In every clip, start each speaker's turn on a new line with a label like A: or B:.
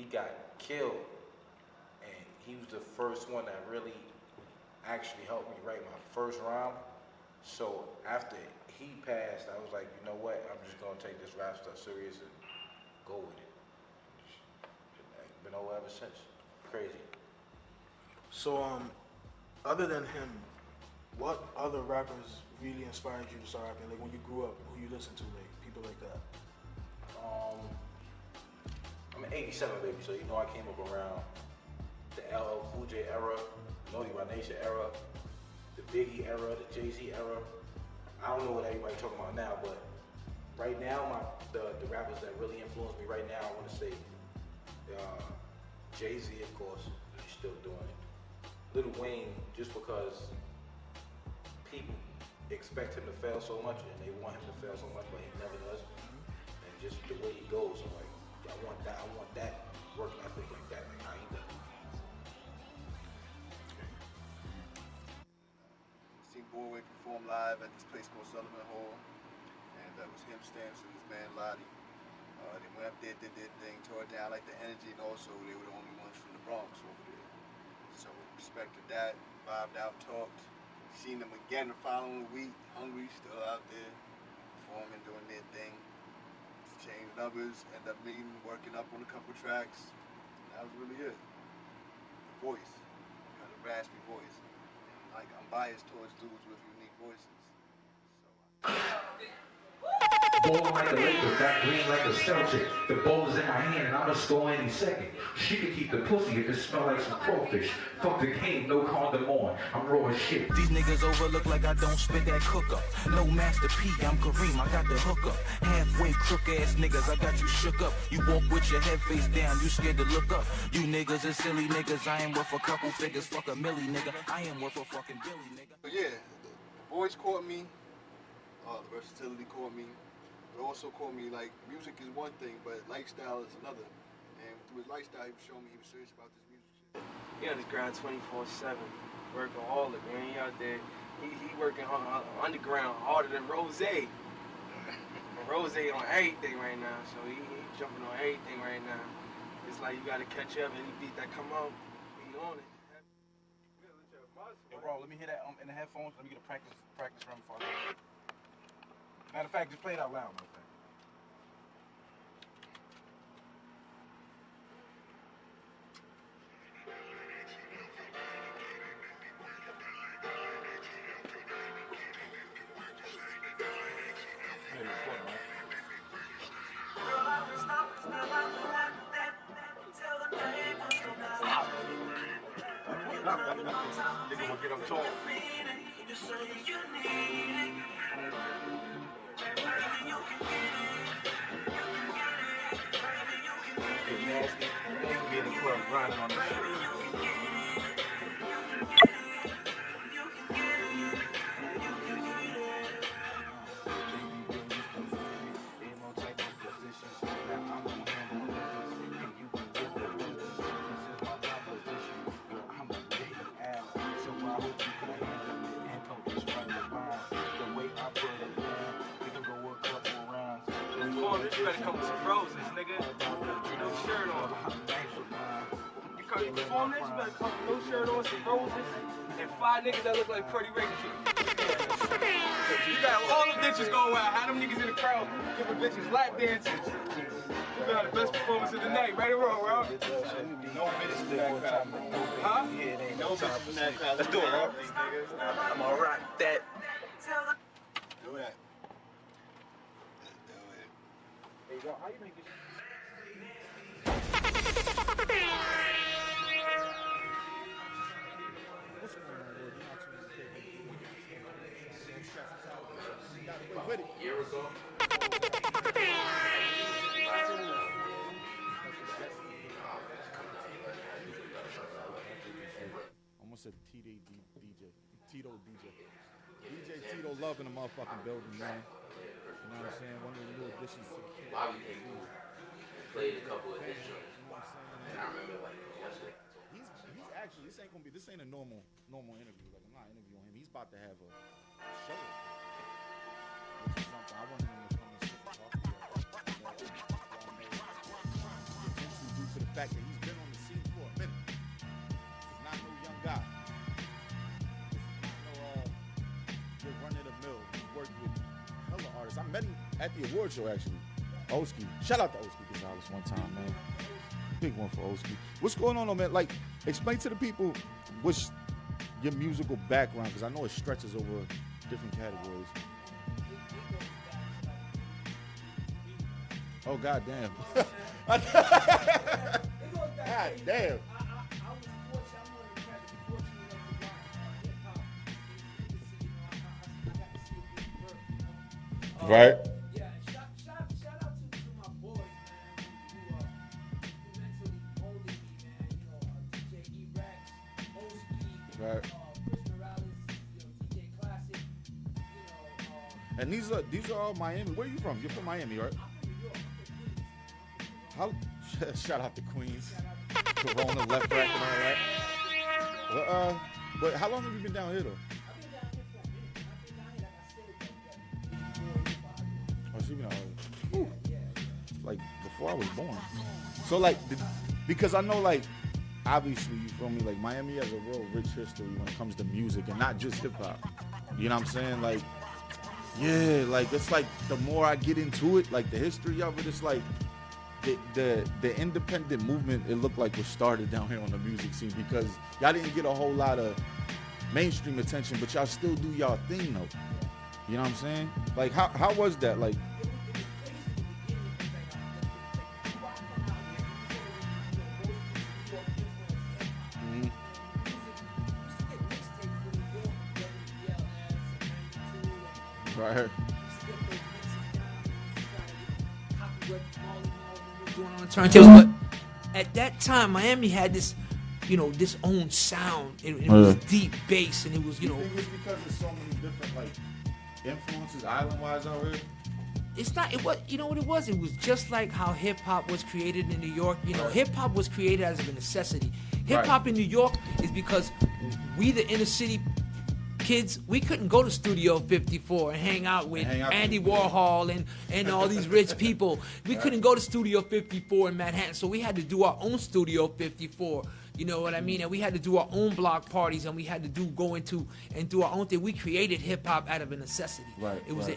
A: he got killed, and he was the first one that really actually helped me write my first rhyme. So after he passed, I was like, you know what? I'm just gonna take this rap stuff serious and go with it. It's been over ever since. Crazy.
B: So other than him, what other rappers really inspired you to start rapping? Like when you grew up, who you listened to, like people like that?
A: I'm an 87 baby, so you know I came up around the LL Cool J era, Naughty by Nature era, the Biggie era, the Jay-Z era. I don't know what everybody talking about now, but right now, the rappers that really influence me right now, I want to say Jay-Z, of course, he's still doing it. Lil Wayne, just because people expect him to fail so much and they want him to fail so much, but he never does. And just the way he goes, I'm like, I want that work ethic like that, like how he does.
C: Seen Boy perform live at this place called Sullivan Hall, and that was him, Stamps, and his man Lottie. They went up there, did their thing, tore it down like the Energy, and also they were the only ones from the Bronx over there. So respected that, vibed out, talked. Seen them again the following week, hungry, still out there, performing, doing their thing. Changed numbers, ended up meeting, working up on a couple tracks. That was really it. The voice, kind of raspy voice. And like I'm biased towards dudes with unique voices.
D: Bowling like a Lakers, got green like a Celtic. The ball is in my hand and I'ma score any second. She could keep the pussy if it smell like some crawfish. Fuck the game, no condom on. I'm raw as shit.
E: These niggas overlook like I don't spit that cook up. No Master P, I'm Kareem, I got the hook up. Halfway crook ass niggas, I got you shook up. You walk with your head face down, you scared to look up. You niggas are silly niggas, I ain't worth a couple figures. Fuck a milli nigga, I ain't worth a fucking Billy nigga.
C: But yeah, the voice caught me, the versatility caught me. It also caught me, like, music is one thing, but lifestyle is another. And through his lifestyle, he was showing me he was serious about this music shit.
F: He on this grind 24/7, workaholic, man. He out there, he working underground harder than Rose. Rose on everything right now, so he jumping on everything right now. It's like you gotta catch up, any beat that come out, he on it.
A: Yo, bro, let me hear that in the headphones. Let me get a practice run for it. Matter of fact, just play it out loud, my friend. Nigga will get up tall. Nasty. Be in the club grinding on this shit.
F: You better come with some roses, nigga. No shirt on. You perform this, you better come with no shirt on, some roses, and 5 niggas that look like Freddie Ray. You got all the bitches going out. How them niggas in the crowd giving bitches lap dances. You got the best performance of the night, right or wrong, bro?
C: No bitches in that crowd.
F: Huh?
C: No bitches in that crowd.
F: Let's do it, bro. I'm gonna rock that.
C: Do that.
A: Hey, yo, how you make this?
D: Year ago.
G: Almost said Tito Tito Luv in the motherfucking building, man. You know what I'm saying? One of the new additions to the kid.
D: Bobby played a couple of his joints. And I remember like yesterday.
G: He's actually, this ain't a normal interview. Like, I'm not interviewing him. He's about to have a show. Which is something I wanted him to come and sit and talk to you about. Due to the fact that he's been on the scene for a minute. He's not no young guy. He's not no run of the mill. He's worked with hella artists. I met him at the award show actually. Oski. Shout out to Oski Gonzalez one time, man. Big one for Oski. What's going on, man? Like, explain to the people what's your musical background, because I know it stretches over different categories. Oh, goddamn. God damn. Right.
H: Yeah, shout out to my boys, man, who mentally molded me, man. DJ E-Rex, Oski,
G: Right.
H: Chris Morales, DJ Classic,
G: And these are all Miami. Where are you from? You're from Miami, right?
H: I'm from New York, I'm from Queens.
G: How? Shout out to Queens. Corona, left, right, and all that. Well, but how long have you been down here, though?
H: I've been down here for a minute. I've been down here, like I said,
G: Oh, so you've been out here. Like before I was born. So like, because I know like, obviously you feel me, like Miami has a real rich history when it comes to music and not just hip hop. You know what I'm saying? Like, yeah, like it's like the more I get into it, like the history of it, it's like the independent movement. It looked like was started down here on the music scene because y'all didn't get a whole lot of mainstream attention, but y'all still do y'all thing though. You know what I'm saying? Like how was that? Like. Right.
H: Turntables, but at that time, Miami had this, this own sound. It was deep bass, and it was,
G: You think it's because there's so many different like influences island-wise out here?
H: It's not. It was. You know what it was? It was just like how hip hop was created in New York. Hip hop was created as a necessity. Hip hop in New York is because we, the inner city kids, we couldn't go to Studio 54 and hang out with Andy Warhol and all these rich people. We couldn't go to Studio 54 in Manhattan, so we had to do our own Studio 54. You know what I mean? And we had to do our own block parties, and we had to go into and do our own thing. We created hip hop out of a necessity.
G: Right.
H: It was a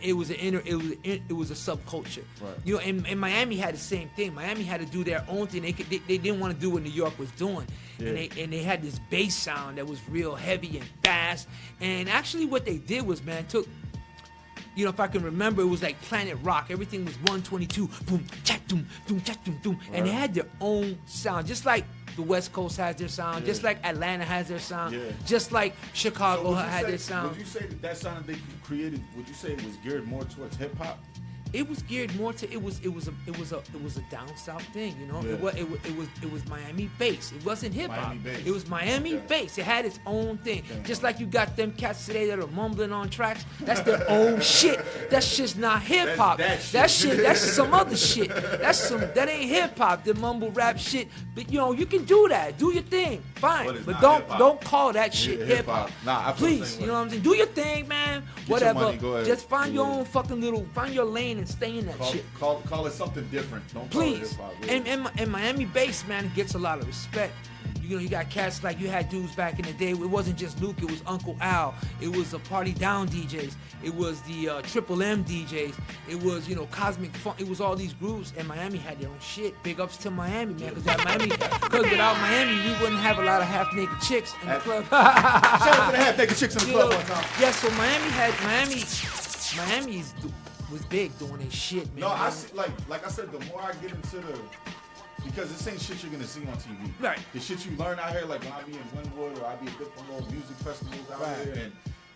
H: subculture.
G: Right.
H: And Miami had the same thing. Miami had to do their own thing. They didn't want to do what New York was doing.
G: Yeah.
H: And they had this bass sound that was real heavy and fast. And actually what they did was, man, took, if I can remember, it was like Planet Rock. Everything was 122, boom, chak, doom, boom, chak, doom, doom. And they had their own sound, just like the West Coast has their sound, just like Atlanta has their sound, just like Chicago had their sound.
G: Would you say that sound that they created, would you say it was geared more towards hip hop?
H: It was geared more to it was a down south thing,
G: Yeah.
H: It was Miami bass. It wasn't hip hop.
G: Miami bass.
H: It was Miami bass. It had its own thing. Just like you got them cats today that are mumbling on tracks. That's their own shit. That shit's not hip hop. That shit. That's some other shit. That ain't hip hop. The mumble rap shit. But you can do that. Do your thing. Fine. But don't call that shit hip hop.
G: Nah, I feel the
H: please.
G: same
H: You
G: way.
H: know what I'm saying? Do your thing, man.
G: Get
H: Whatever.
G: your money, go ahead.
H: Just find your own fucking find your lane and stay in that shit.
G: Call it something different. Don't call it
H: Please.
G: hip hop. Yeah.
H: And Miami bass, man, gets a lot of respect. You got cats like you had dudes back in the day. It wasn't just Luke, it was Uncle Al. It was the Party Down DJs. It was the Triple M DJs. It was, Cosmic Funk. It was all these groups, and Miami had their own shit. Big ups to Miami, man, because without Miami, we wouldn't have a lot of half-naked chicks in the club.
G: Shout out to the half-naked chicks in the club one time.
H: Yeah, so Miami was big doing their shit, man.
G: No, I see, like I said, the more I get into because this ain't shit you're gonna see on TV.
H: Right.
G: The shit you learn out here, like when I be in Glenwood or I be at different little music festivals out here, and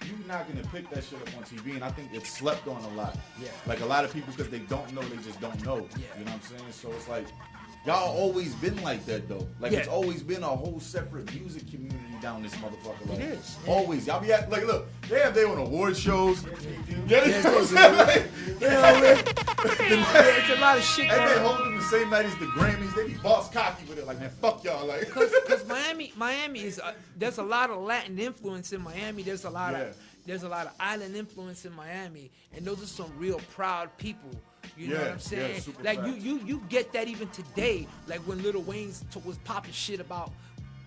G: you're not gonna pick that shit up on TV. And I think it's slept on a lot.
H: Yeah.
G: Like a lot of people, because they don't know, they just don't know.
H: Yeah.
G: You know what I'm saying? So it's like, y'all always been like that though. Like it's always been a whole separate music community down this motherfucker. Like,
H: It is.
G: Always. Y'all be at, like, look, they have their own award shows.
H: It's a lot of shit
G: And
H: going
G: they
H: on.
G: hold them the same night as the Grammys. They be boss cocky with it. Like, man, fuck y'all. Like,
H: Because Miami is there's a lot of Latin influence in Miami. There's a lot of island influence in Miami, and those are some real proud people. You know what I'm saying?
G: super
H: Like
G: facts.
H: you get that even today. Like when Lil Wayne was popping shit about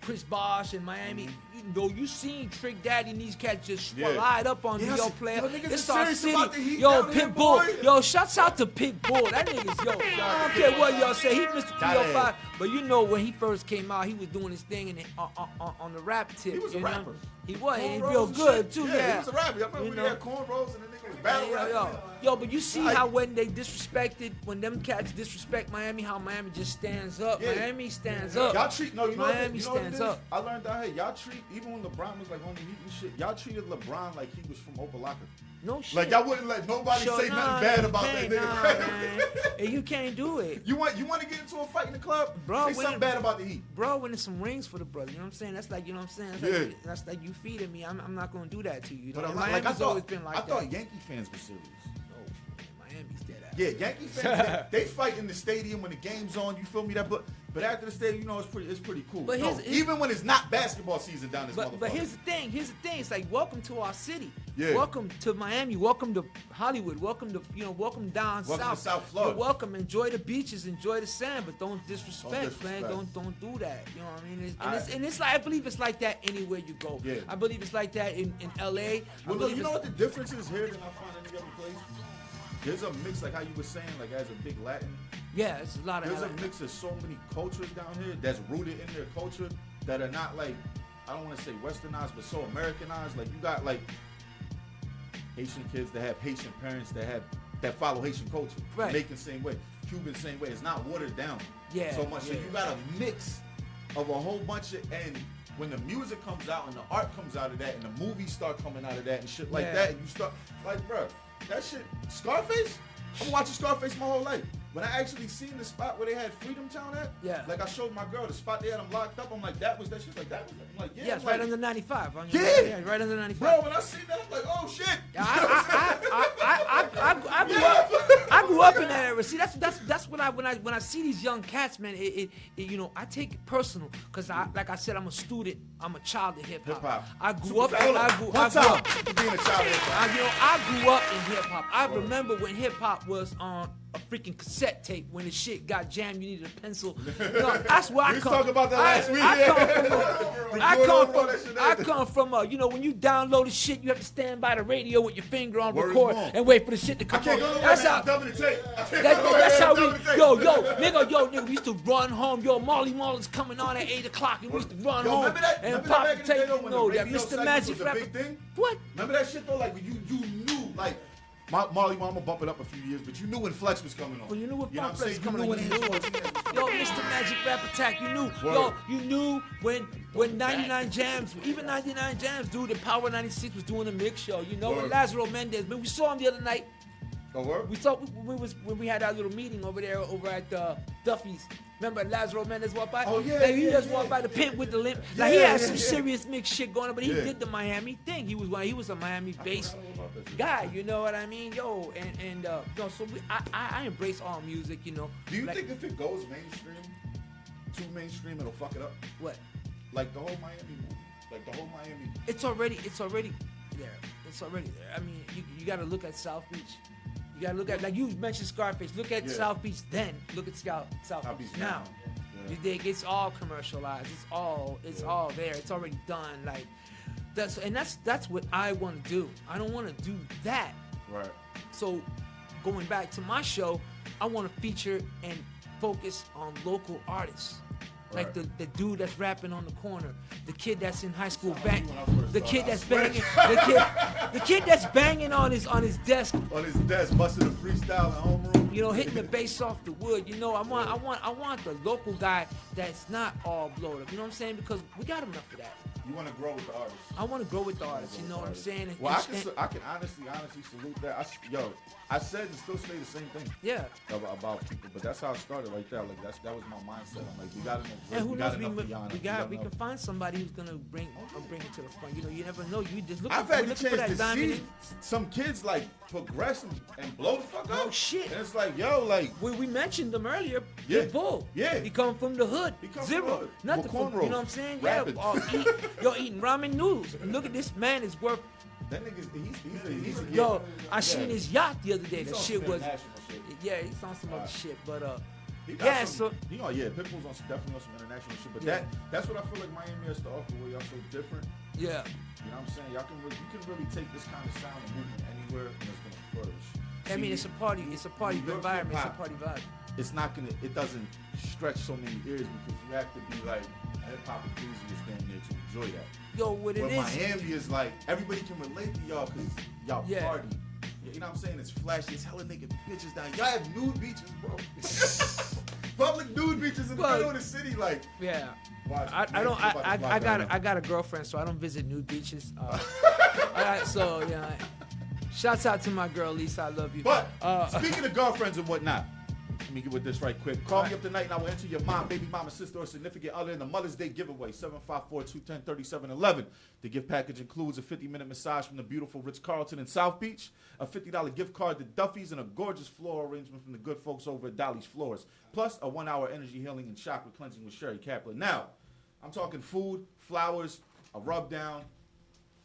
H: Chris Bosh in Miami. You seen Trick Daddy and these cats just slide up on
G: Yeah,
H: yo player.
G: yo, niggas
H: It's
G: is
H: our
G: serious
H: city.
G: about the Heat
H: Yo,
G: down here,
H: Pitbull.
G: boy.
H: Yo, shouts out to Pitbull. That nigga's yo. I don't care what y'all say. He Mr. 305. But you know when he first came out, he was doing his thing and on the rap tip.
G: He was a
H: you know?
G: rapper.
H: He was. And
G: Cornrows
H: real
G: and
H: good
G: shit.
H: too.
G: Yeah,
H: Yeah.
G: he was a rapper. I remember
H: You
G: when
H: know?
G: he had cornrows and the nigga was battle rapping.
H: Yo, but you see how when they disrespected, when them cats disrespect Miami, how Miami just stands up.
G: Yeah.
H: Miami stands up.
G: Y'all treat
H: Miami
G: you know what it
H: stands
G: is?
H: up.
G: I learned out here. Y'all treat even when LeBron was like on the Heat and shit. Y'all treated LeBron like he was from Opa-locka.
H: No shit.
G: Like y'all wouldn't let nobody say nothing bad about that nigga.
H: Nah, man. And you can't do it.
G: You want to get into a fight in the club?
H: Bro,
G: say something bad about the Heat.
H: Bro, winning some rings for the brother. You know what I'm saying? That's like, you know what I'm saying? That's like you feeding me. I'm not gonna do that to you.
G: But
H: Miami's always been like
G: I
H: that.
G: thought Yankee fans were serious.
H: Miami's dead ass.
G: Yeah, Yankee fans, they fight in the stadium when the game's on. You feel me? But after the stadium, you know, it's pretty cool.
H: But
G: even when it's not basketball season down this motherfucker.
H: But here's the thing. It's like, welcome to our city.
G: Yeah.
H: Welcome to Miami. Welcome to Hollywood. Welcome down
G: Welcome
H: south.
G: to South Florida.
H: You're welcome. Enjoy the beaches. Enjoy the sand. But don't disrespect, man.
G: disrespect.
H: Don't do that. You know what I mean? It's like, I believe it's like that anywhere you go.
G: Yeah.
H: I believe it's like that in L.A.
G: Well, look, you know what the difference is here than I find any other place? There's a mix, like how you were saying, like as a big Latin.
H: Yeah, it's a lot of.
G: There's a mix of so many cultures down here that's rooted in their culture that are not like, I don't want to say westernized, but so Americanized. Like you got like Haitian kids that have Haitian parents that follow Haitian culture.
H: Right.
G: Jamaican same way, Cuban same way. It's not watered down so much. So
H: Yeah.
G: you got a mix of a whole bunch of, and when the music comes out and the art comes out of that and the movies start coming out of that and shit like that, and you start like, bro, that shit, Scarface. I've been watching Scarface my whole life. When I actually seen the spot where they had Freedom Town at, like I showed my girl the spot they had them locked up. I'm like, that was that shit. Like that was. I'm like, yeah.
H: Yeah, it's
G: like,
H: right under 95.
G: Yeah,
H: right under 95.
G: Bro, when I seen that, I'm like, oh shit.
H: I grew up in that era. See, that's when I see these young cats, man. It you know, I take it personal because like I said, I'm a student. I'm a child of hip hop. I grew up.
G: Being a child of hip hop.
H: I grew up in hip hop. I remember when hip hop was on a freaking cassette tape. When the shit got jammed, you needed a pencil. No, that's where I
G: We
H: come.
G: talked about that last week.
H: I come from you know, when you download the shit, you have to stand by the radio with your finger on
G: Word
H: record
G: is
H: and wait for the shit to come
G: I can't
H: on.
G: go nowhere
H: That's
G: without
H: how.
G: dubbing the tape.
H: That's how we. Nigga, we used to run home. Yo, Molly Marlin's coming on at 8 o'clock, and we used to run home and pop the tape. You know that Mr. Magic rapper. What?
G: Remember that shit though? Like when you knew, like Marley Mama bump it up a few years, but you knew when Flex was coming on.
H: Well, you knew when
G: what
H: Flex was coming on.
G: You knew when
H: Yo, Mr. Magic Rap Attack, you knew.
G: Word.
H: Yo, you knew when 99 Jams, even 99 Jams, dude, the Power 96 was doing a mix show. You know,
G: Word.
H: with Lazaro Mendez. Man, we saw him the other night.
G: Oh, word?
H: We saw when we had our little meeting over there over at Duffy's. Remember Lazaro Mendez walked by?
G: Oh, yeah,
H: Like, he
G: yeah,
H: just
G: yeah.
H: walked by the pimp with the limp. Like he had some
G: yeah.
H: serious mixed shit going on, but he
G: Yeah.
H: did the Miami thing. He was a Miami based guy. You know what I mean? Yo, and no, so I embrace all music. You know.
G: Do you
H: Like,
G: think if it goes mainstream, too mainstream, it'll fuck it up?
H: what?
G: Like the whole Miami movie. Like the whole Miami.
H: It's already there. It's already there. I mean, you got to look at South Beach. You got to look at, like you mentioned Scarface. Look at South Beach then. Look at South Beach now. You dig? It's all commercialized. It's all there. It's already done. Like that's what I want to do. I don't want to do that.
G: Right.
H: So going back to my show, I want to feature and focus on local artists. Like the dude that's rapping on the corner, the kid that's in high school the kid that's banging, the kid that's banging on his desk,
G: busting a freestyle in homeroom.
H: you know, hitting the bass off the wood. You know, I want the local guy that's not all blowed up. You know what I'm saying? Because we got enough of that.
G: You want to grow with the artists.
H: I want to grow with the artists. You know what I'm saying? And,
G: Well, I can honestly salute that. I said and still say the same thing.
H: Yeah.
G: About people, but that's how it started right there. Like that was my mindset. I'm like, we got enough.
H: And who knows? We
G: enough.
H: can find somebody who's gonna bring it to the front. You know, you never know. You just look
G: I've
H: for
G: had the
H: looking for
G: chance
H: that
G: to
H: diamond.
G: see some kids like progress and blow the fuck up.
H: Oh shit!
G: And it's like, yo, like
H: we mentioned them earlier.
G: Yeah.
H: Pitbull.
G: Yeah.
H: He come from the hood.
G: He come from
H: Zero.
G: the hood.
H: Nothing.
G: With
H: From,
G: cornrows.
H: you know what I'm saying?
G: Rapping.
H: Yeah. Eating ramen noodles. And look at this man is worth
G: That nigga's he's a
H: Yo, I seen his yacht the other day.
G: He's
H: That
G: on
H: shit
G: some
H: was.
G: international shit.
H: Yeah, he's on some other shit, but
G: He got
H: yeah,
G: some,
H: so
G: Pitbull's on definitely on some international shit, but that's what I feel like Miami has to offer. Where y'all so different.
H: yeah.
G: You know what I'm saying? You can really take this kind of sound and move it anywhere, and it's gonna flourish.
H: I mean, it's a party environment. It's a party vibe.
G: It's not gonna. It doesn't stretch so many ears because you have to be like a hip hop enthusiast down there to enjoy that.
H: Yo, what it
G: But
H: is?
G: Miami is like everybody can relate to y'all because y'all
H: Yeah.
G: party. You know what I'm saying? It's flashy. It's hella nigga bitches down. Y'all have nude beaches, bro. Public nude beaches in the middle of the city, like.
H: Yeah.
G: Watch,
H: I got a girlfriend, so I don't visit nude beaches. All right, so yeah. Shouts out to my girl Lisa, I love you.
G: But speaking of girlfriends and whatnot, let me get with this right quick. Call me up tonight and I will enter your mom, baby mama, sister, or significant other in the Mother's Day giveaway, 754-210-3711. The gift package includes a 50-minute massage from the beautiful Ritz-Carlton in South Beach, a $50 gift card to Duffy's, and a gorgeous floral arrangement from the good folks over at Dolly's Floors, plus a 1-hour energy healing and chakra cleansing with Sherry Kaplan. Now, I'm talking food, flowers, a rub down.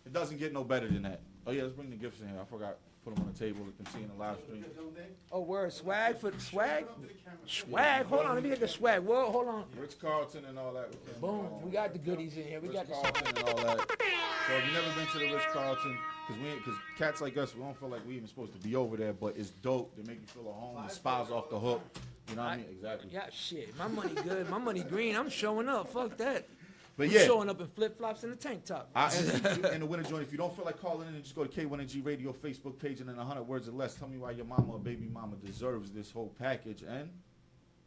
G: It doesn't get no better than that. Oh yeah, let's bring the gifts in here. I forgot. Put them on the table. Let them see in the live stream.
H: Oh, word. Swag for the swag? Swag? Hold on. Let me get the swag. Whoa, hold on.
G: Ritz-Carlton and all that.
H: Boom. We got the goodies in here. We got the
G: Ritz-Carlton and all that. So if you've never been to the Ritz-Carlton, because cats like us, we don't feel like we even supposed to be over there, but it's dope. They make you feel at home. The spa's off the hook. You know what I mean? Exactly.
H: Yeah, shit. My money good. My money green. I'm showing up. Fuck that.
G: But
H: I'm
G: yeah,
H: showing up in flip-flops and a tank top.
G: And the winner joint, if you don't feel like calling in, just go to K1NG Radio Facebook page and in 100 words or less, tell me why your mama or baby mama deserves this whole package. And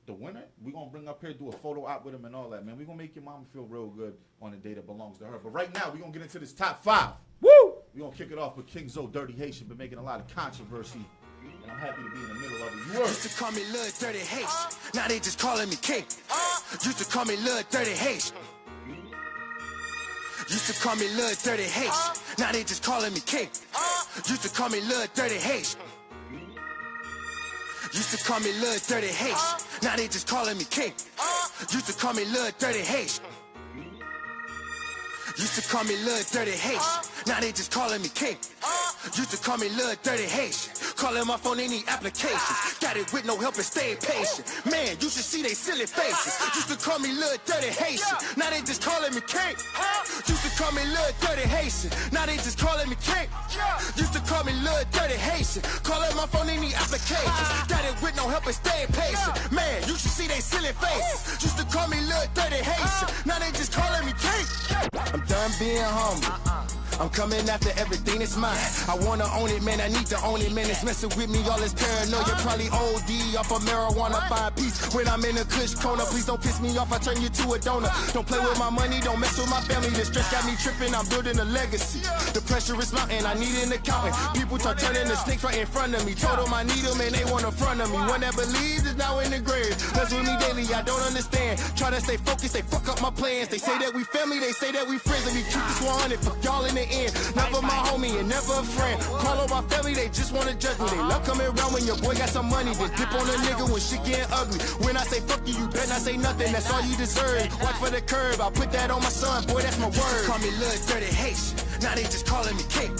G: the winner, we're going to bring up here, do a photo op with him and all that, man. We're going to make your mama feel real good on the day that belongs to her. But right now, we're going to get into this top 5.
H: Woo!
G: We're going to kick it off with King Zo, Dirty Haitian, been making a lot of controversy. And I'm happy to be in the middle of it. You
I: Used to call me Lil Dirty Haitian. Now they just calling me King. Used to call me Lil Dirty Haitian. Used to call me Lil Dirty Haitian. Now they just calling me King. Used to call me Lil Dirty Haitian. Used to call me Lil Dirty Haitian. Now they just calling me King. Used to call me Lil Dirty Haitian. Used to call me Lil Dirty Haitian. Now they just calling me King. Used to call me Lil Dirty Haitian. Calling my phone any application. Got it with no help and stay patient. Man, you should see they silly faces. Used to call me Lil Dirty Haitian. Now they just calling me King. Used to call me Lil Dirty Haitian. Now they just calling me King. Used to call me Lil Dirty Haitian. Calling my phone any applications. Got it with no help and stay patient. Man, you should see they silly faces. Used to call me Lil Dirty Haitian. Now they just calling me King. I'm done being humble. I'm coming after everything that's mine. I wanna own it, man. I need to own it, man. It's messing with me, all this paranoia. Probably OD off of marijuana, 5 piece. When I'm in a kush corner, please don't piss me off. I turn you to a donor. Don't play with my money, don't mess with my family. The stress got me tripping. I'm building a legacy. The pressure is mounting. I need an accountant. People start turning the snakes right in front of me. Told them I need them and they want in front of me. One that believes is now in the grave. Mess with me daily, I don't understand. Try to stay focused, they fuck up my plans. They say that we family, they say that we friends, and we keep this 100 for y'all in the end. Never my homie and never a friend. Call on my family, they just wanna judge me. They love coming around when your boy got some money. Then dip on a nigga when shit getting ugly. When I say fuck you, you better not say nothing. That's all you deserve. Watch for the curb, I'll put that on my son. Boy, that's my word. Call me Lil Dirty Haitian. Now they just calling me King.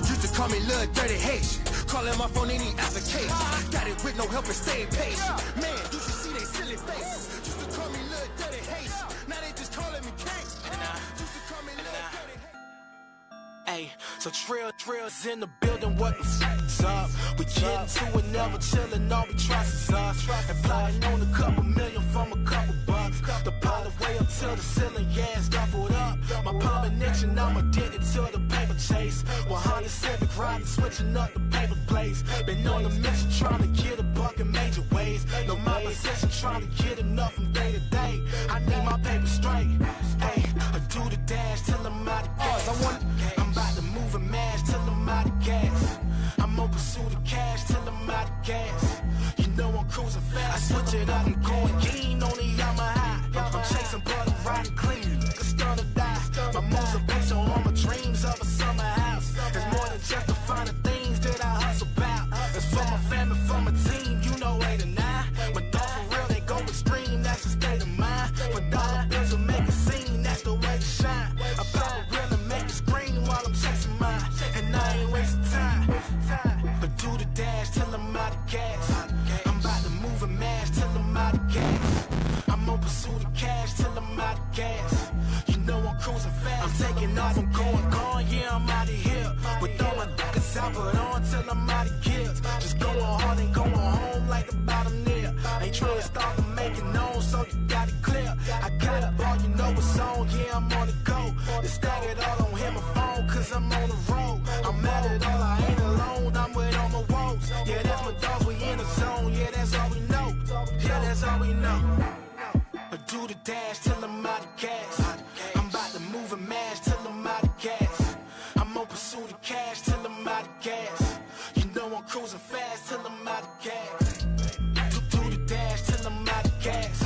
I: Used to call me Lil Dirty Haitian. Calling my phone any application. Got it with no help and stay patient. Man, you should see they silly faces. Used to call me Lil Dirty Haitian. Now they just calling me King. Used to call me Lil Dirty Haitian. Ay, so Trill's in the building, what the f***'s up? We getting to it, never chillin', all we trust is us. And plotting on a couple million from a couple bucks. The pile way up till the ceiling, yeah, it's duffled up. My combination, I'm addicted to the paper chase. 100 Civic riding, switching up the paper plates. Been on a mission trying to get a buck in major ways. Know my position, trying to get enough from day to day. I need my paper straight. Ay, I do the dash till I'm out of gas. I'm about to move and mash till I'm out of gas. I'm on pursuit of cash till I'm out of gas. You know I'm cruising fast. I switch it up, I'm going keen on the Yamaha. I'm chasing butter, riding clean, like a stun to die. My moves are based on all my dreams of a summer house. It's more than just the finer things that I hustle about. It's for my family, for my team, you know 8 and 9. When dog for real, they go extreme, that's a I put on till I'm out of gear. Just going hard and going home like the bottom near. Ain't trying to stop and make it known, so you got it clear. I got a ball, you know it's on, yeah, I'm on the go. The stack it all, don't hit my phone, cause I'm on the road. I'm mad at all, I ain't alone, I'm with all my woes. Yeah, that's my dog, we in the zone, yeah, that's all we know. Yeah, that's all we know. I do the dash till I'm out of gas. I'm about to move and mash till I'm out of gas. I'm on pursuit of cash till I'm out of gas. You know I'm cruising fast till I'm out of gas. Do the dash till I'm out of gas.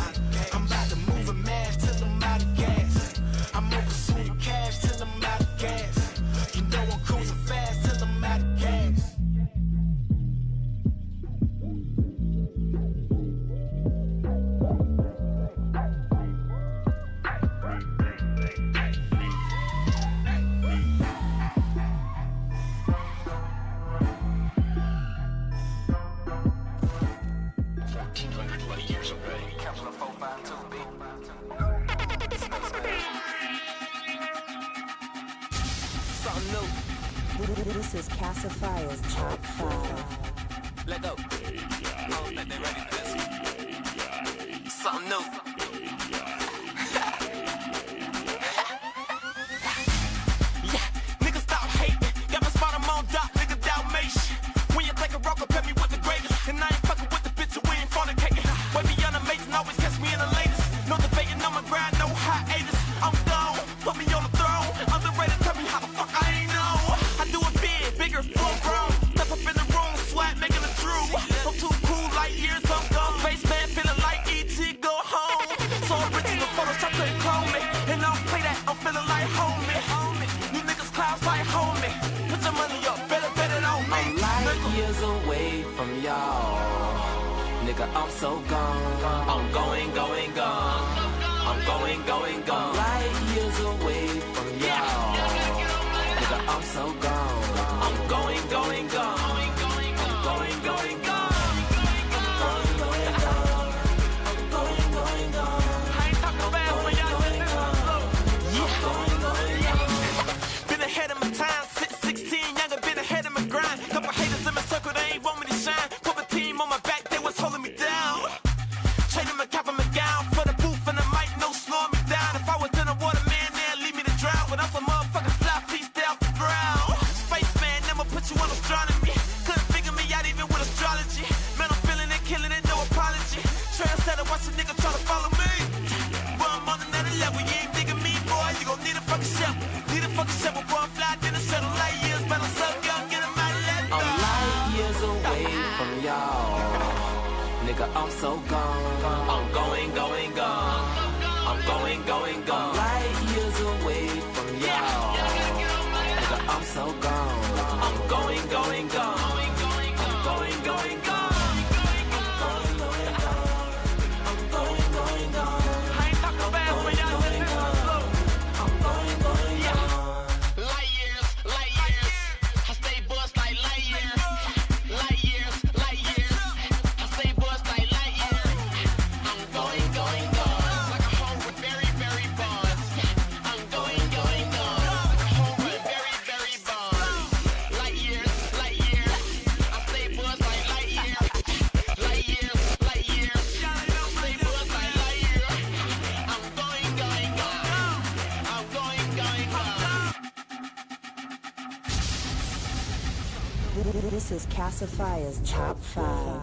I: I'm about to move and mash till I'm out of gas. I'm on pursuit of cash till I'm out of gas. You know I'm cruising fast till I'm out of gas.
J: This is Kassa Fiyah's Top 5.
I: Let go. I don't think they ready for this. Something new. Yeah, niggas stop hating. Got my spot, I'm on dot, nigga Dalmatian. When you take a rock, compare me with the greatest. And I ain't fucking with the bitch, we ain't fornicating. Way beyond amazing, always catch me in the latest. No debating on my grind, no hiatus. I'm gone, put me on the throne. Underrated, tell me how the fuck I ain't know. I do it big, bigger, full grown. Step up in the room, swag, making a true. I'm too cool, like years, I'm gone. Spaceman, feeling like E.T., go home. So original Photoshop couldn't clone me. And I don't play that, I'm feeling like homie. You niggas clouds like homie. Put your money up, better bet it on me.
E: I'm light years away from y'all. Nigga, I'm so gone. I'm going, going, gone. I'm going, going, gone. Light years away from y'all. Nigga, I'm so gone. I'm going, going, gone. I'm going, going, gone. I'm going, going, gone. I'm going, going, gone.
I: I ain't talking bad when y'all listen to this.
E: I'm going, going, gone.
I: Been ahead of my time, 16, younger, been ahead of my grind. Couple haters in my circle, they ain't want me to shine. Put my team on my back, they was holding me down. Trading my cap and my gown for the booth and the mic, no slowing me down. If I was in the water, man, they'd leave me to drown. But I'm some motherfucking fly, please stay off the ground. Spaceman, never put you on astronomy. Couldn't figure me out even with astrology. Man, I'm feeling it, killing it, no apology. Trendsetter, watch a nigga try to follow me. But I'm on another level, you ain't digging me, boy. You gon' need a fucking shovel. Need a fucking shovel, boy, I'm fly, then a shuttle. Light years, better suck, y'all, get him out of that.
E: I'm light years away from y'all. Nigga, I'm so gone. I'm going, going, gone. I'm going, going, gone. I'm light years away from y'all. Nigga, I'm so gone. I'm going, going, gone. I'm going, going, gone. I'm going, going, gone. I'm going, going, gone.
I: I ain't talking bad when y'all listen to this.
E: I'm going, going, gone.
I: Light years, I stay buzzed like light years. Light years, I stay buzzed like light years. I'm going, going, gone. Like a home with very, very buzzed. I'm going, going, gone. Like a home with very, very buzzed. Light years, I stay buzzed like light years. Light years, I stay buzzed like light years. I'm going, going, gone. I'm going, going, gone.
J: This is Kassa Fiyah's Top 5.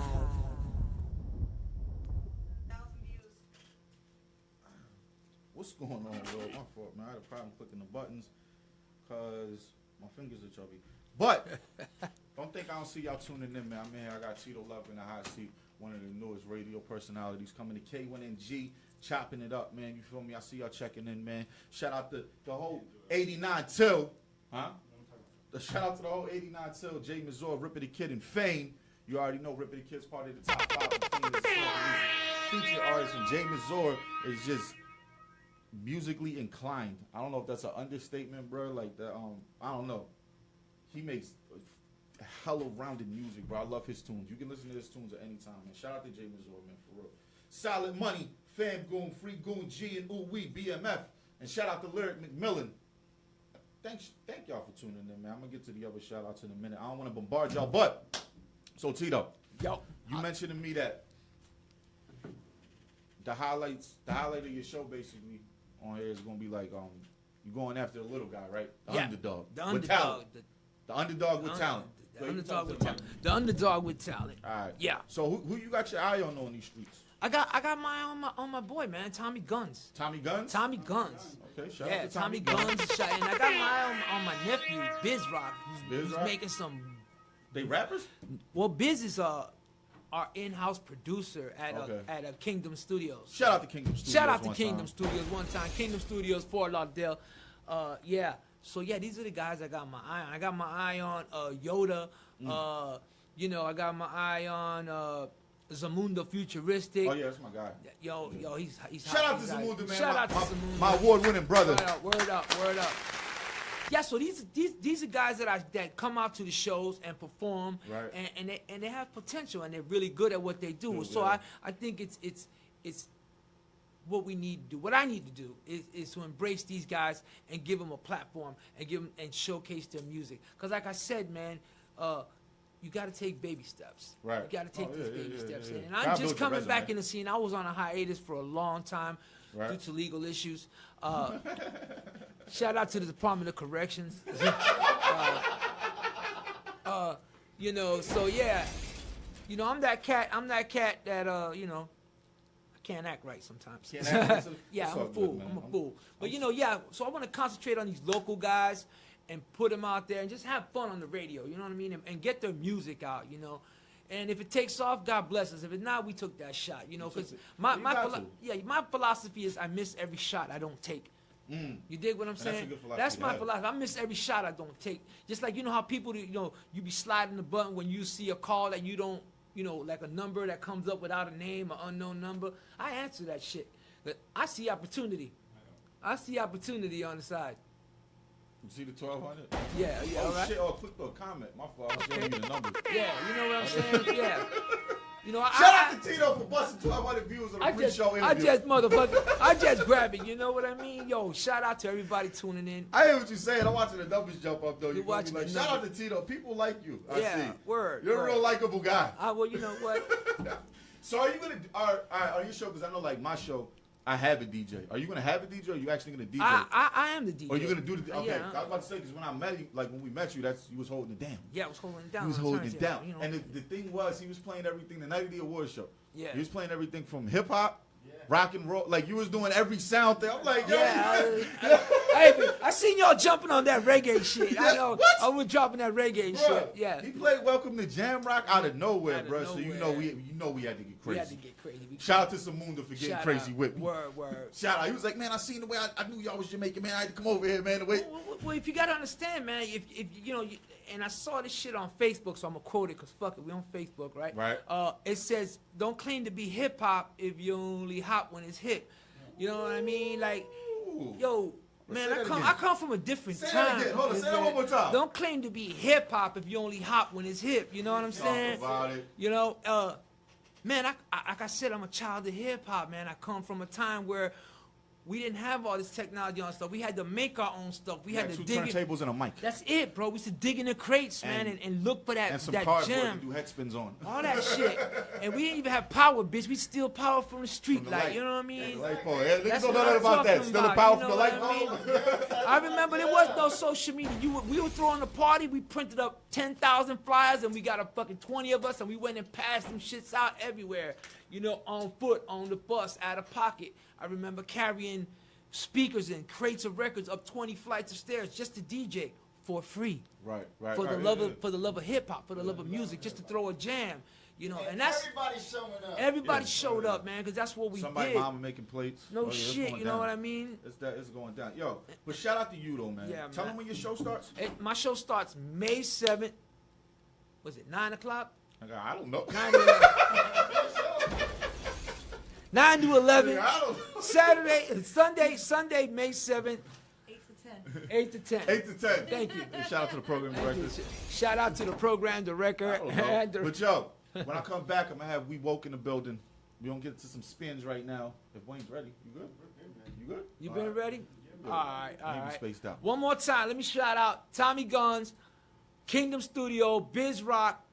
G: What's going on, bro? My fault, man. I had a problem clicking the buttons because my fingers are chubby. But don't think I don't see y'all tuning in, man. I'm here. I got Tito Luv in the hot seat, one of the newest radio personalities coming to K1NG, chopping it up, man. You feel me? I see y'all checking in, man. Shout out to the whole 89 till, huh? Shout out to the whole 89 till, Jay Mazur, Ripper the Kid, and Fame. You already know Ripper the Kid's part of the top 5 feature artists, and Jay Mazur is just musically inclined. I don't know if that's an understatement, bro. Like that, I don't know. He makes hella rounded music, bro. I love his tunes. You can listen to his tunes at any time, man. Shout out to Jay Mazur, man, for real. Solid Money, Fam Goon, Free Goon, G and Ooh Wee, BMF, and shout out to Lyric McMillan. thank y'all for tuning in, man. I'm gonna get to the other shout outs in a minute. I don't want to bombard y'all, but so Tito, you mentioned to me that the highlight of your show basically on here is gonna be like you're going after the little guy, right? The underdog.
H: The underdog.
G: With talent. The underdog with talent.
H: The underdog with talent. The underdog with talent.
G: All right.
H: Yeah.
G: So who you got your eye on these streets?
H: I got my eye on my boy, man, Tommy Guns.
G: Tommy Guns?
H: Tommy Guns.
G: Okay, shout out to
H: Tommy Guns. And I got my eye on my nephew, Biz Rock, who's making some.
G: They rappers?
H: Well, Biz is our in-house producer at Kingdom Studios.
G: Shout out to Kingdom Studios.
H: Shout out to Kingdom Studios one time. Kingdom Studios, Fort Lauderdale. Yeah. So yeah, these are the guys I got my eye on. I got my eye on Yoda. I got my eye on Zamunda Futuristic.
G: Oh yeah, that's my guy.
H: Yo, he's
G: shout out to Zamunda, man.
H: Shout out to Zamunda.
G: My award-winning brother.
H: Word up. Yeah, so these are guys that come out to the shows and perform,
G: right.
H: and they have potential and they're really good at what they do. So I think it's what we need to do. What I need to do is to embrace these guys and give them a platform and showcase their music. Because like I said, man, you got to take baby steps.
G: Right.
H: You got to take these baby steps. And I'm just coming back in the scene. I was on a hiatus for a long time due to legal issues. Shout out to the Department of Corrections. So yeah, I'm that cat that I can't act right sometimes. Yeah, I'm a fool.
G: Good,
H: I'm a fool. But so I want to concentrate on these local guys and put them out there and just have fun on the radio, you know what I mean? And get their music out, And if it takes off, God bless us. If it's not, we took that shot, because my philosophy is I miss every shot I don't take. You dig what I'm saying? That's my philosophy. I miss every shot I don't take. Just like how people, you be sliding the button when you see a call that you don't, like a number that comes up without a name, an unknown number. I answer that shit. I see opportunity. I see opportunity on the side.
G: You see the 1200?
H: Yeah.
G: Oh,
H: right.
G: shit. Oh, click the comment. My fault. I was showing you the numbers.
H: Yeah, you know what I'm saying? Yeah.
G: Shout out to Tito for busting 1,200 views on the pre-show interview.
H: I just grab it. You know what I mean? Yo, shout out to everybody tuning in.
G: I hear what you're saying. I'm watching the numbers jump up, though.
H: You're watching
G: like, shout out to Tito. People like you. I see.
H: Word.
G: You're a real likable guy.
H: Well, you know what?
G: So are you going to, on your show, because I know, like, my show, I have a DJ. Are you going to have a DJ, or are you actually going to DJ?
H: I am the DJ.
G: Or are you going to do the okay.
H: Yeah.
G: I was about to say, because when I met you, like when we met you, you was holding it down.
H: Yeah, I was holding it down.
G: He was holding it down. And the thing was, he was playing everything the night of the award show.
H: Yeah.
G: He was playing everything from hip hop, rock and roll. Like, you was doing every sound thing. I'm like, yo.
H: I seen y'all jumping on that reggae shit. I know. What? I was dropping that reggae shit. Yeah.
G: He played Welcome to Jam Rock out of nowhere, bro. So you know we had to get crazy.
H: We had to get crazy.
G: Shout out to Samunda for getting crazy with me.
H: Word.
G: Shout out. He was like, man, I seen the way I knew y'all was Jamaican, man. I had to come over here, man.
H: Well, if you gotta understand, man, if and I saw this shit on Facebook, so I'm gonna quote it because fuck it, we on Facebook, right?
G: Right.
H: It says, "Don't claim to be hip hop if you only hop when it's hip." You know what I mean? Like, yo. Man, I come from a different time.
G: Say that again. Hold on, say that one more time.
H: Don't claim to be hip hop if you only hop when it's hip. You know what I'm saying?
G: Talk about it.
H: Man, like I said, I'm a child of hip hop, man. I come from a time where we didn't have all this technology on stuff. We had to make our own stuff. We had to dig
G: turntables and a mic.
H: That's it, bro. We used to dig in the crates, man, and look for that
G: and some
H: that
G: cardboard
H: gem.
G: to do head spins on.
H: All that shit. And we didn't even have power, bitch. We steal power from the street,
G: the
H: like,
G: light.
H: you know what I mean?
G: Yeah, the light pole. Yeah,
H: That's
G: don't
H: what
G: know
H: I'm
G: about that.
H: talking
G: Still the
H: about,
G: power
H: you
G: from the
H: know
G: light
H: what
G: pole.
H: I remember there was no social media. We were throwing a party. We printed up 10,000 flyers, and we got a fucking 20 of us, and we went and passed them shits out everywhere. On foot, on the bus, out of pocket. I remember carrying speakers and crates of records up 20 flights of stairs just to DJ for free.
G: Right.
H: For the love of hip hop, for the love of music, just to throw a jam. And that's
C: everybody showing up.
H: Everybody showed up, man, because that's what we
G: Somebody
H: did.
G: mama making plates.
H: No shit, you know what I mean?
G: It's going down. Yo, but shout out to you though, man.
H: Yeah,
G: Tell
H: man.
G: them when your show starts.
H: My show starts May 7th. Was it 9 o'clock?
G: I don't know.
H: 9 to 11.
G: I don't know.
H: Sunday, May 7th. 8 to 10.
G: 8 to 10.
H: Thank you.
G: And shout out to the program director.
H: Shout out to the program director.
G: But yo, when I come back, I'm gonna have We Woke in the building. We gonna get to some spins right now. If Wayne's ready, you good? You good?
H: You been ready?
G: good.
H: All right.
G: Maybe spaced out.
H: One more time. Let me shout out Tommy Guns, Kingdom Studio, Biz Rock,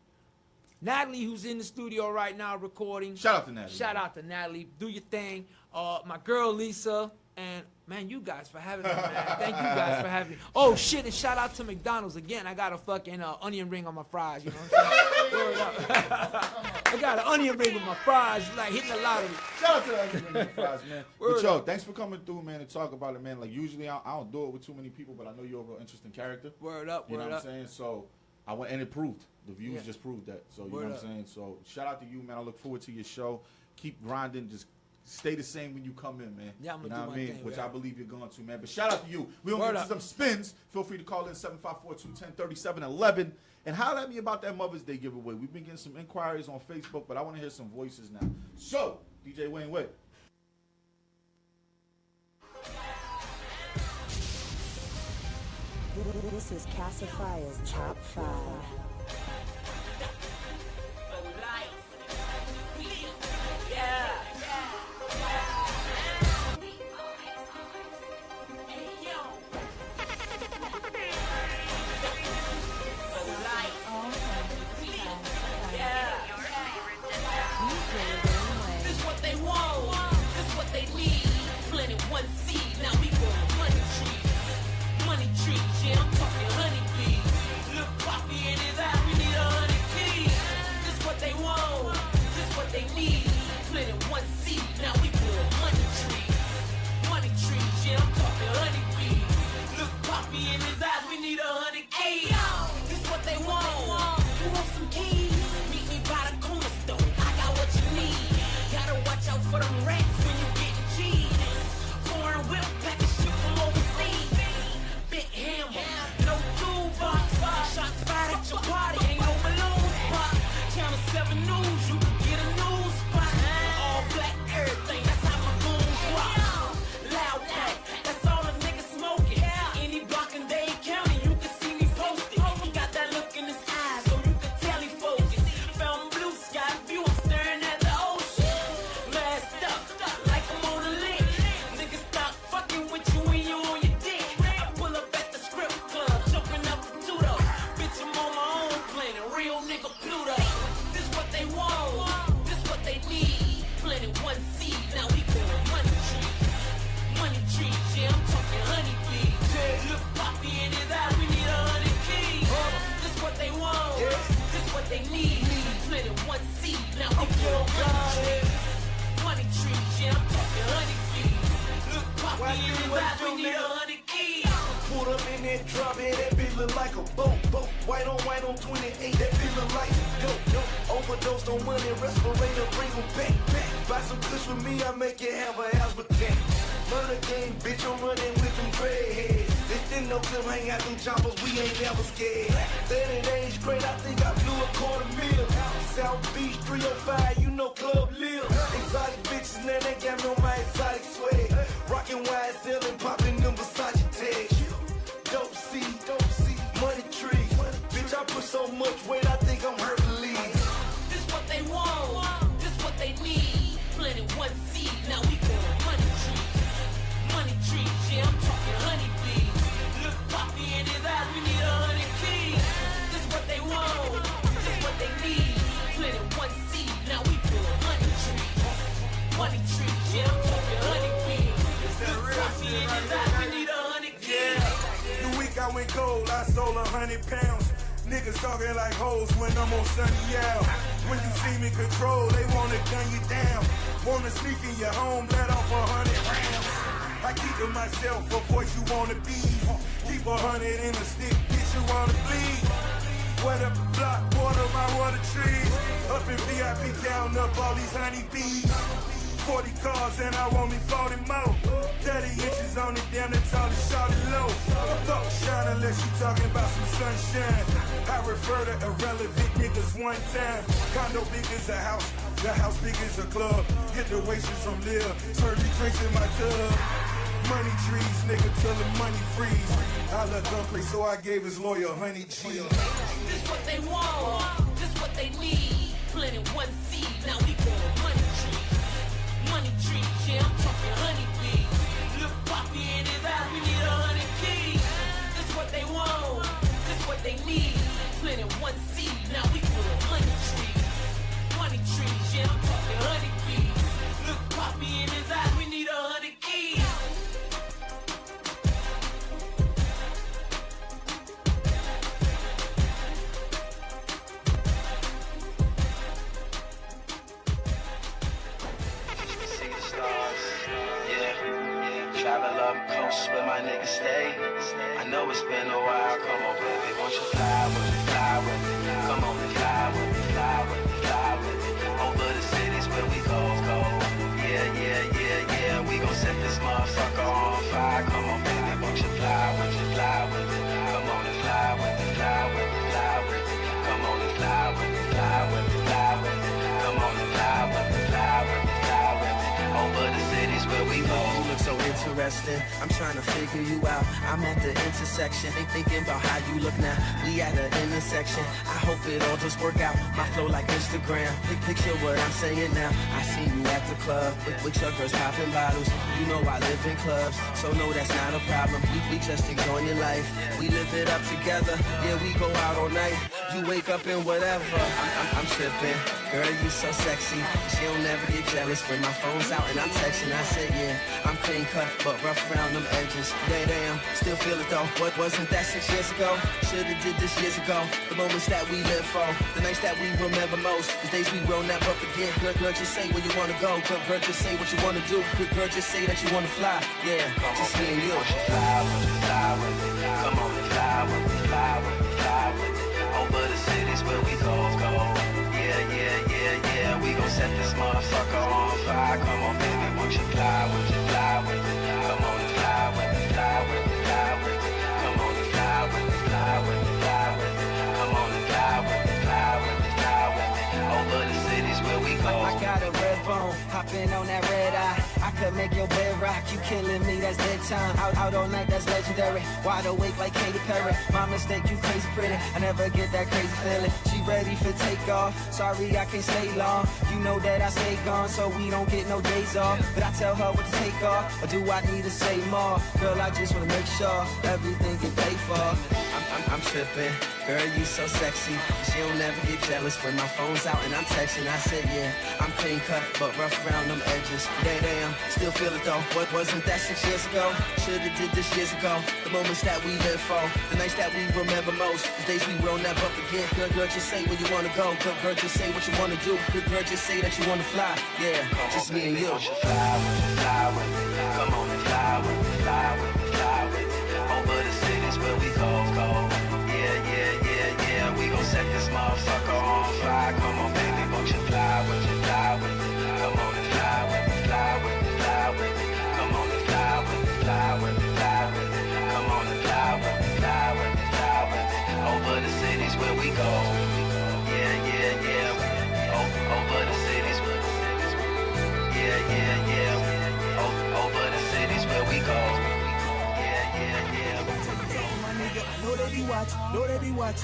H: Natalie, who's in the studio right now recording.
G: Shout out to Natalie.
H: Shout out to Natalie. Do your thing. My girl Lisa, and man, you guys for having me, man. Thank you guys for having me. Oh shit, and shout out to McDonald's again. I got a fucking onion ring on my fries. You know what I'm saying? Word up. I got an onion ring with my fries, like hitting the lottery.
G: Shout out to the onion ring with fries, man.
H: Word
G: But yo,
H: up.
G: thanks for coming through, man, to talk about it, man. Like usually I don't do it with too many people, but I know you're a real interesting character.
H: Word up.
G: You know
H: Word
G: what
H: up.
G: I'm saying? So and it proved. The views
H: Yeah.
G: just proved that. So you
H: Word
G: know what
H: up.
G: I'm saying? So shout out to you, man. I look forward to your show. Keep grinding. Just stay the same when you come in, man.
H: Yeah, I'm gonna
G: you know
H: do
G: what
H: my
G: I mean?
H: thing,
G: Which
H: man.
G: I believe you're going to, man. But shout out to you. We don't
H: Word
G: get to
H: up.
G: some spins. Feel free to call in 754-210-3711 and holler at me about that Mother's Day giveaway. We've been getting some inquiries on Facebook, but I want to hear some voices now. So, DJ Wayne Wade.
J: This is Kassa Fiyah's Top 5.
K: This what they want, this what they need. Planted one seed, now we growing money trees. Money trees, yeah, I'm talking honeybees. Look Poppy in his eye, we need 100 keys. This what they want, this what they need. Planted one seed, now we growing money trees. Money trees, yeah, I'm talking honeybees. Look Poppy in his eyes, we need 100 keys. This what they want, you want some keys? Meet me by the cornerstone, I got what you need. Gotta watch out for them rats when you get cheese. Foreign whip package shit from overseas. Big hammer, no toolbox. Shots fired at your party, ain't no balloon spot. Channel 7 News, you can get a news spot. All black everything, that's how my goons rock. Loud pack, that's all the niggas smoking. Any block in Dade County, you can see me posted. He got that look in his eyes, so you can tell he focused. Found blue sky view, I'm staring at the ocean. Masked up, like I'm on a lick. Niggas stop fucking with you when you on your dick. I pull up at the strip club, jumping up the Tudo. Bitch, I'm on my own planet, real nigga Pluto. This what they want, this what they need. Planted one seed, now we growing money trees. Money trees, yeah, I'm talking honeybees. Look Poppy in his eyes, we need 100 keys. This what they want, this what they need. Planted one seed, now we growing money trees. Money trees, yeah, I'm talking honeybees. Look Poppy in his eyes, we need 100 keys.
L: Pulled up in that drop, and that bitch look like a boat. White on 28, that bitch look like a dope. Overdosed on money, respirator, bring them back. Buy some kush with me, I make it have a house with that. Murder game, bitch, I'm running with them dreadheads. They still no clip, hang out them choppers, we ain't never scared. 30 days straight, I think I blew $250,000. South Beach 305, you know Club Lil. Exotic bitches, now they got me on my exotic swag. Rockin' wide selling, poppin' them Versace tags. Dope C, money tree. Bitch, I put so much weight, I think I'm Hercules.
K: This what they want, this what they need. Planted one seed, now we growing money trees. Money trees, yeah, I'm talking honeybees. Look Poppy in his eyes, we need 100 keys. This what they want, this what they need. Planted one seed, now we growing money trees. Money trees, yeah, I'm talking honeybees. Look Poppy in his eyes, we need 100 keys.
L: The week I went gold, I sold 100 pounds. Niggas talking like hoes when I'm on Sunny out. When you see me control, they wanna gun you down. Wanna sneak in your home, let off 100 rounds. I keep to myself, avoid you wanna be. Keep 100 in a stick, bitch, you wanna bleed. Wet up the block, water my water trees. Up in VIP, down up all these honeybees. 40 cars and I want me 40 more. 30 inches on it, damn, that's all it's short and low. Fuck shine unless you talking about some sunshine. I refer to irrelevant niggas one time. Condo big as a house, the house big as a club. Get the waitress from Lil, serve me drinks in my tub. Money trees, nigga, till the money freeze. I let gunplay, so I gave his lawyer honey cheese.
K: This what they want, this what they need. Planted one seed, now we growing money trees. Money trees, yeah, I'm talking honeybees. Look Poppy in his eyes, we need they want. This what they need. Planted one seed, now we growing honey trees. Honey trees, yeah, I'm talking honey bees. Look Poppy in his eyes, we need 100 keys.
E: See the stars, yeah. Travel up coast where my niggas stay. I know it's been a while, come on baby, won't you fly with me, fly with me. Come on and fly with me, fly with me, fly with me. Over the cities where we go. Yeah, we gon' set this motherfucker on fire. Come on baby, won't you fly with me, fly with me. Come on and fly with me, fly with me, fly with me. Come on and fly with me, fly with me, fly with me. Come on and fly with me, fly with me, fly with me. Over the cities where we go.
M: You look so interesting, I'm trying to figure you out. I'm at the intersection, thinking about how you look now. We at the intersection, I hope it all just work out. My flow like Instagram, picture what I'm saying now. I see you at the club, with your girls popping bottles. You know I live in clubs, so no, that's not a problem. We just enjoying life, we live it up together. Yeah, we go out all night, you wake up in whatever. I'm tripping, girl, you so sexy. She'll never get jealous when my phone's out and I'm texting. I said, yeah, I'm clean cut, but rough around them edges. Damn, still feel it though. What wasn't that 6 years ago? Should've did this years ago. The moments that we live for, the nights that we remember most, the days we will never forget. Girl, just say where you wanna go. Girl, just say what you wanna do. Girl, just say that you wanna fly. Yeah, just me and you.
E: Fly with me, fly with me. Come on and fly with me, fly with me, fly with me. Over the cities where we go. Yeah, we gon' set this motherfucker on fire. Come on, baby, won't you fly with me, fly with me. Come on and fly with me, fly with me, fly with me. Come on and fly with me, fly with me, fly with me. Come on and fly with me, fly with me, fly with me. Over the cities where we go.
M: I got a red bone, hopping on that red eye. I could make your bed rock, you killing me, that's dead time. Out all night, that's legendary. Wide awake like Katy Perry. My mistake, you crazy pretty. I never get that crazy feeling. She ready for takeoff. Sorry, I can't stay long. You know that I stay gone, so we don't get no days off. But I tell her what to take off, or do I need to say more? Girl, I just wanna make sure everything get paid for. I'm tripping, girl, you so sexy. She'll never get jealous when my phone's out and I'm texting. I said, yeah, I'm clean cut, but rough around them edges. Damn, still feel it though. What wasn't that 6 years ago? Should've did this years ago. The moments that we live for, the nights that we remember most, the days we will never forget. Girl, just say where you wanna go. Girl, just say what you wanna do. Girl, just say that you wanna fly. Yeah, just me and you.
E: Won't you fly with me, fly with me. Come on and fly with me, fly with me, fly with me. Over the cities where we go. Yeah, we gon' set this motherfucker on fire. Come on, baby, won't you fly with me, fly with me. Come on and fly with me, fly with me, fly with me. Come on and fly with me, fly with me, fly with me. Come on and fly with me, fly with me, fly with me. Over the cities where we go. Yeah. Over the cities where over the cities where we go. Yeah.
N: Know they be watch, know they be watch.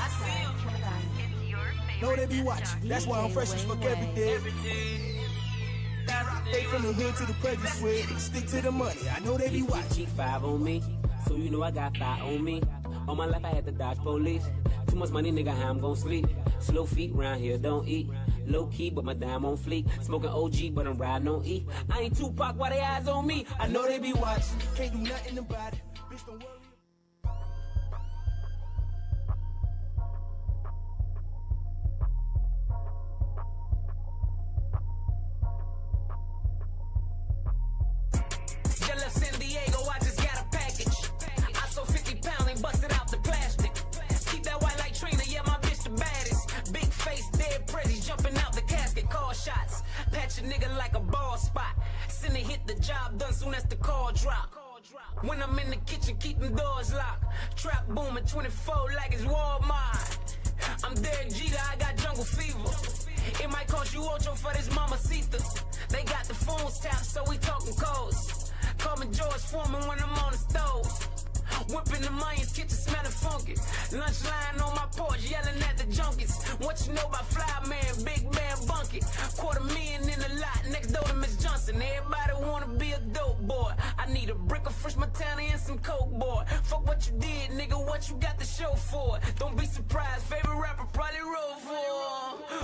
N: Know they be watch. That's why I'm fresh as fuck every day. They from the hood to the present sweat. Stick to the money. I know they be watch.
O: G5 on me, so you know I got 5 on me. All my life I had to dodge police. Too much money, nigga, how I'm gon' sleep? Slow feet round here, don't eat. Low key, but my dime on fleek. Smoking OG, but I'm riding on E. I ain't Tupac, why they eyes on me?
N: I know they be watching. Can't do nothing about it. Bitch, don't worry.
K: San Diego, I just got a package. I sold 50 pounds and busted out the plastic. Keep that white like Trina, yeah, my bitch the baddest. Big face, dead pretty, jumping out the casket. Call shots, patch a nigga like a ball spot. Send it, hit the job done soon as the call drop. When I'm in the kitchen, keep them doors locked. Trap booming 24 like it's Walmart. I'm Derek Jeter, I got jungle fever. It might cost you ocho for this mamacita. They got the phones tapped, so we talking codes. Call me George Foreman when I'm on the stove. Whipping the millions, kitchen smelling funky. Lunch line on my porch, yelling at the junkies. What you know about Fly Man, Big Man Bunky?
E: basket. $250,000 in the lot next door to Miss Johnson. Everybody wanna be a dope boy. I need a brick of Fresh Montana and some Coke, boy. Fuck what you did, nigga, what you got to show for it. Don't be surprised, favorite rapper probably roll for.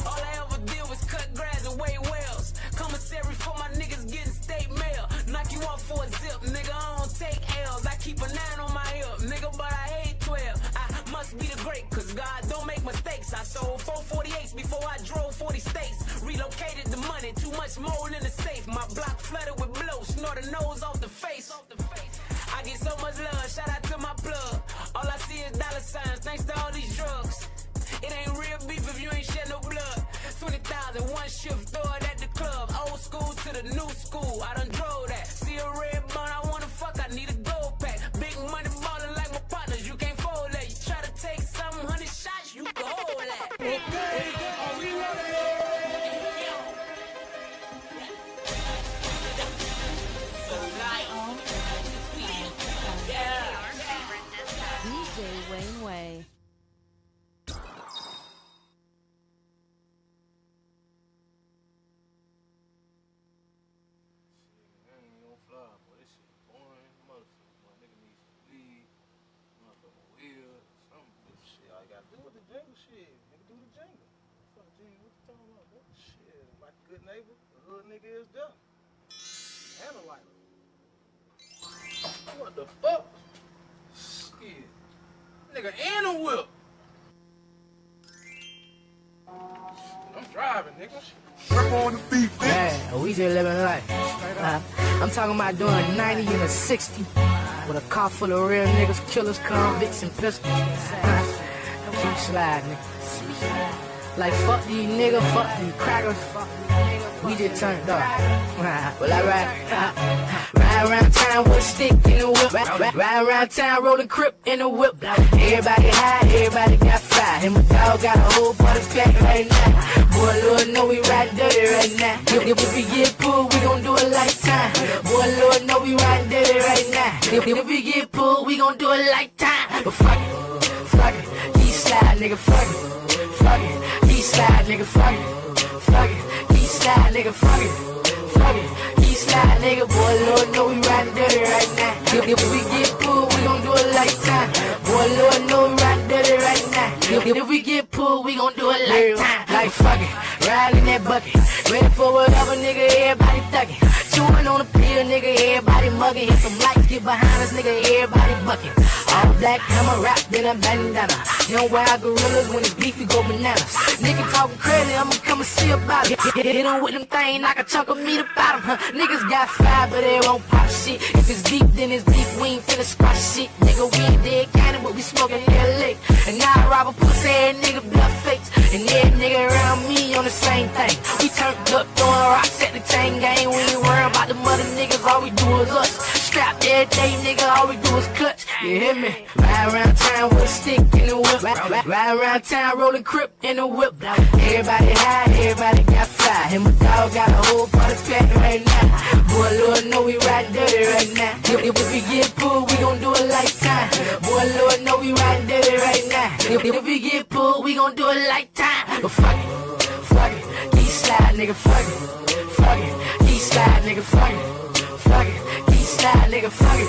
E: All I ever did was cut grass and weigh wells. Commissary for my niggas getting state mail. Knock you off for a zip, nigga, I don't take L's. I keep a 9 on my hip, nigga, but I hate 12. I must be the great, cause God don't make mistakes. I sold 448s before I drove 40 states. Relocated the money, too much mold in the safe. My block flooded with blow, snort a nose off the face. I get so much love, shout out to my plug. All I see is dollar signs, thanks to all these drugs. It ain't real beef if you ain't shed no blood. 20,000, one shift, throw it at the club. Old school to the new school, I done drove that. See a red bun, I wanna fuck, I need a gold pack. Big money ballin' like my partners, you can't fold that. You try to take some 100 shots, you can hold that. Okay, are we ready?
J: DJ Wayne Way.
B: Nigga is done. And a lighter. What the fuck? Shit. Nigga and a whip. I'm driving, nigga.
N: Work on the beat, bitch.
P: Yeah, we just living life. I'm talking about doing a 90 and a 60 with a car full of real niggas, killers, convicts, and pistols. Keep sliding, nigga. Like fuck these niggas, fuck these crackers. We just turned up. Well, I ride around town with a stick in the whip. Ride around town rolling crip in the whip. Everybody high, everybody got fly. And my dog got a whole party pack right now. Boy, Lord, know we ride dirty right now. If we get pulled, we gon' do a lifetime. Boy, Lord, know we ride dirty right now. If we get pulled, we gon' do a lifetime. But fuck it, east side, nigga, fuck it, east side, nigga, fuck it, east side, nigga, fuck it, east side, nigga, boy, Lord, know we riding dirty right now. If we get pulled, we gon' do a lifetime. Boy, Lord, know we riding dirty right now. If we get pulled, we gon' do a lifetime. Like fuck it, riding in that bucket, ready for whatever, nigga, everybody thuggin'. Chewing on a pill, nigga, everybody muggin'. Hit some lights, get behind us, nigga, everybody buckin'. All black, I'm a rap, then a bandana. You don't wear gorillas when it's beef, we go bananas. Nigga talking crazy, I'ma come and see about it. Hit him with them things, knock a chunk of meat about him. Niggas got fire, but they won't pop shit. If it's deep, then it's deep, we ain't finna squash shit. Nigga, we ain't dead cannon, but we smoking that lick. And now I rob a pussy ass nigga, bluff fakes. And every nigga around me on the same thing. We turned up, throwing rocks at the chain gang. We ain't worried about the mother niggas, all we do is us. Strapped every day, nigga, all we do is clutch. You hear me? Ride around town with a stick in the whip. Ride around town rolling crip in the whip. Everybody high, everybody got fly. And my dog got a whole party pack right now. Boy, Lord, know we ride dirty right now. If we get pulled, we gon' do a lifetime. Boy, Lord, know we ride dirty right now. If we get pulled, we gon' do a lifetime. But fuck it, east side, nigga, fuck it, east side, nigga, fuck it, east side, nigga, fuck it,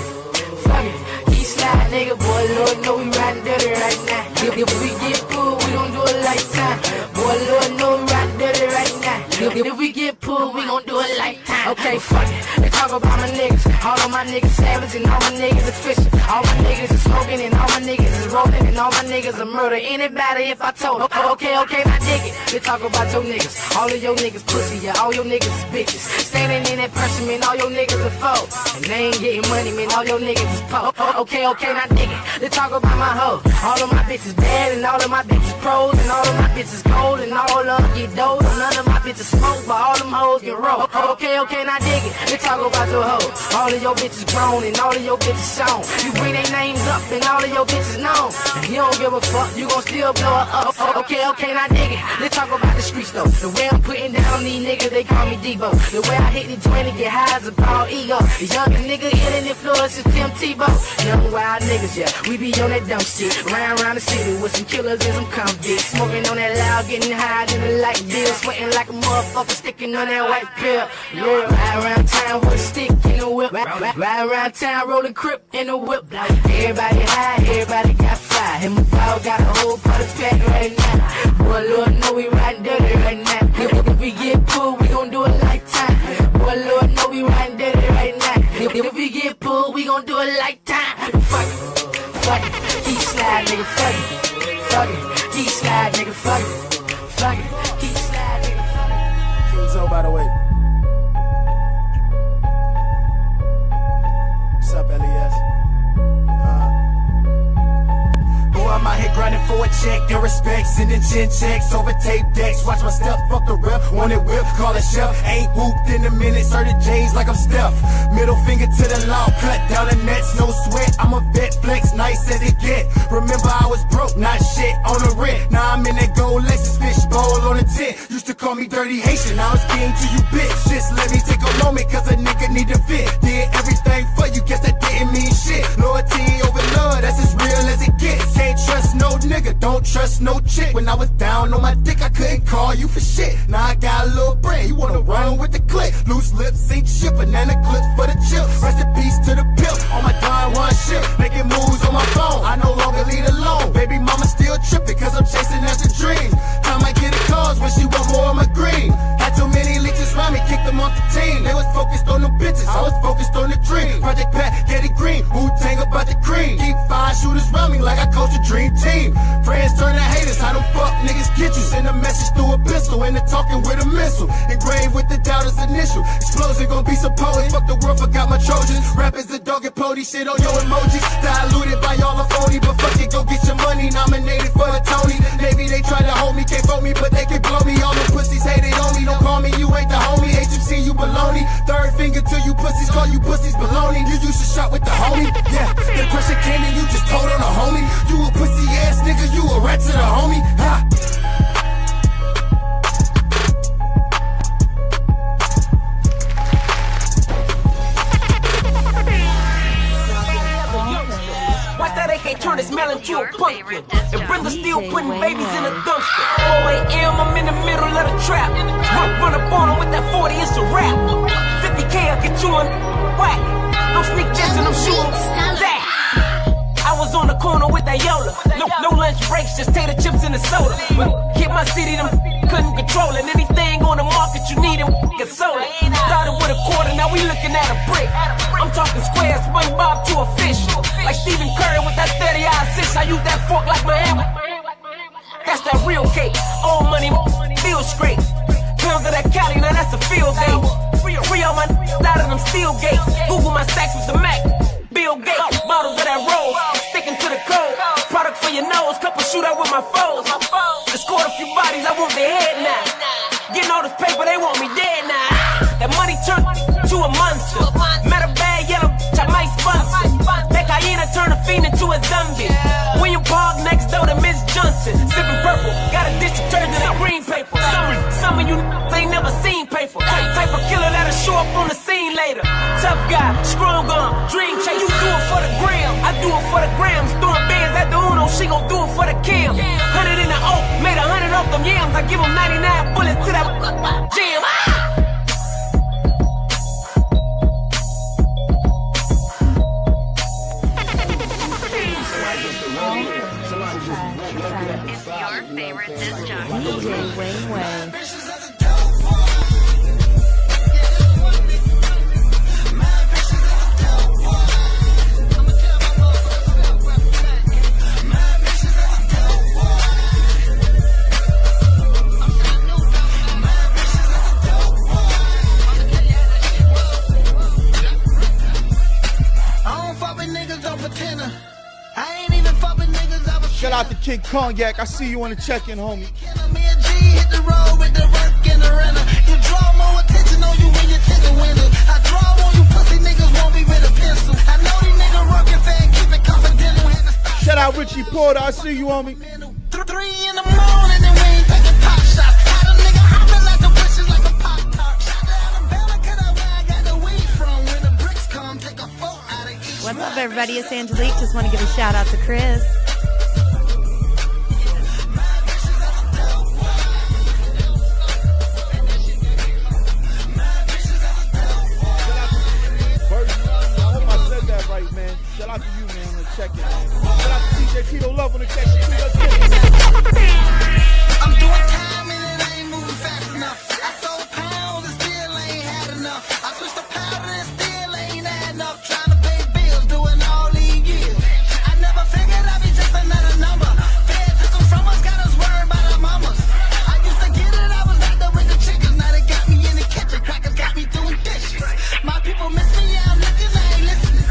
P: east side, nigga, boy, Lord, know we riding dirty right now. If we get pulled, we gon' do a lifetime. Boy, Lord, know we riding dirty right now. If we get pulled, we gon' do a lifetime. Okay, fuck it, they talk about my niggas. All of my niggas savage and all my niggas is fishing. All my niggas is smoking and all my niggas is rolling. And all my niggas are murder anybody if I told them. Okay, now dig it. They talk about your niggas. All of your niggas pussy, yeah, all your niggas is bitches. Standing in that pressure, man, all your niggas are foes. And they ain't getting money, man, all your niggas is po. Okay, now dig it. They talk about my hoe. All of my bitches bad and all of my bitches pros. And all of my bitches cold and all of them get dope. And none of my bitches smoke, but all them hoes get rolled. Okay, now dig it. They talk about your hoe. All of your bitches grown and all of your bitches shown. You bring their names up and all of your bitches known. And You don't give a fuck, you gon' still blow her up. Okay, now dig it. Let's talk about the streets though. The way I'm putting down these niggas, they call me Debo. The way I hit the 20, get high as a ball ego. The youngest nigga in the influence is Tim Tebow. Young wild niggas, yeah, we be on that dumb shit. Round the city with some killers and some convicts. Smoking on that loud, getting high in the light bill. Sweating like a motherfucker, sticking on that white pill. Yeah, ride around town with a stick in the whip. Ride around town, rolling crip in the whip. Like everybody high, everybody got fire. And my dog got a whole pot of pack right now. Boy, Lord, know we riding dirty right now. If we get pulled, we gon' do a lifetime. Boy, Lord, know we riding dirty right now. If we get pulled, we gon' do a lifetime. Fuck it, keep slide, nigga, fuck it, keep slide, nigga, fuck it, keep slide, nigga, fuck it.
N: Kenzo, by the way. What's up, LES? I'm out here grinding for a check, and respect, sending chin checks over tape decks. Watch my stuff, fuck the rep, want it whip, call it chef. Ain't whooped in a minute, certain J's like I'm Steph. Middle finger to the law, cut down the nets, no sweat. I'm a vet, flex, nice as it get. Remember I was broke, not shit on the rent. Now I'm in that gold Lexus, fish bowl on the tent. Used to call me dirty Haitian, now it's king to you bitch. Just let me take a moment, cause a nigga need to fit. Did everything for you, guess that didn't mean shit. Loyalty over love, that's as real as it gets. Can't trust no nigga, don't trust no chick. When I was down on my dick, I couldn't call you for shit. Now I got a little brain, you wanna run with the click. Loose lips ain't shit, banana clips for the chip. Rest in peace to the pimp, on my Don Juan shit. Making moves on my phone, I no longer lead alone. Baby mama still tripping, cause I'm chasing after dreams. Time I get a cause when she want more of my green. Had too many leeches around me, kicked them off the team. They was focused on the bitches, I was focused on the dream. Project Pat, get it green, Wu-Tang about the cream. Keep 5 shooters around me like I coach a dream team. Friends turn to haters, how them fuck niggas get you. Send a message through a pistol, and they're talking with a missile. Engraved with the doubter's initial. Explosion gon' be some poets, fuck the world, forgot my Trojans. Rap is the dog and pony shit on your emojis. Diluted by all the phony, but fuck it, go get your money. Nominated for the Tony. Maybe they try to hold me, can't fold me, but they can blow me. All them pussies hated on me, don't call me, you ain't the homie. HMC, you baloney. Third finger to you pussies, call you pussies baloney. You used to shot with the homie, yeah. The pressure came and you just told on a homie. You a pussy ass nigga, you a rat to the homie, ha.
K: Watch that AK turn his melon to a pumpkin. And Brenda still putting babies in a dumpster. 4 a.m. I'm in the middle of the trap. Run up on him with that 40, it's a rap. 50K, I'll get you on whack. No sneak jets and I'm shooting that. I was on the corner with that Yola. No lunch breaks, just tater chips and a soda. Hit my city, them couldn't control it. Anything on the market you need, them sold it. Started with a quarter, now we looking at a brick. I'm talking square, SpongeBob to a fish. Like Stephen Curry with that 30 assist. I use that fork like my hammer. That's that real cake. All money, feel straight. Pounds of that Cali, now that's a field day. Free all my out of them steel gates. Google my stacks with the Mac. Bill Gates, bottles of that rose, sticking to the code. Product for your nose, couple shootout with my foes. Just scored a few bodies, I want their head now. Getting all this paper, they want me dead now. That money turned to a monster. Met a bad yellow bitch, I might sponsor. That hyena turned a fiend into a zombie. William Park next door to Miss Johnson. Sipping purple, got a dish detergent and green paper. Some of you ain't never seen paper. Type of killer that'll show up on the scene later. Tough guy, strong arm, dream chase. You do it for the gram, I do it for the grams. Throwing bands at the Uno, she gon' do it for the cam. 100 in the oak, made 100 off them yams. I give them 99 bullets to that jam.
Q: It's your favorite disc jockey, DJ Wayne Wayne.
G: Shout out to K1NG. I see you on the check-in, homie.
I: Me and G hit the road with the work and the renter. You draw more attention on you when you take a winner. I draw on you pussy niggas won't be with a pencil. I know these niggas working fast, keep it confidential.
G: Shout out Richie Porter, I see you, homie.
I: 3 in the morning and we ain't taking pop shots. Had a nigga hopping like the wishes like a pop top. Shot to Alabama, cause that's where I got the weed from. When the bricks come, take a 4 out of each.
R: What's up, everybody? It's Angelique. Just want to give a shout out to Chris.
G: Right, man. Shout out to you, man, on the check-in. Shout out to DJ Tito Luv on the check-in.
I: I'm doing time and it ain't moving fast enough. I sold pounds and still ain't had enough. I switched to powder and still ain't adding up. Trying to pay bills, doing all these years. I never figured I'd be just another number. Feds took them from us, got us worried about our mamas. I used to get it, I was out there with the chickens. Now they got me in the kitchen, crackers got me doing dishes. My people miss me, yeah, I'm looking, I ain't listening.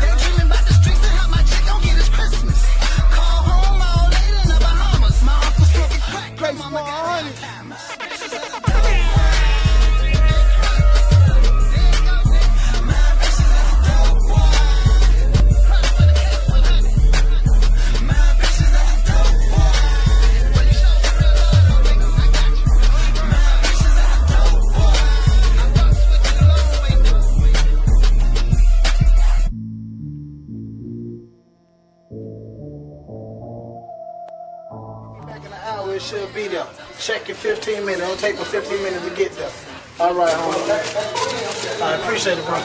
B: Should be there. Check your 15 minutes. It'll take me 15 minutes to get there. All right, homie. I appreciate it, bro.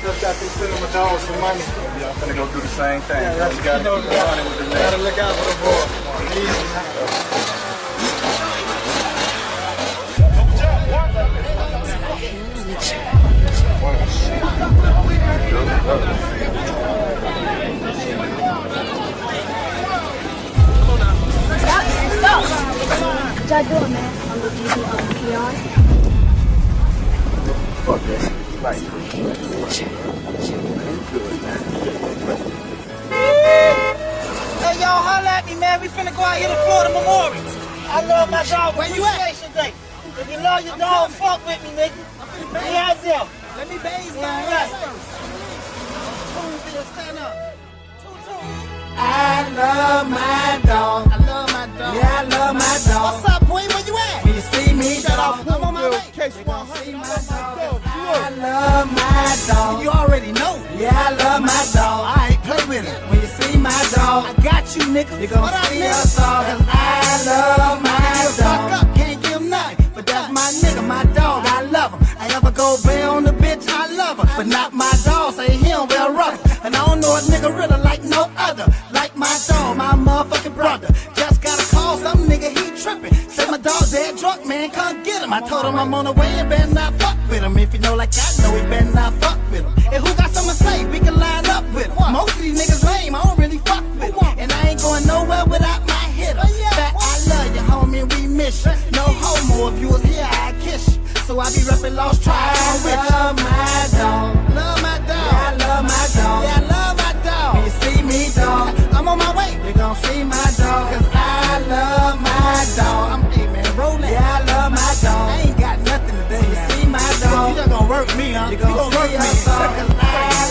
B: Just got these sending my dogs some money. Yeah, I'm gonna go do the same thing. Yeah, you gotta keep running with the man. Gotta look out for the boy. Easy.
S: What y'all doing, man? On the TV on PR?
B: Fuck this. Right.
P: Hey, y'all, holla at me, man. We finna go out here to Florida Memorial. I love my dog. Where you at? Day. If you love your dog, fuck with me, nigga. Be out there. Let me bathe my ass. Stand up.
N: I love my dog.
P: I love my dog.
N: Yeah, I love my dog.
P: What's up, boy? Where you at?
N: When you see me,
B: shout out
N: I'm on my way.
B: K1NG.
N: I love my dog.
P: You already know.
N: Yeah, I love my dog.
P: All right, play with it.
N: When you see my dog,
P: I got you, nigga.
N: you're gonna see us all. Cause I love my
P: Fuck
N: dog.
P: up, can't give him nothing. But that's my nigga, my dog. I love him. I ever go bail on the bitch, I love her. But not my dog, say he don't wear rubber. And I don't know a nigga really like no other. Like my dog, my motherfucking brother. Just got a call, some nigga, he tripping. Say my dog dead drunk, man, come get him. I told him I'm on the way and better not fuck with him. If you know like I know, he better not fuck with him. And who got something to say, we can line up with him. Most of these niggas lame, I don't really fuck with him. And I ain't going nowhere without my hitter. Fact, I love you, homie, and we miss you. No homo, if you was here, I'd kiss you. So I be reppin' Lost Tribes.
N: I love my dog.
P: Love my dog.
N: Yeah, I love my dog.
P: Yeah, I love my dog.
N: When you see me, dog,
P: I'm on my way.
N: you're gonna see my dog. Cause I love my dog.
P: I'm hey man, rolling.
N: Yeah, I love my dog.
P: I ain't got nothing today.
N: When you see my dog,
P: You just gonna work me, huh?
N: you're gonna
P: work
N: see
P: me.
N: us all. Cause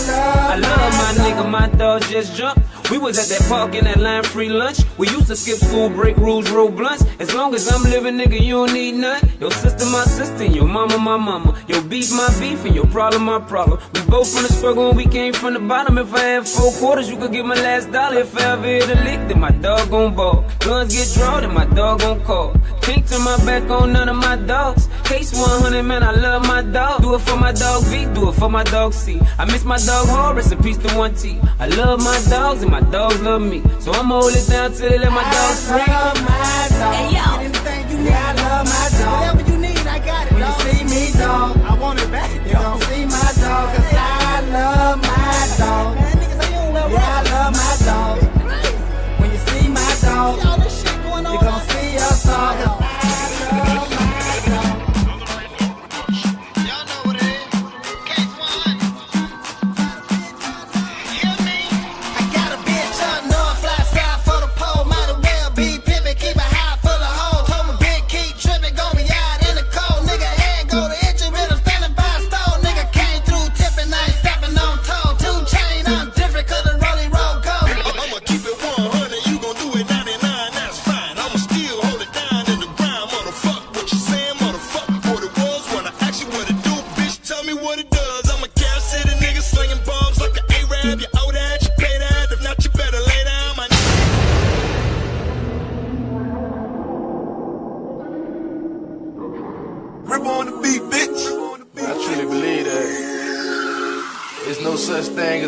O: I love my nigga, my dog just jumped. We was at that park in that line free lunch. We used to skip school, break rules, roll blunts. As long as I'm living, nigga, you don't need none. Your sister, my sister, and your mama, my mama. Your beef, my beef, and your problem, my problem. We both from the struggle and we came from the bottom. If I had 4 quarters, you could get my last dollar. If I ever hit a lick, then my dog gon' ball. Guns get drawn, then my dog gon' call. Can't turn my back on none of my dogs. Case 100, man, I love my dog. Do it for my dog V, do it for my dog C. I miss my dog hard, rest in peace to 1T. I love my dogs and my dogs love me. So I'ma hold it down till they let my dogs free.
N: I love my dog.
P: Hey, yo. Anything you need,
N: Yeah, I love my dog.
P: whatever you need, I got it,
N: When you
P: dog.
N: see me, dog,
P: I want it back.
N: you gon' see my dog. Cause I love my dog.
P: Man, niggas say you don't wear
N: Yeah, I love my dog. When you see my dog,
P: See all this shit going on.
N: you gon' see us all. Cause I love my dog.
I: Y'all know what it is. K1. Hear me? I got a bitch up north, fly south for the pole. Might as well be pimpin', keep a high full of hoes. Told my big keep trippin', gon' be out in the cold. Nigga head go to itchin' when I'm standing by a stove. Nigga came through tippin', I ain't steppin' on toes.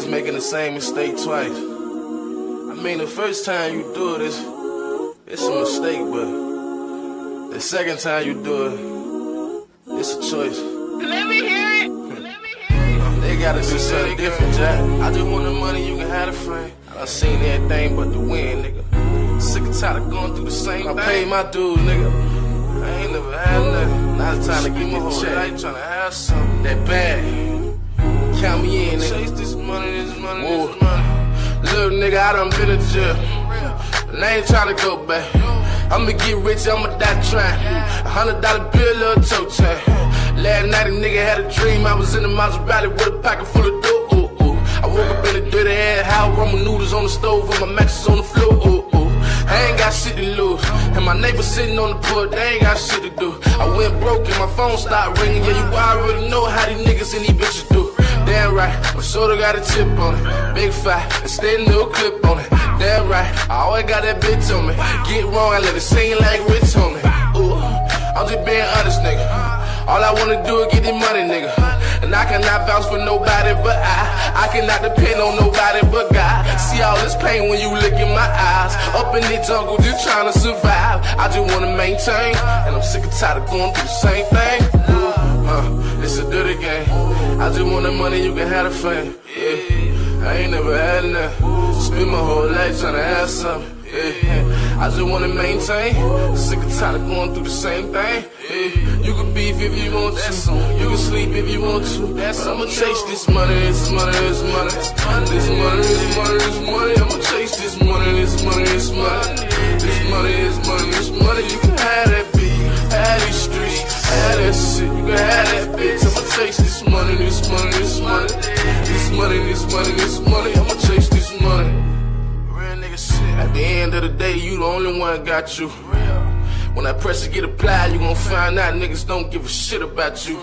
T: niggas making the same mistake twice. I mean, the first time you do it, it's a mistake, but the second time you do it, it's a choice.
K: Let me hear it.
T: They gotta do something different, Jack. I just want the money, you can have the frame. I seen everything but the win, nigga. Sick and tired of going through the same thing. I paid my dues, nigga. I ain't never had nothing. Now it's time to get my whole check. I ain't tryna have something that bad. Count me in, nigga. Chase this money, this money, this money. Little nigga, I done been to jail. And I ain't tryna go back. I'ma get rich, I'ma die trying. $100 bill, little toe tag. Last night a nigga had a dream. I was in the Maserati with a pocket full of dough. I woke up in a dirty ass house, ramen noodles on the stove and my mattress on the floor. I ain't got shit to lose, and my neighbor sitting on the porch, they ain't got shit to do. I went broke and my phone started ringing. Yeah, you already know how these niggas and these bitches do. Damn right, my shoulder got a chip on it. Big fat, and steady new clip on it. Damn right, I always got that bitch on me. Get wrong, I let it sing like Rich on me. Ooh, I'm just being honest, nigga. All I wanna do is get this money, nigga. And I cannot vouch for nobody but I cannot depend on nobody but God. See all this pain when you look in my eyes. Up in the jungle just trying to survive. I just wanna maintain, and I'm sick and tired of going through the same thing. It's a dirty game. I just want the money, you can have the fame. Yeah, I ain't never had nothing. Spend my whole life trying to have something. Yeah, I just wanna maintain. Sick and tired of going through the same thing. Yeah, you can beef if you want to. You can sleep if you want to. I'ma chase this money, this money, this money. This money, this money, this money. I'ma chase this money, this money, this money. This money, this money, this money. You can have that beat, have these streets, have that shit. You can have that bitch. I'ma chase this money, this money, this money. This money, this money, this money. I'ma chase this money. At the end of the day, you the only one got you. When that pressure get applied, you gon' find out niggas don't give a shit about you.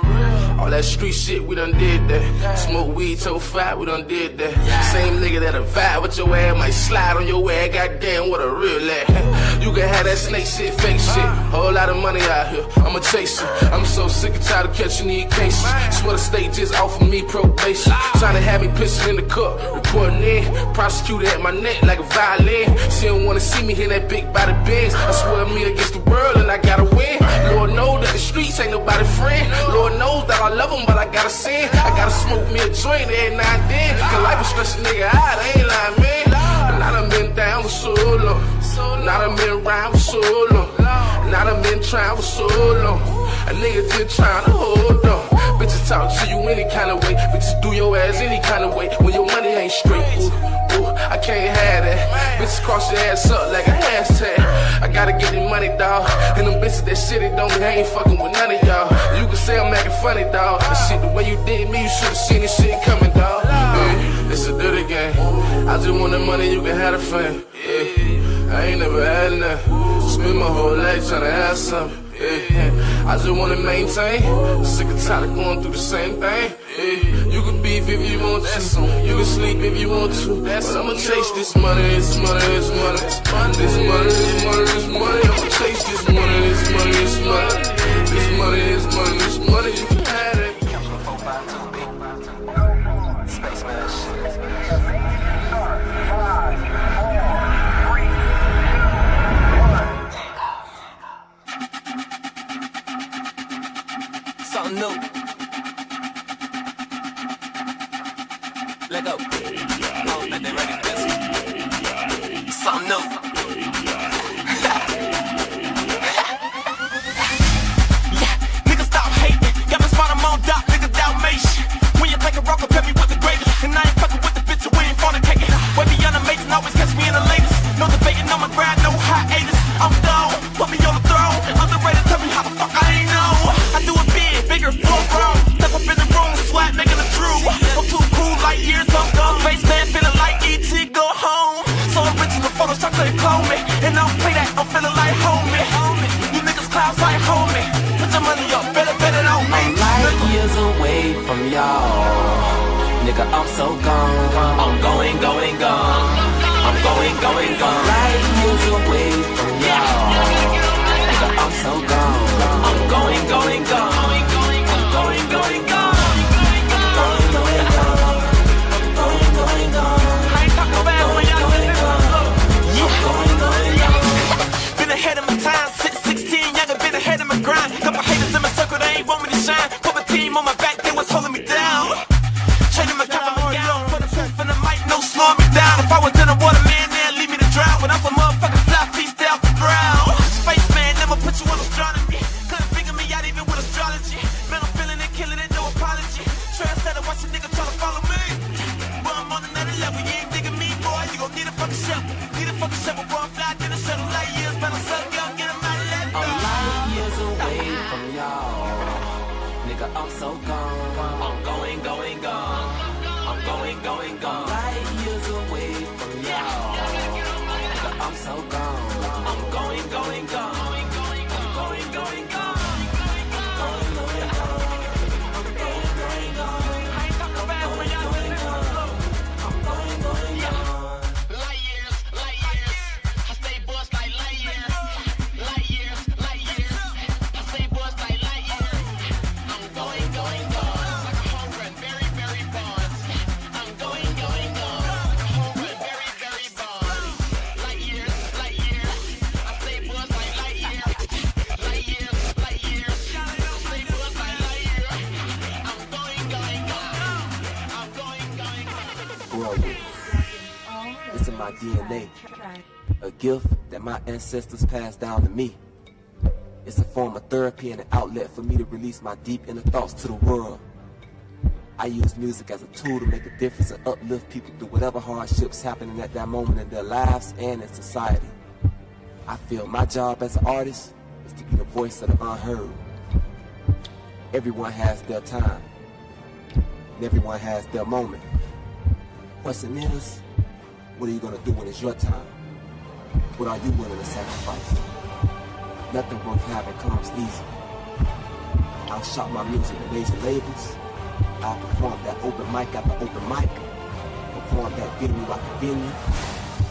T: All that street shit, we done did that. Smoke weed, toe fight, we done did that. Same nigga that'll vibe with your ass might slide on your ass. Goddamn, what a real ass. You can have that snake shit, fake shit. Whole lot of money out here, I'ma chase it. I'm so sick and tired of catching these cases. Swear the state just offered me probation. Trying to have me pissing in the cup, reporting in. Prosecutor at my neck like a violin. She don't wanna see me in that big body Benz. I swear me against the world and I gotta win. Lord knows that the streets ain't nobody friend. Lord knows that I love them, but I gotta sin. I gotta smoke me a joint every now and then. Cause life will stress a nigga out, I ain't lying, man. And I done been down for so long. And I done been around for so long. And I done been trying for so long. A nigga just trying to hold on. Bitches talk to you any kind of way. Bitches do your ass any kind of way. When your money ain't straight, ooh, ooh, I can't have that. Bitches cross your ass up like a hashtag. I gotta get the money, dawg. And them bitches that shit it don't mean I ain't fucking with none of y'all. You can say I'm acting funny, dawg. But shit, the way you did me, you should've seen this shit coming, dawg. Yeah, it's a dirty game. I just want the money, you can have the fame. Yeah, I ain't never had nothing. Spend my whole life trying to have something. Yeah, I just wanna maintain. Sick and tired of going through the same thing. Yeah, you can beef if you want to. You can sleep if you want to. But I'ma chase this money, this money, this money. This money, this money, this money. I'ma chase this money, this money, this money. This money, this money, this money. You can have it. Spaceman shit. Something new. Let go. Oh, bet they ready for this. Something new. Yeah, niggas stop hating. Got me spot on dot, nigga Dalmatian. When you take a rock, pet me with the greatest. And I ain't fucking with the bitch, we ain't fornicating. Way beyond amazing, always catch me in the latest. No debating on my grind, no hiatus. I'm gone, put me on the throne. Underrated, tell me how the fuck I ain't know. I do it big, bigger, full grown. Step up in the room, swag, making a true. I'm too cool, like years I'm gone. Spaceman feeling like E.T. go home. So original photos, chocolate clone me. And I don't play that, I'm feeling like homie. You niggas clouds like homie. Put your money up, better bet it on me. I'm light years away from y'all. Nigga, I'm so gone. I'm going, going, gone. I'm going, going, gone. Light years away from y'all. Nigga, I'm so gone. I'm going, going, gone. I'm going, going, gone. I'm going, going, gone. I'm going, going,
K: Fuck a shovel, bro, I'm fly to the shuttle. Light years, better settle, girl, get him out of that.
M: I'm light years away from y'all. Nigga, I'm so gone. I'm going, going, gone. I'm going, going, gone. Light years away from y'all. Nigga, I'm so gone. I'm going, going, gone. I'm going, going, gone. I'm going, going, gone. I'm going, going, gone.
K: I ain't talking about when y'all really gone.
M: I'm going, going, gone.
K: Light years, I stay buzzed like light years. Light years, I stay buzzed like light years. I'm going, going, gone. Like a home run, very, very buzzed. I'm going, going, gone. Like a home run, very, very buzzed. Light years, I stay buzzed like light years. Light years, I stay buzzed like light years. I'm going, going, gone. I'm going, going, gone.
M: Grow with. It's in my DNA. A gift that my ancestors passed down to me. It's a form of therapy and an outlet for me to release my deep inner thoughts to the world. I use music as a tool to make a difference and uplift people through whatever hardships happening at that moment in their lives and in society. I feel my job as an artist is to be the voice of the unheard. Everyone has their time, and everyone has their moment. Question is, what are you gonna do when it's your time? What are you willing to sacrifice? Nothing worth having comes easy. I'll shop my music at major labels. I'll perform that open mic after open mic. Perform that venue after venue.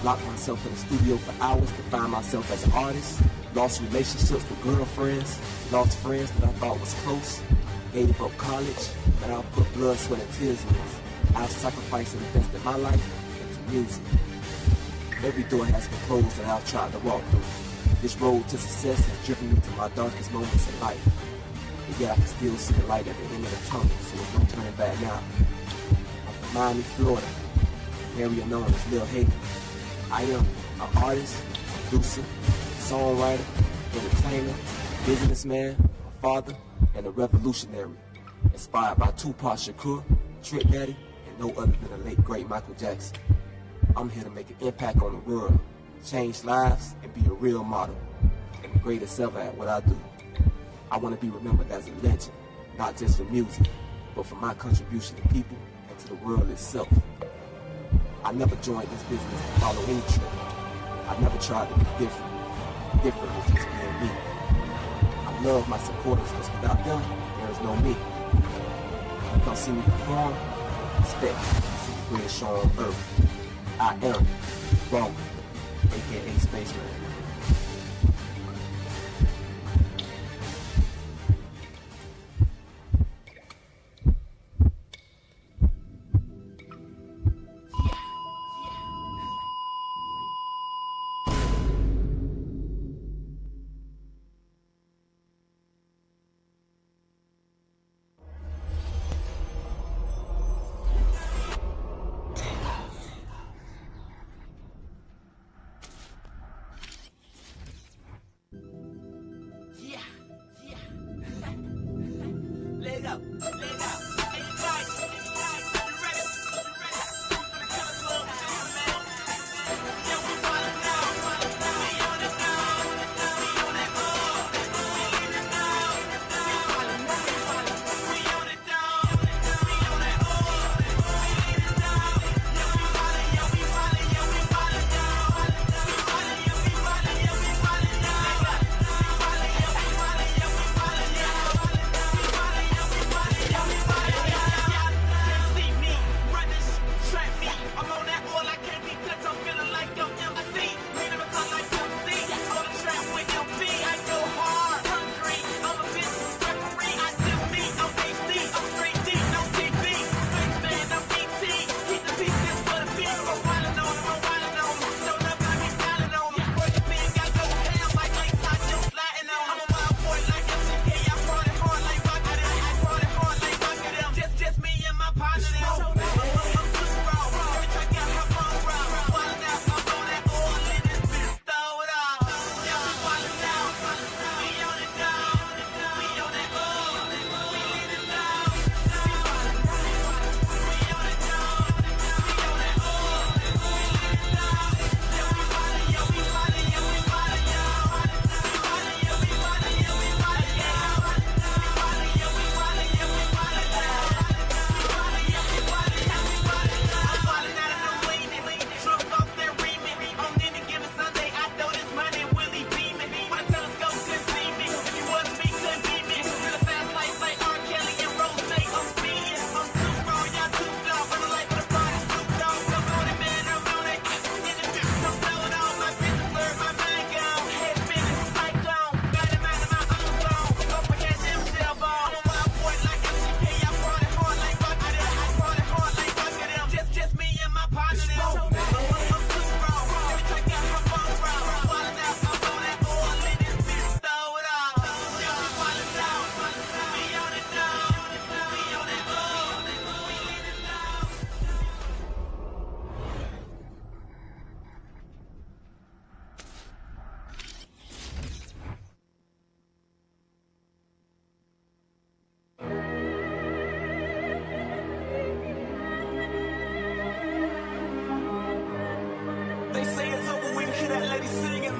M: Lock myself in the studio for hours to find myself as an artist. Lost relationships with girlfriends. Lost friends that I thought was close. Gave up college, but I'll put blood, sweat, and tears in this. I've sacrificed and invested my life into music. Every door has been closed that I've tried to walk through. This road to success has driven me to my darkest moments in life. But yet I can still see the light at the end of the tunnel, so there's no turning back now. I'm from Miami, Florida, area known as Lil Haiti. I am an artist, producer, songwriter, entertainer, businessman, a father, and a revolutionary. Inspired by Tupac Shakur, Trick Daddy, and no other than the late great Michael Jackson. I'm here to make an impact on the world, change lives, and be a real model, and the greatest ever at what I do. I want to be remembered as a legend, not just for music, but for my contribution to people and to the world itself. I never joined this business to follow any trend. I never tried to be different. Different was just being me. I love my supporters because without them, there is no me. You come see me perform, respect me. See the greatest show on earth. I am Roman, aka Spaceman.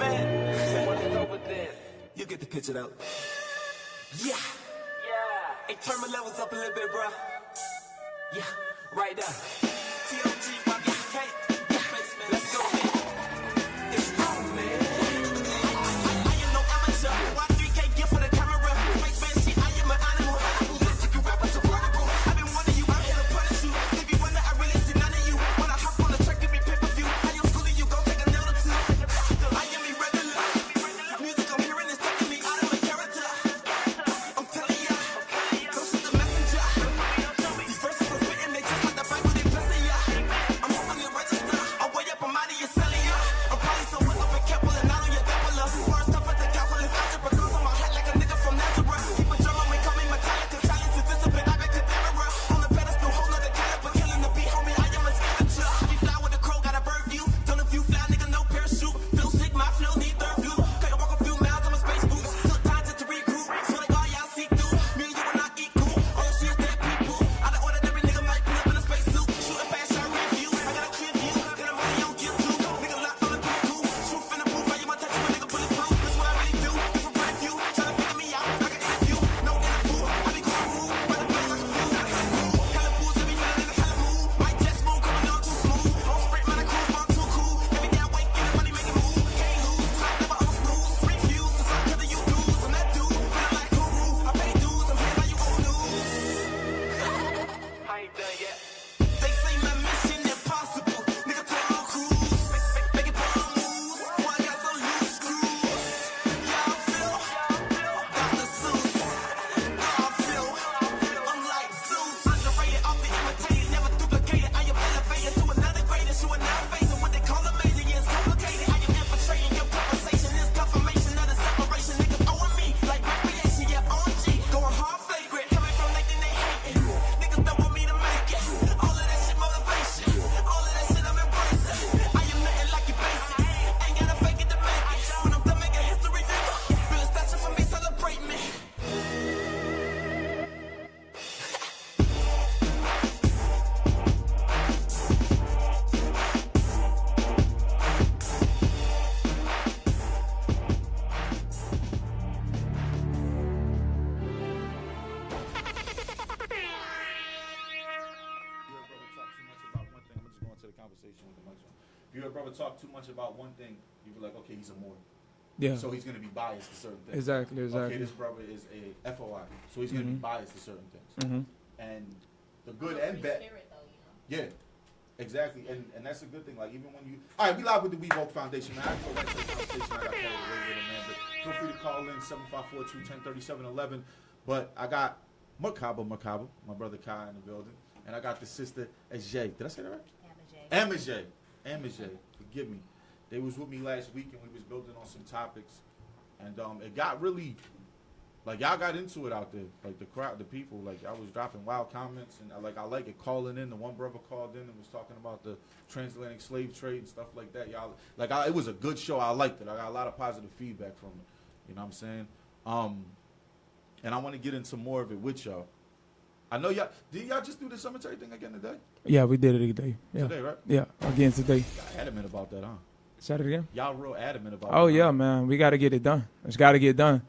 E: man. You get the picture though. Yeah. Hey, turn my levels up a little bit, bro. Yeah, right there. T.O.G. Let's go, man. It's wrong, man. I am no amateur. Y3K gift for the camera. Spaceman shit, I am an animal. Let's you rap as a vertical. I've been wanting you, I'm here to punish you. If you wonder, I really see none of you. When I hop on the track, give me pay-per-view. How you schooling, you go take a nail or two. I am irregular. Music I'm hearing is taking me out of my character. I'm telling ya, don't shoot the messenger. These verses I'm spitting, they just like the Bible, they blessing ya. I'm hoping you register. I'll way up, I'm out of your selling ya. I'm probably so well up and careful and not on your double. Words tough at the calculus, algebra goes on my hat like a nigga from Nazareth. Keep a drum on me, call me Metallica, challenge to discipline, I got cadaver. On the pedestal, whole nother caliber, killing the beat, homie, I am a scavenger. We fly with a crow, got a bird view. Don't if you fly, nigga, no parachute. Flow sick, my flow need third view. Can't walk a few miles, I'm a space boost. Took time just to regroup. Swear to God, y'all see through. Me and you are not equal. All you see is dead people. Out of order, every nigga might pull up in a space suit. Shoot a fast shot, review. I got a clear view. Get a money, don't give two. Nigga locked on the cool. Truth in the proof, I am a touch, my nigga bulletproof. That's what I really do. Different brand view. Tryna figure me out. I can interview. No interview. I be going rude. By the play like a fool. Hella fools, every fella nigga hella move. Might just move, coming on too smooth. Don't sprint, man, I cruise, I'm too cool. Every day I wake, get the money, make it move. Can't lose, clock never on snooze. Refuse to suck to you dudes. I'm that dude, feeling like guru. I pay dues, I'm here by you old news. I ain't done yet. They say my mission impossible. Nigga, turn on cruise. Make it put on moves. Boy, I got some loose screws. Y'all feel? Dr. Seuss. God feel? I'm like Zeus. Underrated, off the imitated, never duplicated. I am elevated to another greatest. You are now facing what they call amazing. Yeah, it's complicated. I am infiltrating your conversation. It's confirmation of the separation. Niggas owing me like recreation. Yeah, on G. Going hard flagrant. Coming from Nathan, they hating. Niggas don't want me to make it. All of that shit motivation. All of that shit I'm embracing. I am nothing like you basic. Ain't gotta fake it to make it. When I'm done making history, nigga. Feel a statue for me, celebrate me.
G: If you heard brother talk too much about one thing, you be like, okay, he's a more.
U: Yeah.
G: So he's gonna be biased to certain things.
U: Exactly.
G: Okay, this brother is a FOI, so he's gonna be biased to certain things. And the good and bad. Yeah. Exactly, and that's a good thing. Like even when you, all right, we live with the We Woke Foundation, man. I go back to the conversation. I got carried away with it, man. But feel free to call in 754-210-3711. But I got Makaba, my brother Kai in the building, and I got the sister Ajay. Did I say that right? Amajay. Forgive me. They was with me last week, and we was building on some topics, and it got really. Like, y'all got into it out there. Like, the crowd, the people, like, I was dropping wild comments, and I like it, calling in. The one brother called in and was talking about the transatlantic slave trade and stuff like that. Y'all, like, it was a good show. I liked it. I got a lot of positive feedback from it. You know what I'm saying? And I want to get into more of it with y'all. I know y'all, did y'all just do the cemetery thing again today?
U: Yeah, we did it today. Yeah.
G: Today, right?
U: Yeah, again today.
G: Y'all adamant about that, huh?
U: Say it again?
G: Y'all real adamant about
U: Oh,
G: that.
U: yeah, man. We got to get it done. It's got to get done.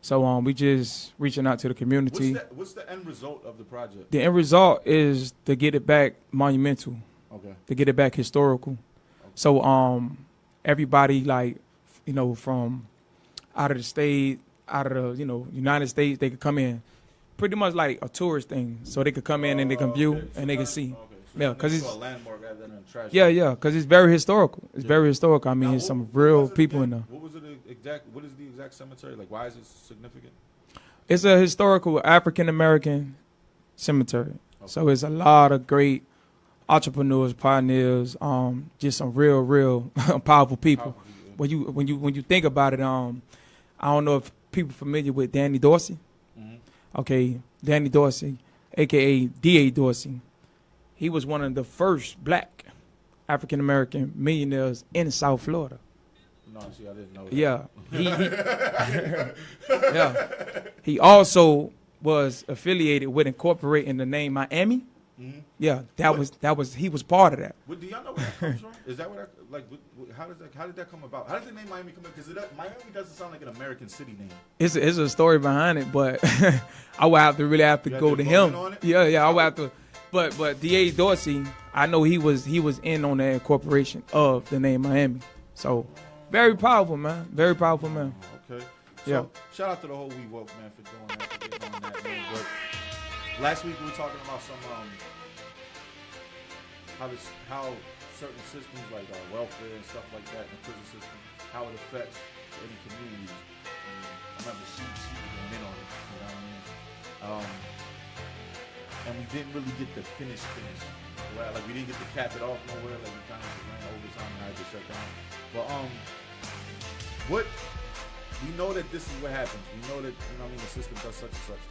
U: So we just reaching out to the community.
G: What's the end result of the project?
U: The end result is to get it back monumental.
G: Okay.
U: To get it back historical. Okay. So everybody, like, you know, from out of the state, out of the, you know, United States, they could come in. Pretty much like a tourist thing. So they could come in and they can view and they can see.
G: Okay. So
U: yeah, because it's
G: a landmark rather than a trash.
U: Yeah, because it's very historical. It's very historical. I mean, there's some real people in there.
G: What was it exact? What is the exact cemetery? Like, why is it significant?
U: It's a historical African American cemetery. Okay. So it's a lot of great entrepreneurs, pioneers, just some real powerful people. When you think about it, I don't know if people familiar with Danny Dorsey. Mm-hmm. Okay, Danny Dorsey, aka D.A. Dorsey. He was one of the first black African American millionaires in South Florida.
G: No, see, I didn't know
U: Yeah.
G: that.
U: Yeah. He also was affiliated with incorporating the name Miami.
G: Mhm.
U: Yeah, that was he was part of that.
G: What, do y'all know where that comes from? Is that where that, like, how did that come about? How did the name Miami come in? Because Miami doesn't sound like an American city name.
U: It's a story behind it, but I would have to go to him. Yeah, I would have to. But D.A. Dorsey, I know he was in on the incorporation of the name Miami. So very powerful, man. Very powerful, man.
G: Okay. So,
U: yeah.
G: Shout out to the whole We Woke, man, for doing that, for getting on that, man. But last week we were talking about some how certain systems like welfare and stuff like that, and the prison system, how it affects any communities. And I remember she was going in on it. You know what I mean? And we didn't really get the finish. Right? Like we didn't get to cap it off nowhere. Like we kind of ran overtime and I had to shut down. But we know that this is what happens. We know that, you know what I mean, the system does such and such.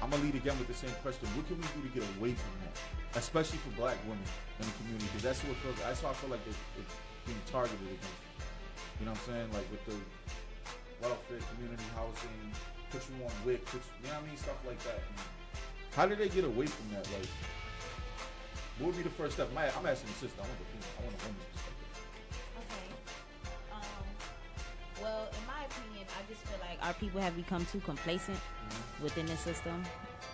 G: I'm gonna lead again with the same question. What can we do to get away from that? Especially for black women in the community, because that's how I feel like it's being targeted against. You know what I'm saying? Like with the welfare, community housing, put you on WIC, you know what I mean? Stuff like that. And how did they get away from that? Like, what would be the first step? I'm asking the sister. I want a woman's perspective.
F: Okay. Well, in my opinion, I just feel like our people have become too complacent within the system.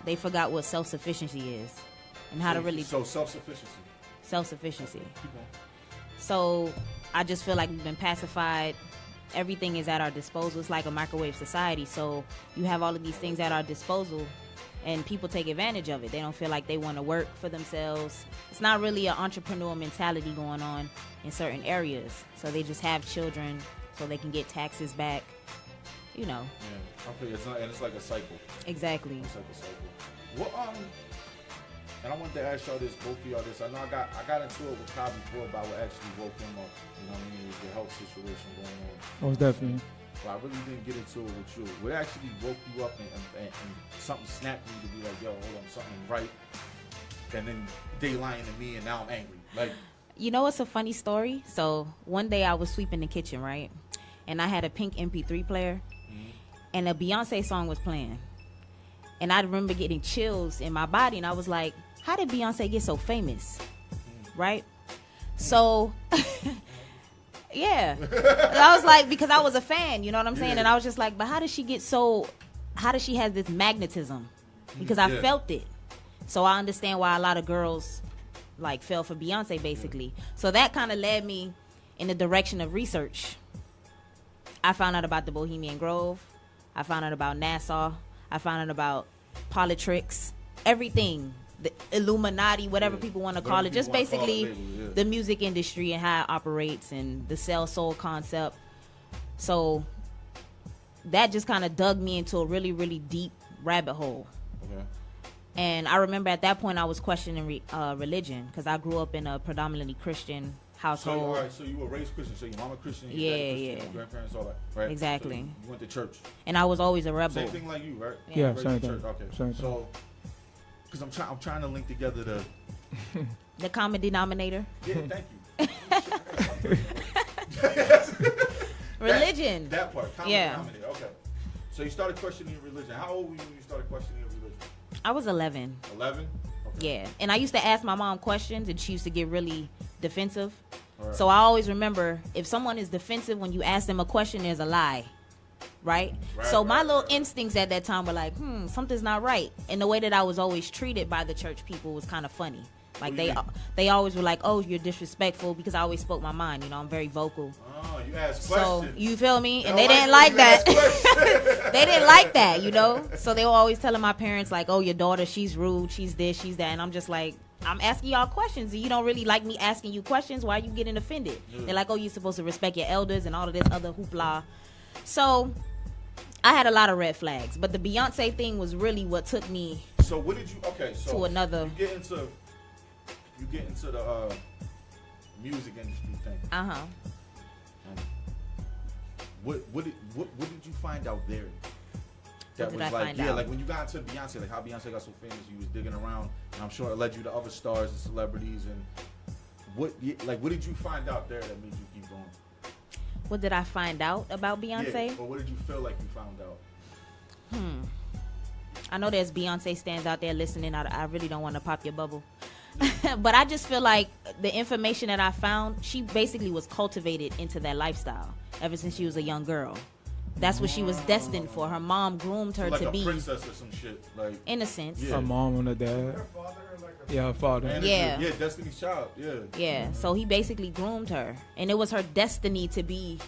F: They forgot what self-sufficiency is and how to really...
G: So self-sufficiency.
F: Self-sufficiency. So I just feel like we've been pacified. Everything is at our disposal. It's like a microwave society. So you have all of these things at our disposal and people take advantage of it. They don't feel like they want to work for themselves. It's not really an entrepreneur mentality going on in certain areas. So they just have children so they can get taxes back. You know.
G: Yeah, it's like a cycle.
F: Exactly.
G: It's like a cycle. Well, and I wanted to ask y'all this, both of y'all this. I know I got into it with Kyle before about what actually woke him up. You know what I mean? With the health situation going on.
U: Most definitely.
G: But I really didn't get into it with you. What actually woke you up and something snapped me to be like, yo, hold on, something ain't right. And then they lying to me and now I'm angry. Like,
F: you know, it's a funny story. So one day I was sweeping the kitchen, right? And I had a pink MP3 player. And a Beyonce song was playing. And I remember getting chills in my body. And I was like, how did Beyonce get so famous? Right? So, yeah. I was like, because I was a fan, you know what I'm saying? And I was just like, but how does she have this magnetism? Because I felt it. So I understand why a lot of girls like fell for Beyonce basically. So that kind of led me in the direction of research. I found out about the Bohemian Grove. I found out about Nassau. I found out about politics, everything, the Illuminati, whatever people want to call it. Just basically the music industry and how it operates and the soul concept. So that just kind of dug me into a really, really deep rabbit hole. Okay. And I remember at that point I was questioning religion because I grew up in a predominantly Christian household.
G: So, all right, so you were raised Christian, so your mama Christian, your dad Christian, your grandparents, all that, right?
F: Exactly.
G: So you went to church.
F: And I was always a rebel.
G: Same thing like you, right?
U: Yeah, same thing.
G: Okay.
U: Same
G: so, because I'm trying to link together
F: the common denominator.
G: Yeah, thank you.
F: Religion.
G: That part, common denominator. Okay. So you started questioning your religion. How old were you when you started questioning your religion?
F: I was 11.
G: 11? Okay.
F: Yeah, and I used to ask my mom questions, and she used to get really defensive.
G: Right.
F: So I always remember, if someone is defensive when you ask them a question, there's a lie, right? So my little instincts at that time were like, something's not right. And the way that I was always treated by the church people was kind of funny. Like they always were like, oh, you're disrespectful, because I always spoke my mind. You know, I'm very vocal.
G: Oh, you asked
F: questions. So you feel me? And
G: they
F: didn't like that. They didn't like that, you know? So they were always telling my parents like, oh, your daughter, she's rude, she's this, she's that. And I'm just like, I'm asking y'all questions. You don't really like me asking you questions. Why are you getting offended? They're like, oh, you're supposed to respect your elders and all of this other hoopla. So I had a lot of red flags. But the Beyonce thing was really what took me
G: So what did you, to
F: another.
G: You get into the music industry thing.
F: Uh-huh.
G: What did you find out there? That was like, like when you got into Beyonce, like how Beyonce got so famous, you was digging around, and I'm sure it led you to other stars and celebrities. And what did you find out there that made you keep going?
F: What did I find out about Beyonce?
G: Yeah, or what did you feel like you found out?
F: I know there's Beyonce stands out there listening. I really don't want to pop your bubble. But I just feel like the information that I found, she basically was cultivated into that lifestyle ever since she was a young girl. That's what she was destined for. Her mom groomed her
G: like
F: to
G: a
F: be
G: princess or some shit. Like,
F: in a sense.
U: Her mom and her dad. Yeah, her father.
F: Yeah.
G: Yeah, Destiny's Child. Yeah.
F: Yeah, so he basically groomed her. And it was her destiny to be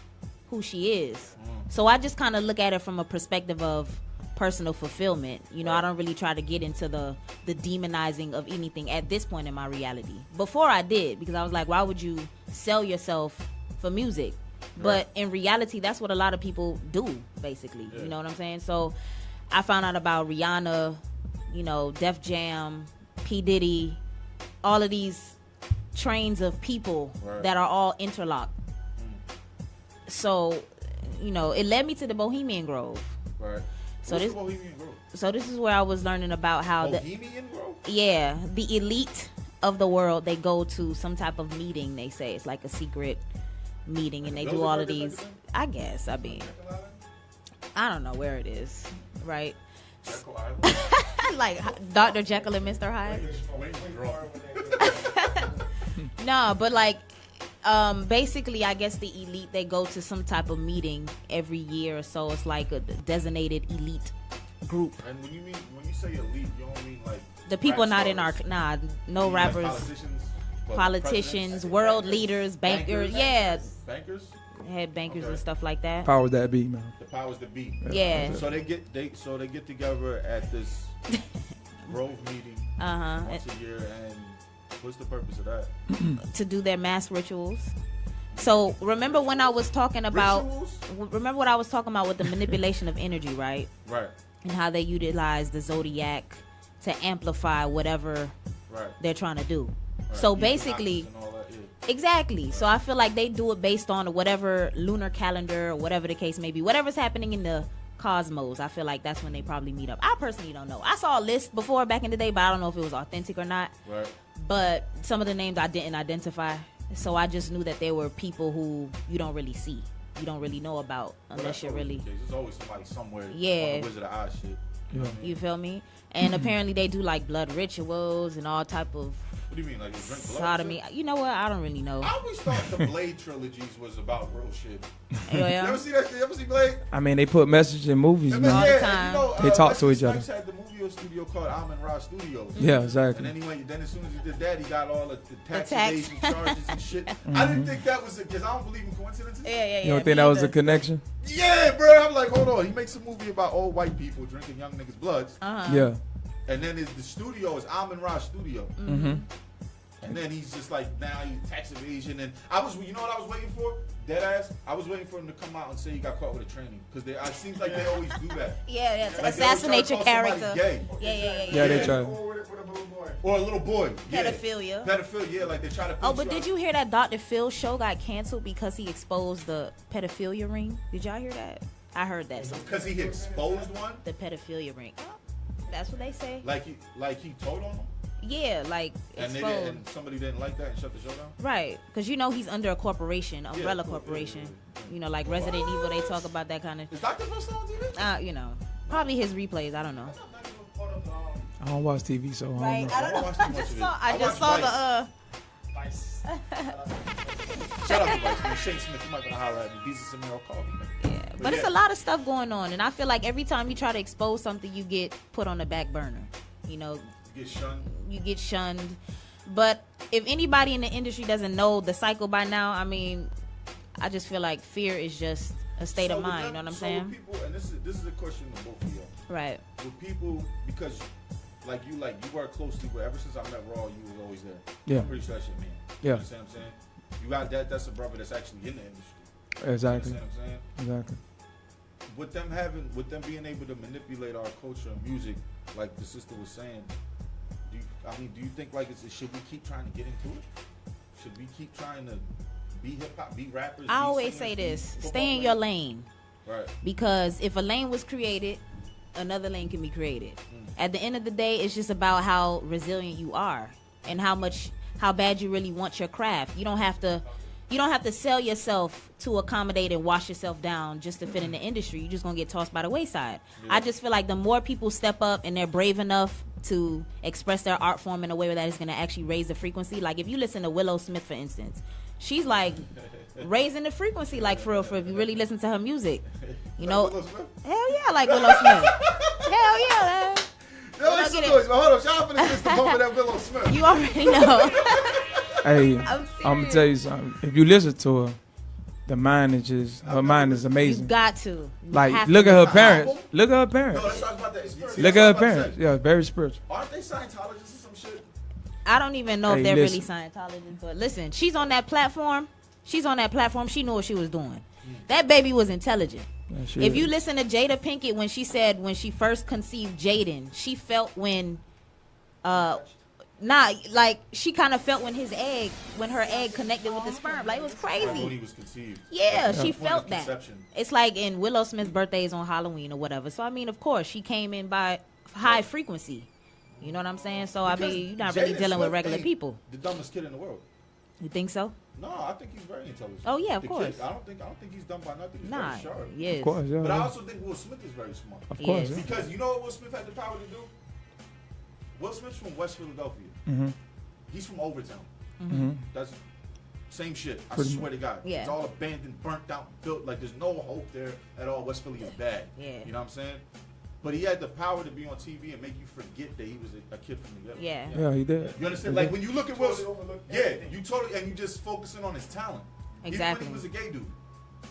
F: who she is. So I just kind of look at it from a perspective of personal fulfillment. You know, I don't really try to get into the demonizing of anything at this point in my reality. Before I did, because I was like, why would you sell yourself for music? But in reality, that's what a lot of people do, basically. You know what I'm saying? So I found out about Rihanna, you know, Def Jam, P. Diddy, all of these trains of people that are all interlocked. So, you know, it led me to the Bohemian Grove.
G: Right.
F: So
G: What's
F: this
G: the Bohemian Grove?
F: So this is where I was learning about how
G: Bohemian Grove?
F: Yeah, the elite of the world, they go to some type of meeting. They say it's like a secret meeting, and they do all of these. I guess. I mean, I don't know where it is, right? Like Dr. Jekyll and Mr. Hyde. No, but like, basically, I guess the elite, they go to some type of meeting every year or so. It's like a designated elite group.
G: And when you say elite, you don't mean like
F: the people not in our no rappers,
G: like
F: politicians, world leaders, bankers,
G: bankers,
F: head bankers and stuff like that.
U: Powers that be, man.
G: The powers that be.
F: Yeah.
G: So they get together at this Grove meeting once a year, and what's the purpose of that?
F: To do their mass rituals. So remember when I was talking about remember what I was talking about with the manipulation of energy, right?
G: Right.
F: And how they utilize the zodiac to amplify whatever they're trying to do.
G: Right.
F: So basically, exactly. So I feel like they do it based on whatever lunar calendar or whatever the case may be. Whatever's happening in the cosmos, I feel like that's when they probably meet up. I personally don't know. I saw a list before back in the day, but I don't know if it was authentic or not.
G: Right.
F: But some of the names I didn't identify. So I just knew that there were people who you don't really see. You don't really know about unless you're really...
G: There's always somebody somewhere on
F: the
G: Wizard of Oz shit. You know what I mean?
F: You feel me? And apparently they do like blood rituals and all type of...
G: What do you mean? Like you drink blood?
F: Sodomy. You know what? I don't really know.
G: I always thought the Blade trilogies was about real shit.
F: Yeah.
G: You ever see that shit? You ever see Blade?
U: I mean, they put messages in movies, man.
F: All the time.
G: You know,
U: They talk to each other.
G: Snipes had the movie studio called Almond Ra Studios.
U: Yeah, exactly.
G: And then as soon as he did that, he got all the tax evasion charges and shit. I didn't think that was it, because I don't believe in coincidences.
F: Yeah.
U: You don't think that was a connection?
G: Yeah, bro. I'm like, hold on. He makes a movie about old white people drinking young niggas' bloods.
U: Yeah.
G: And then the studio is Almond Ra Studio.
U: Mm-hmm.
G: And then he's just like, now he's tax evasion. And you know what I was waiting for? Deadass. I was waiting for him to come out and say he got caught with a training. Because it seems like they always do that.
F: Yeah,
G: Like
F: assassinate
G: they
F: your
G: always try to call
F: character.
G: somebody gay.
F: Yeah,
U: they try.
G: Or a little boy. Yeah.
F: Pedophilia.
G: Pedophilia, like they try to...
F: Oh, but did you hear that Dr. Phil show got canceled because he exposed the pedophilia ring? Did y'all hear that? I heard that.
G: Because he exposed one?
F: The pedophilia ring. That's what they say.
G: Like he told on them?
F: Yeah, like exposed.
G: And somebody didn't like that and shut the show down?
F: Right, because you know he's under a corporation, umbrella corporation.
G: Yeah.
F: You know, like Resident Evil, they talk about that kind of...
G: Is Dr. Phil still on TV?
F: You know, probably his replays, I don't know.
U: I don't watch TV, so
F: Right, I don't know. I just saw the... Vice.
G: Shout out to Vice, man. Shane Smith, you might want to holler at me. Beezus and Merrill called me, man.
F: Yeah, but it's a lot of stuff going on, and I feel like every time you try to expose something, you get put on the back burner. You know, you get shunned. But if anybody in the industry doesn't know the cycle by now, I mean, I just feel like fear is just a state of mind. You know what I'm saying?
G: People, and this is a question to both of y'all.
F: Right.
G: With people, because like you work closely with. Ever since I met Raw, you was always there.
U: Yeah.
G: I'm pretty sure that's your man.
U: Yeah.
G: You understand what I'm saying? You got that. That's a brother that's actually in the industry.
U: Exactly.
G: You understand what I'm saying?
U: Exactly.
G: With them being able to manipulate our culture and music, like the sister was saying, do you think like should we keep trying to get into it? Should we keep trying to be hip hop, be rappers?
F: I always say this: stay in your lane.
G: Right.
F: Because if a lane was created, another lane can be created. At the end of the day, it's just about how resilient you are and how bad you really want your craft. You don't have to you don't have to sell yourself to accommodate and wash yourself down just to fit in the industry. You're just gonna get tossed by the wayside. I just feel like the more people step up and they're brave enough to express their art form in a way that is gonna actually raise the frequency. Like if you listen to Willow Smith, for instance, she's like raising the frequency, like for real, for if you really listen to her music. You know, hell yeah, like Willow Smith. Hell yeah, man.
G: Yo, it's some noise. Hold on, y'all finna listen to bump of that Willow Smith.
F: You already know.
U: Hey, I'm gonna tell you something. If you listen to her, the mind is just her mind is amazing.
F: You got to. You
U: like look at her parents. Look at her parents.
G: No, that's what I was about to say.
U: Look at her parents. Yeah, very spiritual.
G: Aren't they Scientologists or some shit?
F: I don't even know if they're
U: listen.
F: really Scientologists, but listen, she's on that platform. She knew what she was doing. That baby was intelligent.
U: Yeah,
F: if you listen to Jada Pinkett when she said when she first conceived Jaden, she felt when she kind of felt when her egg connected with the sperm. Like it was crazy.
G: When he was conceived.
F: Yeah, she felt that.
G: Conception.
F: It's like in Willow Smith's birthday is on Halloween or whatever. So I mean, of course, she came in by high frequency. You know what I'm saying? So I mean, you're not really dealing with regular people.
G: The dumbest kid in the world.
F: You think so?
G: No, I think he's very intelligent.
F: Oh yeah, of
G: The
F: course.
G: kid, I don't think he's dumb by nothing. He's
F: Nah,
G: very sharp.
F: yes.
U: Of course, yeah.
G: But
U: yeah.
G: I also think Will Smith is very smart.
U: Of course,
F: Yes.
U: yeah.
G: Because you know what Will Smith had the power to do? Will Smith's from West Philadelphia.
U: Mm-hmm.
G: He's from Overtown.
U: Mm-hmm.
G: That's same shit. I
U: Pretty
G: swear to God.
F: Yeah.
G: It's all abandoned, burnt out, built. Like there's no hope there at all. West Philly is bad.
F: Yeah.
G: You know what I'm saying? But he had the power to be on TV and make you forget that he was a kid from the ghetto.
F: Yeah.
U: Yeah, he did.
G: You understand? Like when you look at Will Smith, you totally, and you just focusing on his talent.
F: Exactly.
G: Even when he was a gay dude.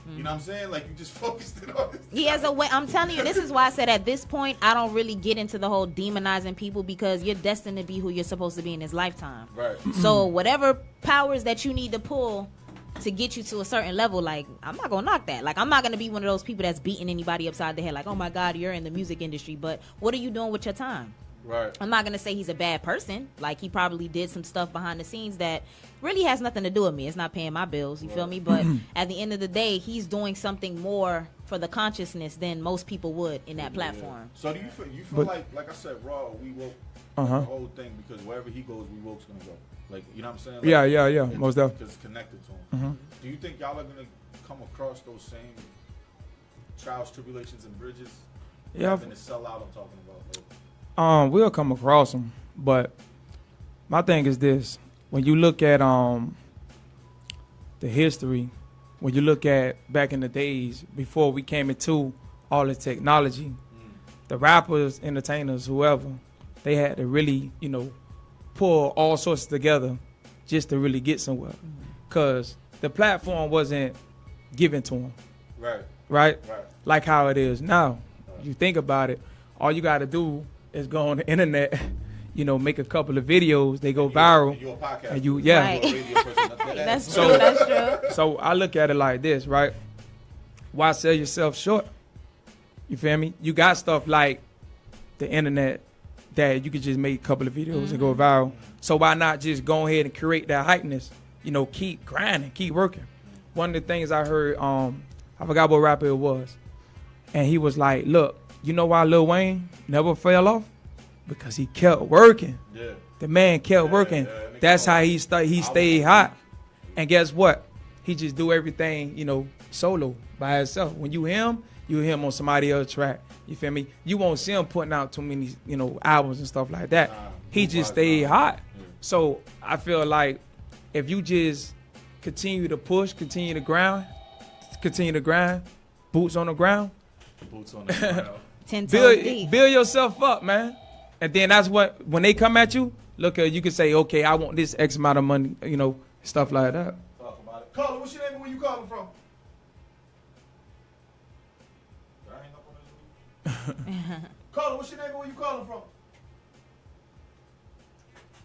G: You know what I'm saying? Like you just focused it on his
F: He has a way. I'm telling you, this is why I said at this point I don't really get into the whole demonizing people because you're destined to be who you're supposed to be in this lifetime.
G: Right.
F: So whatever powers that you need to pull to get you to a certain level, like I'm not gonna knock that. Like I'm not gonna be one of those people that's beating anybody upside the head. Like, oh my God, you're in the music industry, but what are you doing with your time?
G: Right.
F: I'm not gonna say he's a bad person. Like he probably did some stuff behind the scenes that really has nothing to do with me. It's not paying my bills. You feel me? But at the end of the day, he's doing something more for the consciousness than most people would in that platform.
G: So do you feel like I said, Raw, we woke the whole thing because wherever he goes, we woke's gonna go. Like you know what I'm saying? Like,
U: Yeah. Most definitely.
G: Because it's connected to him.
U: Mm-hmm.
G: Do you think y'all are gonna come across those same trials, tribulations, and bridges?
U: Yeah.
G: Having to sell out. I'm talking about. Like,
U: We'll come across them, but my thing is this: when you look at the history, when you look at back in the days before we came into all the technology, the rappers, entertainers, whoever, they had to really, pull all sorts together just to really get somewhere, because the platform wasn't given to them. Right. Like how it is now. You think about it, all you got to do is go on the internet, make a couple of videos, they go viral.
G: You're a podcast.
U: And you,
F: Right. That's true. That's true.
U: So I look at it like this, right? Why sell yourself short? You feel me? You got stuff like the internet that you could just make a couple of videos and go viral. So why not just go ahead and create that hypeness? Keep grinding, keep working. One of the things I heard, I forgot what rapper it was, and he was like, "Look, you know why Lil Wayne never fell off? Because he kept working.
G: Yeah.
U: The man kept working. That's how he stayed hot. And guess what? He just do everything, solo by himself. When you hear him on somebody else's track. You feel me? You won't see him putting out too many, albums and stuff like that. He just stayed hot. So I feel like if you just continue to push, continue to grind, boots on the ground.
G: Boots on the ground.
F: 10 toes deep.
U: Build yourself up, man. And then that's what, when they come at you, you can say, okay, I want this X amount of money, stuff like that.
G: Talk about it. Caller, what's your name and where you calling from? Caller, what's your name and where you calling from?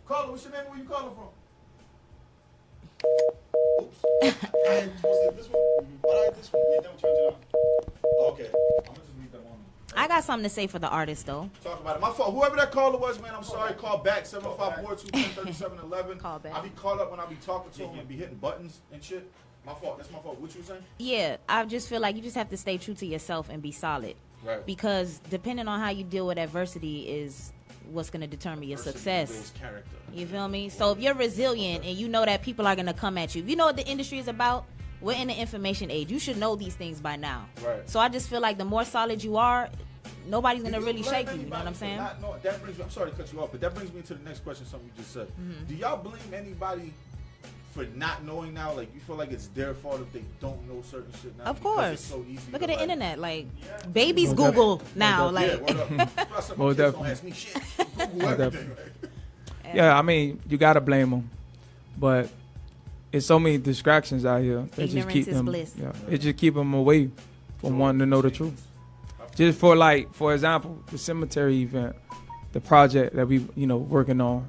G: Caller, what's your name and where you calling from? Oops. Was it this one? Why this one? Yeah, don't turn it on. Okay. I'm gonna just leave that on.
F: I got something to say for the artist though.
G: Talk about it. My fault. Whoever that caller was, man, I'm sorry. Call back 754-210-3711.
F: Call back.
G: I be caught up when I be talking to him and be hitting buttons and shit. My fault. That's my fault. What you saying?
F: Yeah, I just feel like you just have to stay true to yourself and be solid.
G: Right.
F: Because depending on how you deal with adversity is what's going to determine your success.
G: Character.
F: You feel me? So if you're resilient and you know that people are going to come at you, if you know what the industry is about, we're in the information age. You should know these things by now.
G: Right.
F: So I just feel like the more solid you are, nobody's going to really shake you. You know what I'm saying?
G: That brings me, I'm sorry to cut you off, but that brings me to the next question, something you just said.
F: Mm-hmm.
G: Do y'all blame anybody for not knowing now? Like, you feel like it's their fault if they don't know certain shit now?
F: Of
G: Because
F: course.
G: it's so easy
F: Look
G: to,
F: at the
G: like,
F: internet. Like, babies Google now. Like,
G: Most definitely. Ask me shit. Google everything.
U: Yeah, I mean, you gotta blame them, but it's so many distractions out here that just keep them.
F: Bliss.
U: Yeah, it just keep them away from wanting to know the truth. Just for example, the cemetery event, the project that we working on,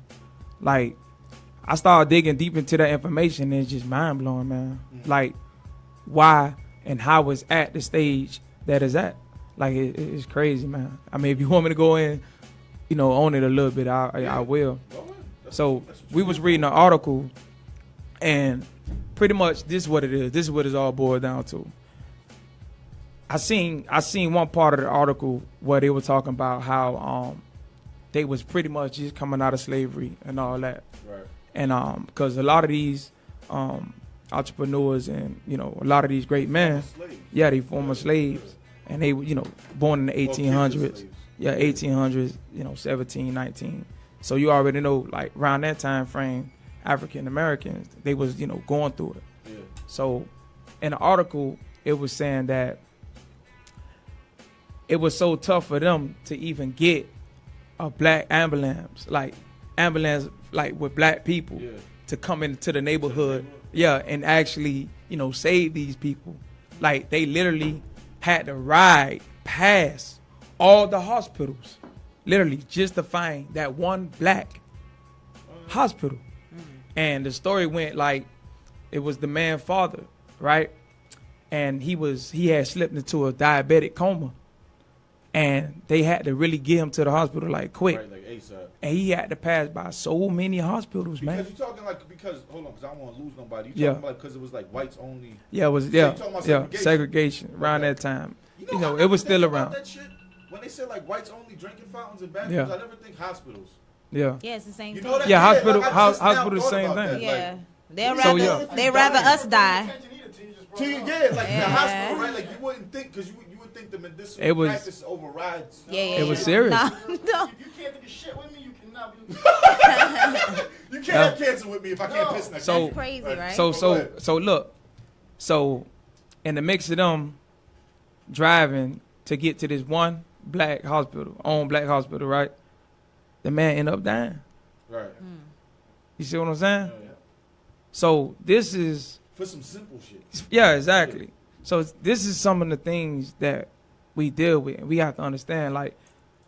U: like I started digging deep into that information and it's just mind blowing, man. Like why and how it's at the stage that it's at. Like it's crazy, man. I mean, if you want me to go in, on it a little bit, I will. So we was reading an article, and pretty much this is what it is. This is what it's all boiled down to. I seen one part of the article where they were talking about how they was pretty much just coming out of slavery and all that.
G: Right.
U: And because a lot of these entrepreneurs and a lot of these great men, they former slaves, and they born in the 1800s. Yeah, 1800s, 17, 19. So you already know, like, around that time frame, African Americans, they was, going through it.
G: Yeah.
U: So in the article, it was saying that it was so tough for them to even get a black ambulance with black people to come into the neighborhood, and actually, save these people. Like, they literally had to ride past all the hospitals, literally just to find that one black hospital. And the story went like, it was the man's father, right? And he had slipped into a diabetic coma, and they had to really get him to the hospital like quick.
G: Right, like ASAP.
U: And he had to pass by so many hospitals, man.
G: Because you're talking hold on, because I don't want to lose nobody. You're talking about because it was like whites only.
U: Yeah, it was, segregation around that time. It was still around.
G: That shit? When they said like whites only drinking fountains and bathrooms, I never think hospitals.
U: Yeah.
F: Yeah, it's the same thing.
G: That?
U: Yeah, hospital,
G: like,
U: hospital, the same thing.
G: That.
F: Yeah,
G: Like,
F: they rather us die.
G: The hospital, right? Like, you wouldn't think, because you would think the medicinal practice overrides.
U: It was serious.
F: No.
B: You can't think of shit with me, you cannot be.
G: You can't have cancer with me if I can't piss next to you.
F: That's crazy, right?
U: So look, in the mix of them driving to get to this one black hospital, right? The man ended up dying.
G: Right.
U: You see what I'm saying?
G: Yeah.
U: So this is
G: for some simple shit.
U: Yeah, exactly. So this is some of the things that we deal with, and we have to understand. Like,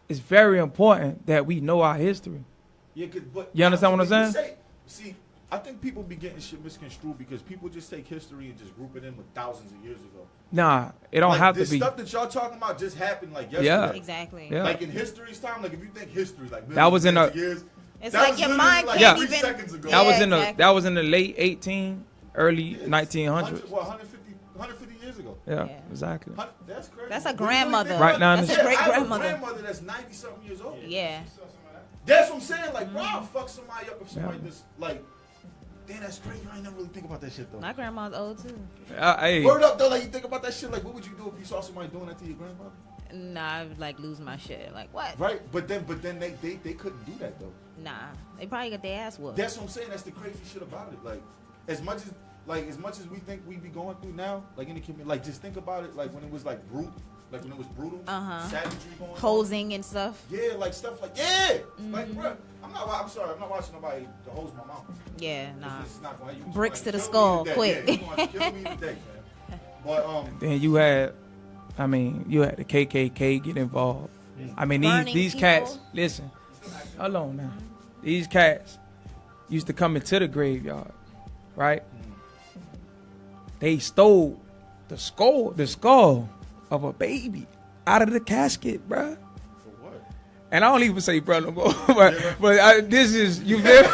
U: it's very important that we know our history.
G: Yeah, but
U: you understand what I'm saying?
G: See, I think people be getting shit misconstrued because people just take history and just group it in with thousands of years ago.
U: Nah, it don't have to be.
G: The stuff that y'all talking about just happened like yesterday.
U: Yeah,
F: exactly.
U: Yeah.
G: Like in history's time, like if you think history, like
U: that was in the
G: years,
F: it's like your mind can't even.
G: Seconds ago.
U: That was in the late early 1900s.
G: 150 years ago.
U: Yeah, exactly.
G: That's crazy.
F: That's a grandmother.
U: Right now,
F: that's a great grandmother.
G: I have a grandmother that's 90-something years old.
F: Yeah.
G: That's what I'm saying. Like, bro, I'll fuck somebody up if somebody just like. Damn, that's crazy. I ain't never really think about that shit though.
F: My grandma's old too.
U: Hey.
G: Word up though, like you think about that shit. Like, what would you do if you saw somebody doing that to your grandmother?
F: Nah, I would like lose my shit. Like what?
G: Right, but then they couldn't do that though.
F: Nah, they probably got their ass whooped.
G: That's what I'm saying. That's the crazy shit about it. Like, as much as we think we be going through now, like in the community, like just think about it. Like when it was like brutal. Like when it was brutal, savagery going on.
F: Hosing and stuff.
G: Yeah, like stuff like like bro. I'm sorry, I'm not watching nobody to hose my mouth.
F: Yeah, nah.
G: It's not going
F: bricks to the skull, quick.
G: Yeah, you want to kill me today, man. But
U: then you had the KKK get involved. I mean these cats. Listen, hold on now. These cats used to come into the graveyard, right? They stole the skull of a baby out of the casket, bruh.
G: For what?
U: And I don't even say bruh no more, but this is, you feel
G: you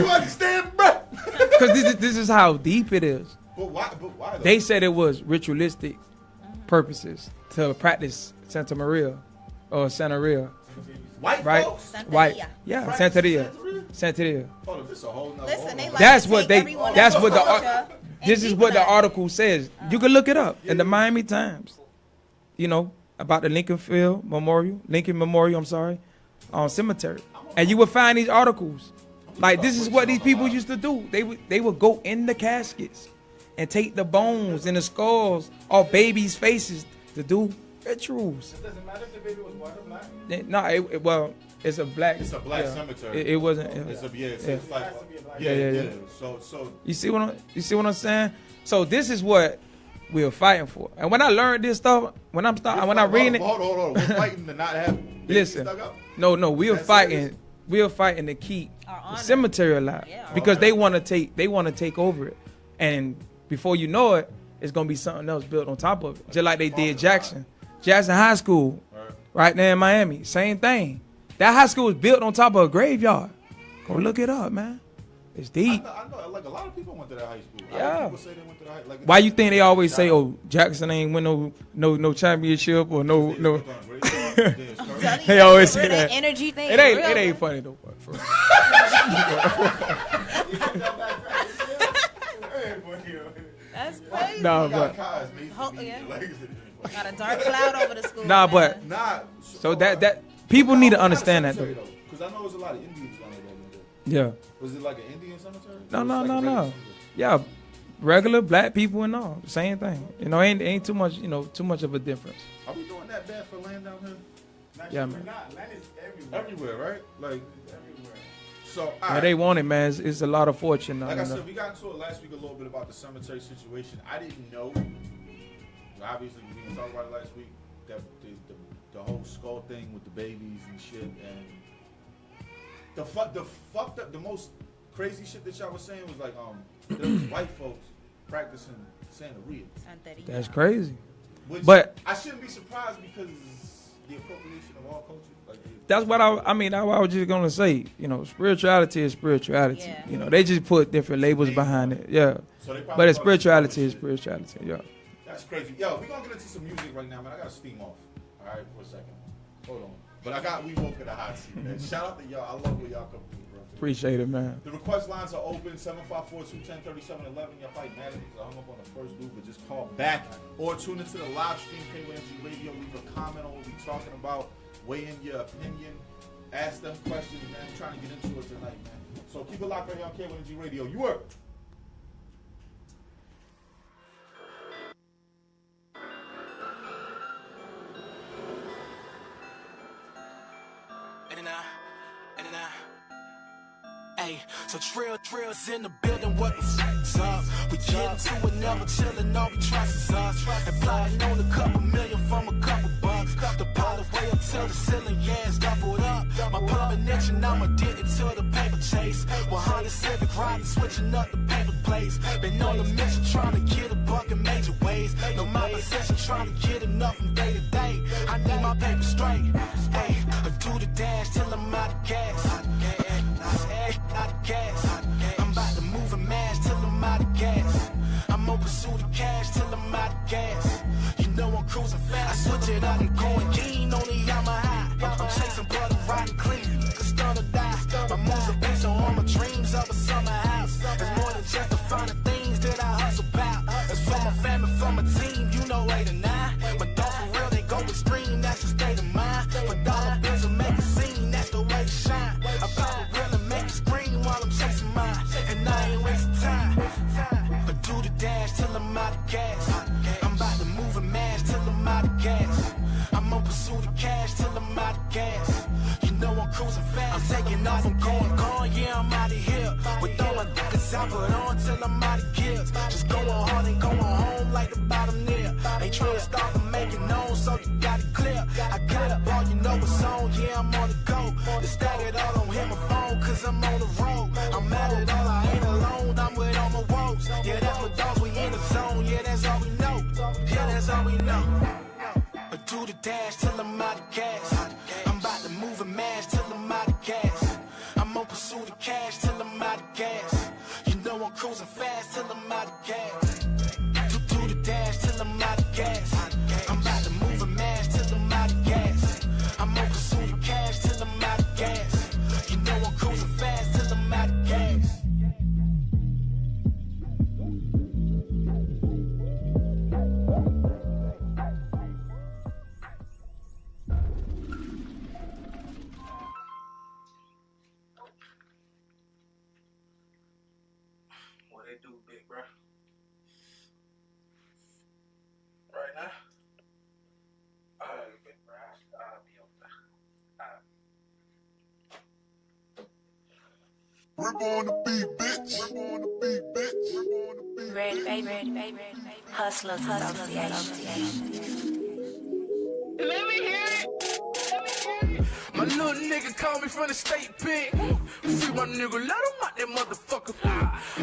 G: understand, bruh?
U: Because this is how deep it is.
G: But why though?
U: They said it was ritualistic purposes to practice Santa Maria, or Santa Ria.
G: White
U: right?
G: folks?
U: White. Yeah, Santeria. Santeria.
G: Oh, this a whole nother.
F: Listen, they like
U: That's
F: to
U: what
F: take
U: they.
F: everyone
U: That's
F: else's
U: what the.
F: culture
U: This is what the article says. You can look it up in the Miami Times. You know about the Lincoln Memorial. I'm sorry, cemetery, and you would find these articles. Like this is what these people used to do. They would go in the caskets and take the bones and the skulls off babies' faces to do rituals.
G: It doesn't matter if the baby was white or black.
U: No, well, it's a black.
G: It's a black cemetery.
U: It wasn't.
G: It's like
U: yeah.
G: So
U: you see what I'm saying? So this is what we're fighting for. And when I learned this stuff, when I'm reading it,
G: hold on. We're fighting to not have
U: listen.
G: Dug up?
U: No, we're fighting. We're fighting to keep the cemetery alive because they want to take over it, and before you know it, it's gonna be something else built on top of it, just like they did Jackson High School, right there in Miami. Same thing. That high school was built on top of a graveyard. Go look it up, man. It's deep.
G: I know, like a lot of people went to that high school.
U: Yeah.
G: People say they went to the high, like,
U: why you think they always say, "Oh, Jackson ain't win no championship or no"? They always say that.
F: Energy thing.
U: It ain't funny though. For real.
F: That's crazy.
U: Nah, but
F: got a dark cloud over the school.
U: nah, but so that people need to understand that though.
G: Because I know there's a lot of Indians on there.
U: Yeah.
G: Was it like an Indian cemetery?
U: No. Yeah, regular black people and all, same thing. You know, ain't too much. You know, too much of a difference.
G: Are we doing that bad for land down here?
U: Yeah, man.
G: Land is everywhere, right? Like everywhere. So
U: they want it, man. It's a lot of fortune.
G: Like I said, we got into it last week a little bit about the cemetery situation. I didn't know. Obviously, we didn't talk about it last week. That the whole skull thing with the babies and shit, and the fucked up, the most crazy shit that y'all was saying was like there was white folks practicing Santeria.
U: That's crazy.
G: But I shouldn't be surprised because the appropriation of all cultures. Like,
U: that's what I was just gonna say. You know, spirituality is spirituality.
F: Yeah.
U: You know, they just put different labels behind it. Yeah. But it's spirituality is spirituality. Yeah.
G: That's crazy. Yo, we're gonna get into some music right now, man. I gotta steam off. All right, for a second. Hold on. But we woke in the hot seat, man. Shout out to y'all. I love where y'all come through, bro.
U: Appreciate it, man.
G: The request lines are open, 754-210-3711. Y'all probably mad at me because I hung up on the first loop, but just call back or tune into the live stream, K1NG Radio. Leave a comment on what we're talking about. Weigh in your opinion. Ask them questions, man. I'm trying to get into it tonight, man. So keep it locked right here on K1NG Radio. You work.
M: Hey, so Trill's in the building, what the f***'s up? We get into it, never chillin', all we trust is us. And plotting on a couple million from a couple bucks. The pile way up to the ceiling, yeah, it's doubled up. My pub and itching, I'm addicted to the paper chase. 100 Civic riding, switching up the paper plates. Been on a mission trying to get a buck in major ways. No, my position trying to get enough from day to day. I need my paper straight. Hey, I do the dash till I'm out of gas. Out of gas. I'm about to move and mash till I'm out of gas. I'm on pursuit of cash till I'm out of gas. You know I'm cruising fast. I switch it up, I'm going keen on the Yamaha. I'm chasing blood and riding clean. Cause stun or die. My moves are based on all my dreams of a summer house. It's more than just the finer things that I hustle about. It's from my family, from my team, you know 8 or 9. My dog for real, they go extreme, that's the state of mind. For dollar bills will make a scene, that's the way to shine. I pop a real and make it scream while I'm chasing mine. And I ain't wasting time. I do the dash till I'm out of gas. I'm about to move and mash till I'm out of gas. I'm on pursuit of cash till I'm out of gas. You know I'm cruising fast. I'm taking off, I'm going, yeah, I'm out of here. With all my niggas I put on till I'm out of gears. Just going hard and going home like the bottom near. Ain't trying to stop and make it known, so you got it clear. I got up all, you know it's on, yeah, I'm on the go. The stack it all, don't hit my phone, cause I'm on the road. I'm mad at all, I ain't alone, I'm with all my woes. Yeah, that's my dogs, we in the zone, yeah, that's all we know. Yeah, that's all we know. I do the dash till I'm out of gas. I'm about to move and mash till I'm out of gas. I'm on pursuit of cash till I'm out of gas. You know I'm cruising fast till I'm out of gas. Do the dash till I'm out of gas. I'm about to move and mash till I'm out
T: What they do, big bro? Right now? Alright, big bro. I'll be over there.
L: Rip on the beat, bitch. Rip on the beat, bitch. Rip on the beat,
Q: Ready, baby. Hustlers Association.
T: Let me hear it. My little nigga called me from the state pen. Free my nigga, let him out that motherfucker.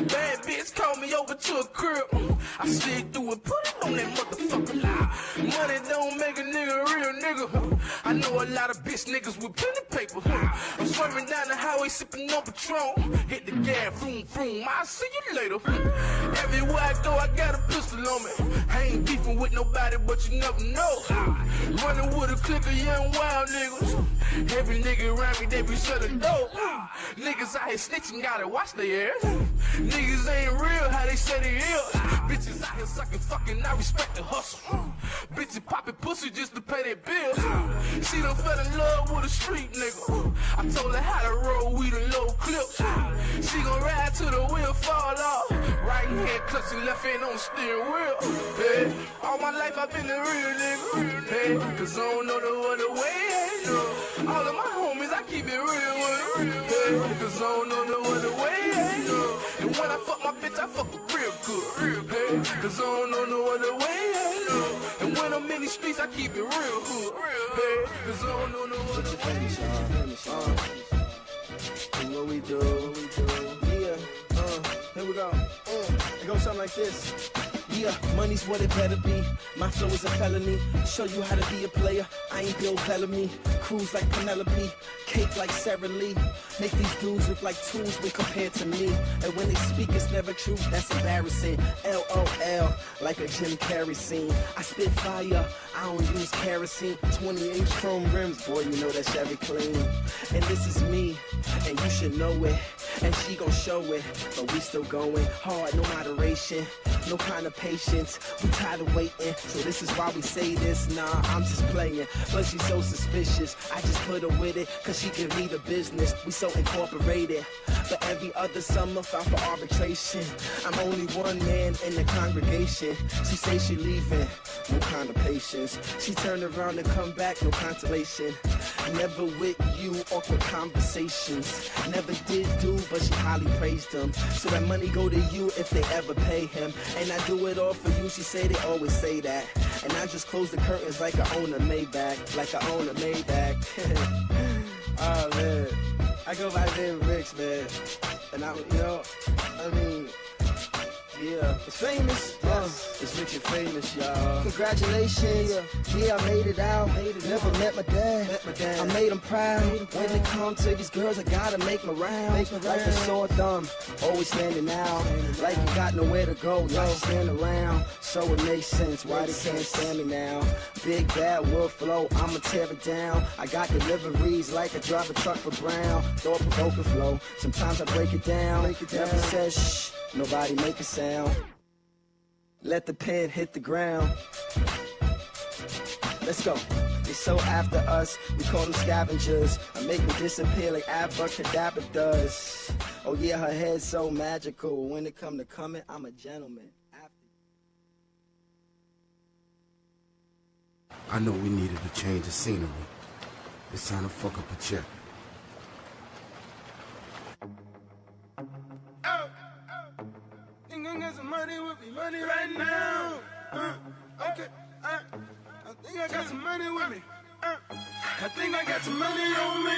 T: Bad bitch called me over to a crib. I slid through and put it on that motherfucker. Money don't make a nigga a real nigga. I know a lot of bitch niggas with plenty paper. I'm swerving down the highway sipping on Patron. Hit the gas, vroom, vroom, I'll see you later. Everywhere I go, I got a pistol on me. I ain't beefing with nobody, but you never know. Running with a clique of young wild niggas. Every nigga around me, they be shutting door. Niggas out here snitching, gotta watch their ass. Niggas ain't real, how they say they is. Bitches out here sucking, fucking, I respect the hustle. Bitches popping pussy just to pay their bills. She done fell in love with a street nigga. I told her how to roll weed and low clips. She gon' ride till the wheel fall off. Right hand clutching, left hand on the steering wheel. Hey, all my life I've been a real nigga. Hey, cause I don't know no other way. All of my homies, I keep it real with them. Hey, cause I don't know no other way. And when I fuck my bitch, I fuck her real good. Hey, cause I don't know no other way. And when I'm in these streets, I keep it real good. Hey, cause I don't know no other way.
M: What we do, yeah, here we go, it goes something like this. Yeah, money's what it better be. My flow is a felony. Show you how to be a player. I ain't Bill Bellamy. Cruise like Penelope. Cake like Sarah Lee. Make these dudes look like tools when compared to me. And when they speak, it's never true. That's embarrassing. LOL, like a Jim Carrey scene. I spit fire. I don't use kerosene. 28 chrome rims, boy, you know that Chevy clean. And this is me, and you should know it. And she gon' show it, but we still going hard, no moderation, no kind of patience. We tired of waiting, so this is why we say this. Nah, I'm just playing, but she's so suspicious. I just put her with it, cause she give me the business. We so incorporated, but every other summer filed for arbitration. I'm only one man in the congregation. She say she leaving, no kind of patience. She turned around and come back, no consolation. Never with you, awkward conversations. Never did do, but she highly praised him. So that money go to you if they ever pay him. And I do it all for you, she say they always say that. And I just close the curtains like I own a Maybach. Like I own a Maybach. Oh man, I go by the name Rich, man. And I, you know, I mean, yeah, it's famous. It's rich and famous, y'all. Congratulations. Yeah, I made it out. Never met my dad. I made him proud. When it comes to these girls, I gotta make my rounds. Like a sore thumb, always standing out. Like you got nowhere to go, like stand around. So it makes sense why they can't stand me now. Big bad wolf flow, I'ma tear it down. I got deliveries like I drive a truck for Brown. Thought provoking flow, sometimes I break it down. Never said shh, nobody make a sound. Let the pen hit the ground. Let's go. They so after us, we call them scavengers. I make me disappear like abracadabra does. Oh yeah, her head's so magical. When it come to coming, I'm a gentleman.
A: I know we needed a change of scenery. It's time to fuck up a check.
L: Think I got some money with me, money right now. Okay, I think I got some money with me. I think I got some money on me.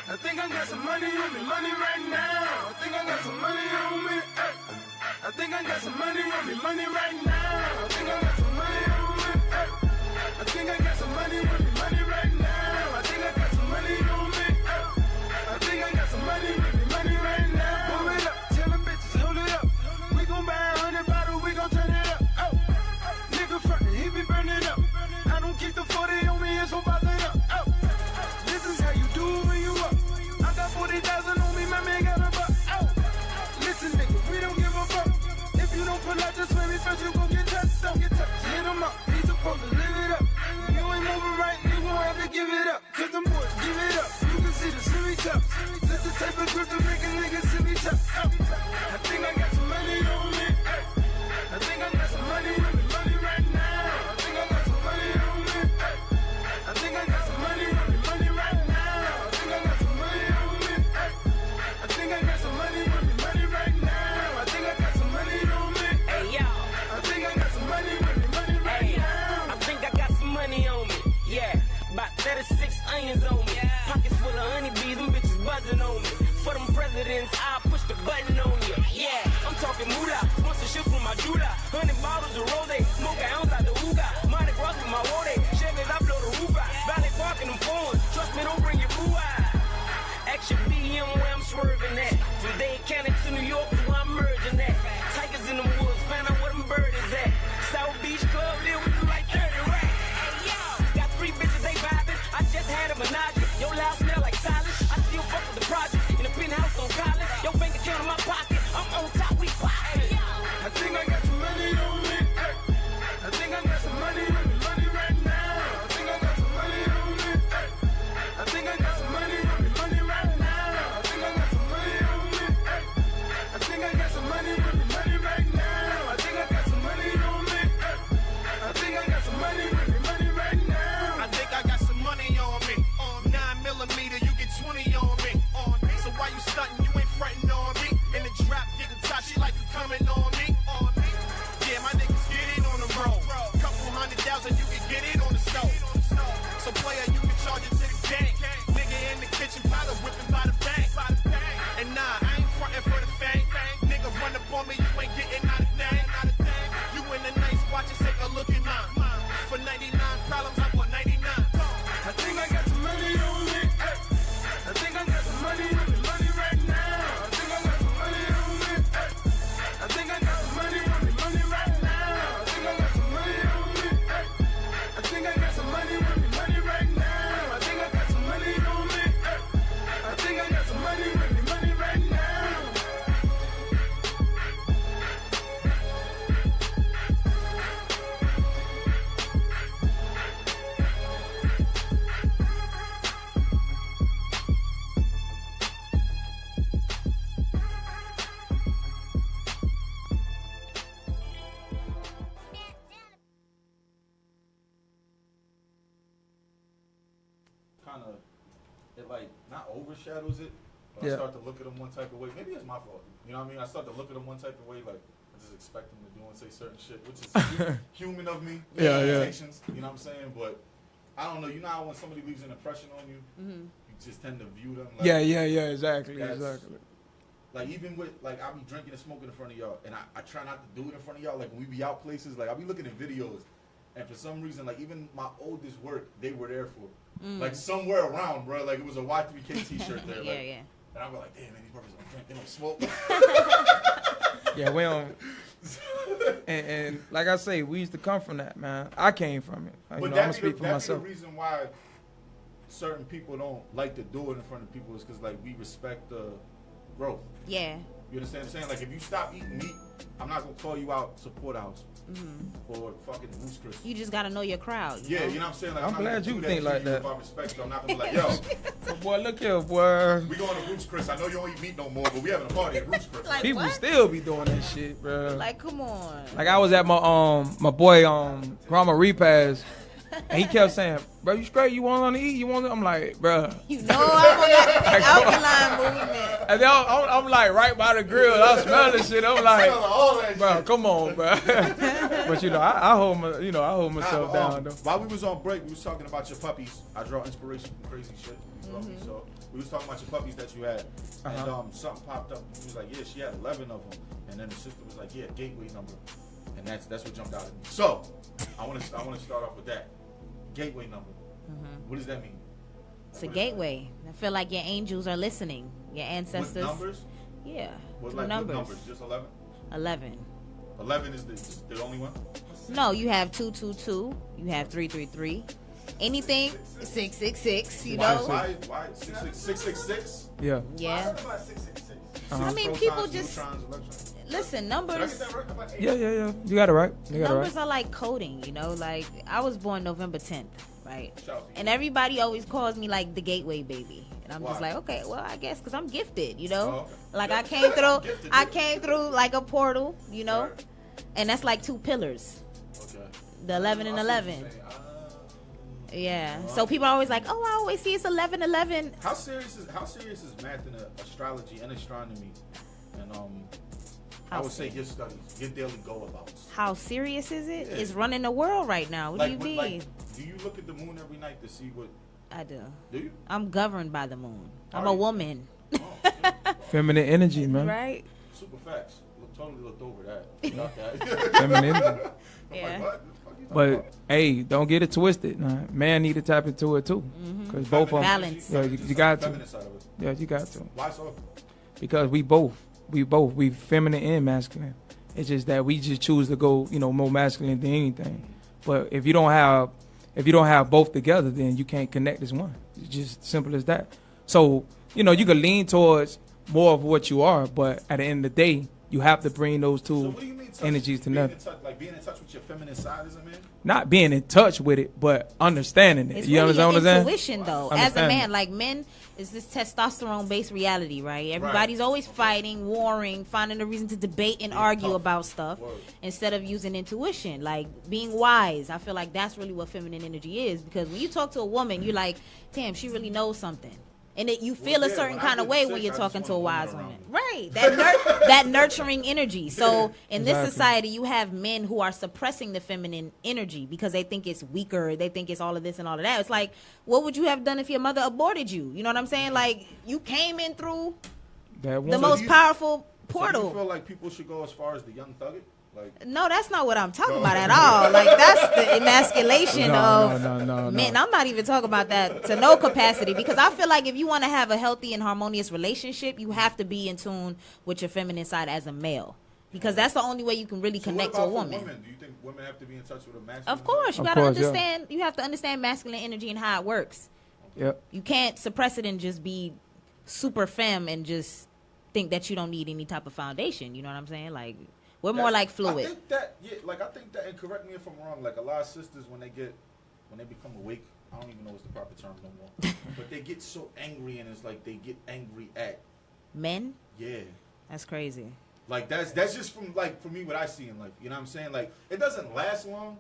L: I think I got some money with me, money right now. I think I got some money on me. I think I got some money with me, money right now. I think I got some money on me. I think I got some money with me, money right now. I think I got some money on me. I think I got some money with me, money right now. Move it up, tell them bitches, hold it up. We gon' buy 100 bottles, we gon' turn it up. Oh, nigga frontin', he be burning up. I don't keep the 40 on me, it's so bother up. Oh, this is how you do when you up. I got 40,000 on me, my man got a buck. Oh,
K: Bronx and New York is where I'm merging at. Tigers in the woods, find out where them birds is at. South Beach Club, live with them like 30 racks. Hey, yo, got 3 bitches, they vibing. I just had a menage. Your loud smell like silence. I still fuck with the project. In the penthouse on college. Your bank account in my pocket. I'm on top, we poppin'.
L: I think I got some money on me. Ay. I think I got some money on me. Money right now. I think I got some money on me. Ay. I think I got some money on me. Money right now. I think I got some money on me. Ay. I think I got some money on me. Money right now. I think I got some money on me. Ay. I think I got some money on me. Money right now.
D: I think I got some money on me. On 9mm, you get 20 on me. On me. So why you stunting? You ain't fronting on me. In the trap, getting top, she like you coming on me. On me. Yeah, my niggas get it on the road. Couple $100,000, you can get it on the stove. So player, you can charge it to the gang. Nigga in the kitchen, powder whipping by the bank. And nah, I ain't fronting for the fame. Nigga run up on me, you ain't getting out of thing. You in the nice watches, take a look at mine. For 99 problems, I want 99.
L: I think I got some money on me. Ay. I think I got some money on me. Money right now. I think I got some money on me. Ay. I think I got some money on me. Money right now. I think I got some money on me. Ay. I think I got some money on me. Money right now. I think I got some money on me. Ay. I think I got some money on me. Money right now.
G: Kind of, it like not overshadows it, but
U: Yeah.
G: I start to look at them one type of way. Maybe it's my fault. You know what I mean? I start to look at them one type of way, like I just expect them to do and say certain shit, which is human of me.
U: Yeah.
G: Expectations, you know what I'm saying? But I don't know. You know how when somebody leaves an impression on you, you just tend to view them. Like,
U: Yeah, exactly.
G: Like even with like I'll be drinking and smoking in front of y'all, and I try not to do it in front of y'all. Like when we be out places, like I'll be looking at videos, and for some reason, like even my oldest work, they were there for. Like somewhere around, bro. Like it was a Y3K T-shirt there. Like,
F: yeah.
G: And I'm like, damn, man, these brothers don't drink, they don't smoke.
U: Yeah, we don't. And like I say, we used to come from that, man. I came from it.
G: But
U: I'm gonna
G: that'd
U: speak
G: be
U: for
G: the
U: myself.
G: reason why certain people don't like to do it in front of people is because like we respect the growth.
F: Yeah.
G: You understand what I'm saying? Like if you stop eating meat, I'm not gonna call you out support house or fucking Roots Chris.
F: You just gotta know your crowd.
G: Yeah, you know what I'm saying? Like,
U: I'm glad you think like that.
G: If I respect you, I'm not gonna be like, yo,
U: boy, look here, boy.
G: We going to Roots Chris. I know you don't eat meat no more, but we having a party at Roots Chris.
F: Like,
U: People
F: what?
U: still be doing that shit, bro.
F: Like, come on.
U: Like I was at my boy grandma repast, and he kept saying, "Bro, you straight? You want to eat? You want?" I'm like, bro.
F: You know I'm on that alkaline movement.
U: And then I'm like right by the grill. I smell this shit. I'm like, bro, come on, bro. But I hold myself down though.
G: While we was on break, we was talking about your puppies. I draw inspiration from crazy shit. You feel me? So we was talking about your puppies that you had, and something popped up. He was like, yeah, she had 11 of them, and then the sister was like, yeah, gateway number, and that's what jumped out at me. So I want to start off with that gateway number. What does that mean?
F: It's a gateway. I feel like your angels are listening. Your ancestors.
G: With numbers?
F: Yeah.
G: What,
F: Through
G: like,
F: numbers.
G: What numbers? Just 11?
F: 11.
G: 11 is the only one?
F: No, you have 222. You have 333. Anything 666. You know.
G: Why 666?
U: Yeah.
F: Yeah. I mean, people just listen. Numbers.
U: Yeah. You got it right.
F: Numbers are like coding. You know, like I was born November 10th. Right, and everybody always calls me like the gateway baby, and I'm just like, okay, well, I guess because I'm gifted, you know, like I came through like a portal, you know, and that's like 2 pillars, the 11 and 11. Yeah, so people are always like, oh, I always see it's 11-11.
G: How serious is math and astrology and astronomy, and I would say your studies, your daily go-abouts.
F: How serious is it? Yeah. It's running the world right now. What do you mean?
G: Like, do you look at the moon every night to see what?
F: I do.
G: Do you?
F: I'm governed by the moon. I'm a woman.
U: Feminine energy, man.
F: Right.
G: Super facts. Totally looked over that. Not that.
U: Feminine energy.
F: Yeah.
G: Like,
U: but hey, don't get it twisted. Man need to tap into it too, because both of them.
F: Balance.
U: Yeah, you got to.
G: Feminine side of it.
U: Yeah, you got to.
G: Why so?
U: Because we both We feminine and masculine. It's just that we just choose to go, more masculine than anything. But if you don't have both together, then you can't connect as one. It's just simple as that. So, you can lean towards more of what you are, but at the end of the day, you have to bring those two energies together.
G: Like being in touch with your feminine side as a man?
U: Not being in touch with it, but understanding it.
F: It's
U: You
F: really
U: understand what I'm saying?
F: intuition, though. As a man, like men, it's this testosterone-based reality, right? Everybody's always fighting, warring, finding a reason to debate and argue about stuff instead of using intuition, like being wise. I feel like that's really what feminine energy is, because when you talk to a woman, you're like, damn, she really knows something. And you feel a certain kind of way when you're talking to a wise woman. Right. That nurturing energy. So in this society, you have men who are suppressing the feminine energy because they think it's weaker. They think it's all of this and all of that. It's like, what would you have done if your mother aborted you? You know what I'm saying? Like, you came in through the most powerful portal.
G: So do you feel like people should go as far as the Young Thug?
F: No, that's not what I'm talking about at all. Like, that's the emasculation of men. I'm not even talking about that to no capacity, because I feel like if you want to have a healthy and harmonious relationship, you have to be in tune with your feminine side as a male, because that's the only way you can really connect to a woman.
G: Women? Do you think women have to be in touch with a masculine?
F: Of course, you got to understand. You have to understand masculine energy and how it works.
U: Yep.
F: You can't suppress it and just be super femme and just think that you don't need any type of foundation. You know what I'm saying? Like, we're more like fluid.
G: I think that, and correct me if I'm wrong, like a lot of sisters, when they become awake, I don't even know what's the proper term no more, but they get so angry, and it's like they get angry at
F: men.
G: Yeah.
F: That's crazy.
G: Like that's just from, like, for me, what I see in life. You know what I'm saying? Like, it doesn't last long,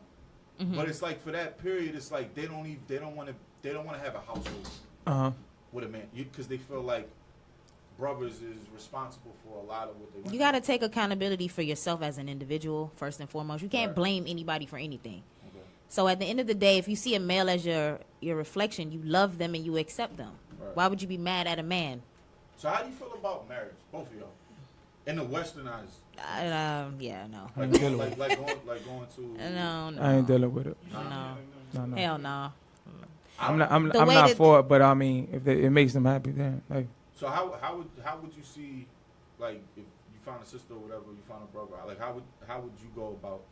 G: but it's like for that period, it's like they don't want to have a household with a man, because they feel like brothers is responsible for a lot of what they want.
F: You got to take accountability for yourself as an individual, first and foremost. You can't blame anybody for anything. Okay. So at the end of the day, if you see a male as your reflection, you love them and you accept them. Right. Why would you be mad at a man?
G: So how do you feel about marriage, both of y'all? In the westernized.
F: Yeah, no.
G: Like going to.
F: No.
U: I ain't dealing with it.
F: No. Hell no.
U: I'm not for it, but I mean, if it makes them happy, then like.
G: So how would you see, like, if you found a sister or whatever, you found a brother, like how would you go about?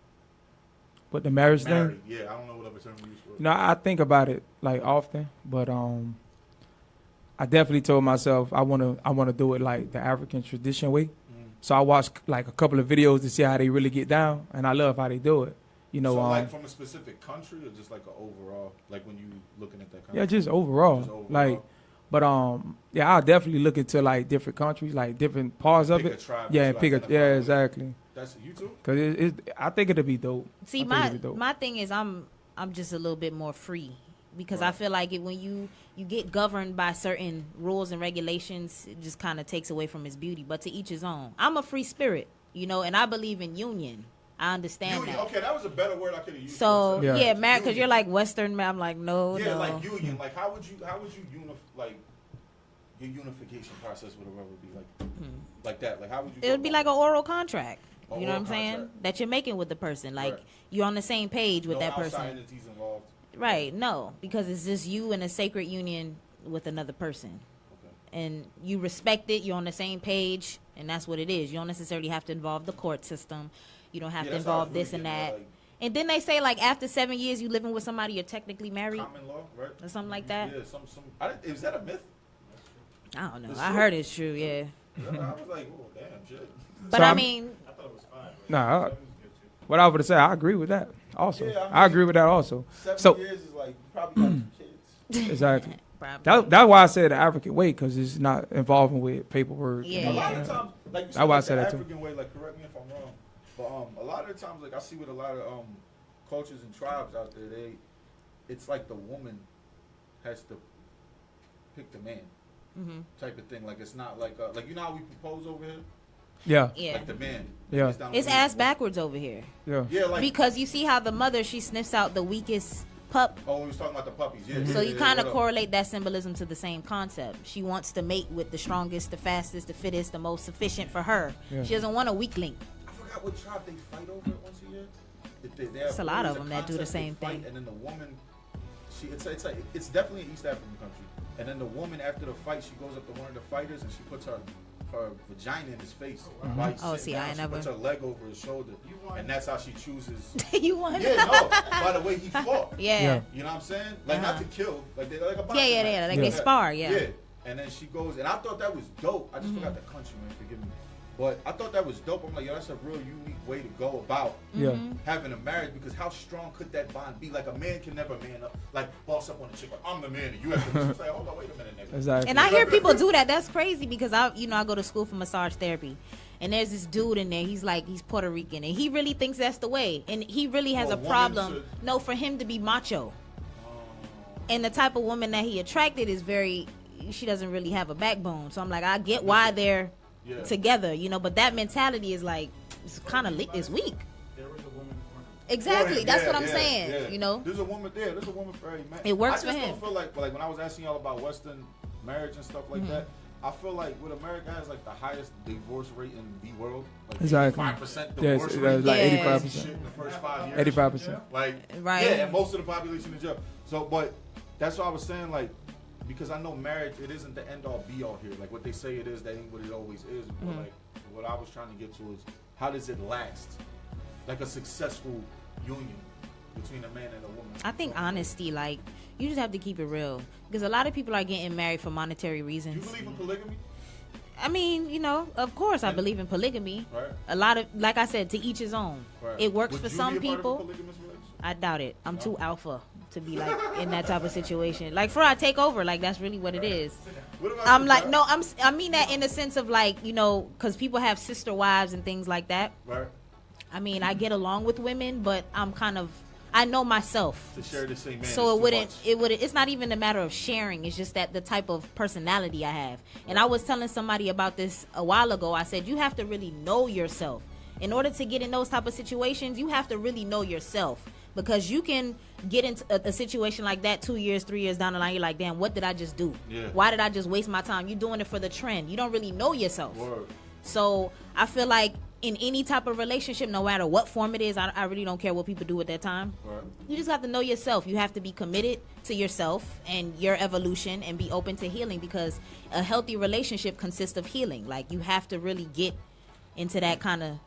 U: But the marriage thing?
G: Yeah, I don't know what other term you use for it.
U: No, I think about it like often, but I definitely told myself I wanna do it like the African tradition way. So I watched like a couple of videos to see how they really get down, and I love how they do it. So
G: like from a specific country, or just like an overall, like when you looking at that country?
U: Yeah, just overall. Like. But yeah, I'll definitely look into like different countries, like different parts of it. Yeah, exactly.
G: That's you too.
U: Cause I think it'll be dope.
F: See, my thing is I'm just a little bit more free, because I feel like when you get governed by certain rules and regulations, it just kind of takes away from its beauty. But to each his own. I'm a free spirit, and I believe in union. I understand that.
G: Okay, that was a better word I could have used.
F: So yeah, married, because you're like Western man. I'm like no.
G: Like union. Like how would you like your unification process would be like that? Like how would you?
F: It would be like an oral contract. You know what I'm saying? That you're making with the person. Like you're on the same page with that person.
G: No outside entities involved.
F: Right. No, because it's just you in a sacred union with another person. And you respect it. You're on the same page, and that's what it is. You don't necessarily have to involve the court system. You don't have to involve this and that. And then they say, like, after 7 years you living with somebody, you're technically married.
G: Common law, right?
F: Or something like that.
G: Yeah, is that a myth?
F: I don't know. I heard it's true, yeah.
G: I was like, oh, damn, shit.
F: But so I mean.
G: I thought it was fine.
U: Nah, what I would say, I agree with that also. Yeah, I agree with that also.
G: 7 years is like, probably got some kids.
U: Exactly. That's why I said the African way, because it's not involving with paperwork.
F: Yeah.
G: A lot of times, like you said,
U: that's why I said that too.
G: African way, like, correct me if I'm wrong, but a lot of the times, like I see with a lot of cultures and tribes out there, it's like the woman has to pick the man, type of thing. Like it's not like you know how we propose over here.
U: Yeah.
G: Like the man.
U: Yeah.
F: It's ass backwards over here.
U: Yeah.
G: Yeah. Like
F: because you see how the mother, she sniffs out the weakest pup.
G: Oh, we was talking about the puppies. Yeah.
F: So you kind of correlate that symbolism to the same concept. She wants to mate with the strongest, the fastest, the fittest, the most sufficient for her. Yeah. She doesn't want a weakling.
G: I forgot what tribe they fight over once a year.
F: There's a lot of them that do the same thing.
G: And then the woman, it's definitely an East African country. And then the woman, after the fight, she goes up to one of the fighters and she puts her her vagina in his face.
U: Mhm.
G: While he's
F: Oh,
G: sitting
F: see,
G: down.
F: I ain't
G: She
F: never-
G: puts her leg over his shoulder, and that's how she chooses.
F: You won?
G: Yeah, no. By the way he fought.
F: Yeah.
G: You know what I'm saying? Like not to kill, like they like a boxing
F: Yeah,
G: match.
F: like they spar, yeah.
G: Yeah. And then she goes, and I thought that was dope. I just forgot the country, man. Forgive me. But I thought that was dope. I'm like, yo, that's a real unique way to go about having a marriage, because how strong could that bond be? Like a man can never man up, like boss up on a chick. Like, I'm the man, and you have to. It's like, hold on, wait a minute, nigga.
U: Exactly.
F: And I hear people do that. That's crazy because I go to school for massage therapy, and there's this dude in there. He's Puerto Rican, and he really thinks that's the way, and he really has a problem. No, for him to be macho, and the type of woman that he attracted is she doesn't really have a backbone. So I'm like, I get why they're together, but that mentality is like, it's kind of it's weak. Exactly, that's what I'm saying.
G: There's a woman there. There's a woman for every man.
F: It works
G: I
F: for
G: just
F: him.
G: don't feel like when I was asking y'all about Western marriage and stuff like that, I feel like what America has like the highest divorce rate in the world. Like
U: Exactly.
G: 5%
U: Yes,
G: divorce
U: it
G: rate.
U: was like 85%.
G: Shit in the first 5 years.
U: 85%.
G: Like,
F: right.
G: Yeah, and most of the population is jail. So, but that's what I was saying, like, because I know marriage, it isn't the end all be all here. Like what they say it is, that ain't what it always is. But like what I was trying to get to is, how does it last? Like a successful union between a man and a woman.
F: I think honesty, like, you just have to keep it real, because a lot of people are getting married for monetary reasons.
G: Do you believe in polygamy?
F: I mean, of course I believe in polygamy.
G: Right.
F: A lot of, like I said, to each his own.
G: Right.
F: It works
G: Would
F: for
G: you
F: some
G: be a part of a
F: people.
G: polygamous relationship?
F: I doubt it. I'm too alpha to be like in that type of situation. Like, for I take over, like that's really what it is. I'm like, no, I mean that in the sense of like, because people have sister wives and things like that.
G: Right.
F: I mean, I get along with women, but I know myself.
G: To share the same man.
F: So it wouldn't. It's not even a matter of sharing. It's just that the type of personality I have. And I was telling somebody about this a while ago. I said, you have to really know yourself. In order to get in those type of situations, you have to really know yourself. Because you can get into a situation like that 2 years, 3 years down the line. You're like, damn, what did I just do?
G: Yeah.
F: Why did I just waste my time? You're doing it for the trend. You don't really know yourself.
G: Word.
F: So I feel like in any type of relationship, no matter what form it is, I really don't care what people do at that time.
G: Right.
F: You just have to know yourself. You have to be committed to yourself and your evolution and be open to healing, because a healthy relationship consists of healing. Like, you have to really get into that kind of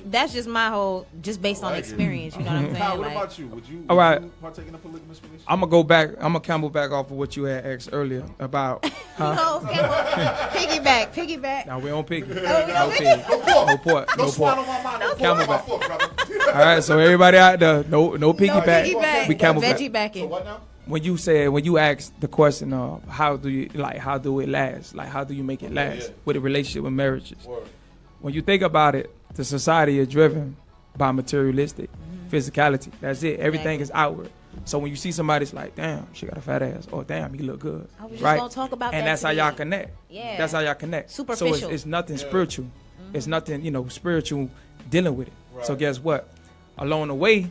F: that's just my whole, just based on experience. You know what I'm saying?
G: Kyle, what
F: Like,
G: about you? Would you partake in a polygamous relationship?
U: I'm gonna go back. I'm gonna camel back off of what you had asked earlier about.
F: piggyback.
U: Now we don't piggy.
F: No
U: piggy. No pork.
G: No swan on my mind. No
U: Camel
G: pork on my
U: back.
G: foot, brother.
U: All right, so everybody out there, no piggyback.
F: piggyback.
U: We camel back.
F: Veggie backing.
G: So what now?
U: When you asked the question of how do it last? Like, how do you make it last with a relationship with marriages?
G: Word.
U: When you think about it, the society is driven by materialistic physicality. That's it. Everything is outward. So when you see somebody, it's like, damn, she got a fat ass. Or damn, he look good.
F: I was just
U: right?
F: gonna talk about
U: and
F: that
U: that's
F: today.
U: how y'all connect.
F: Yeah.
U: That's how y'all connect.
F: Superficial.
U: So it's nothing spiritual. It's nothing, spiritual dealing with it.
G: Right.
U: So guess what? Along the way,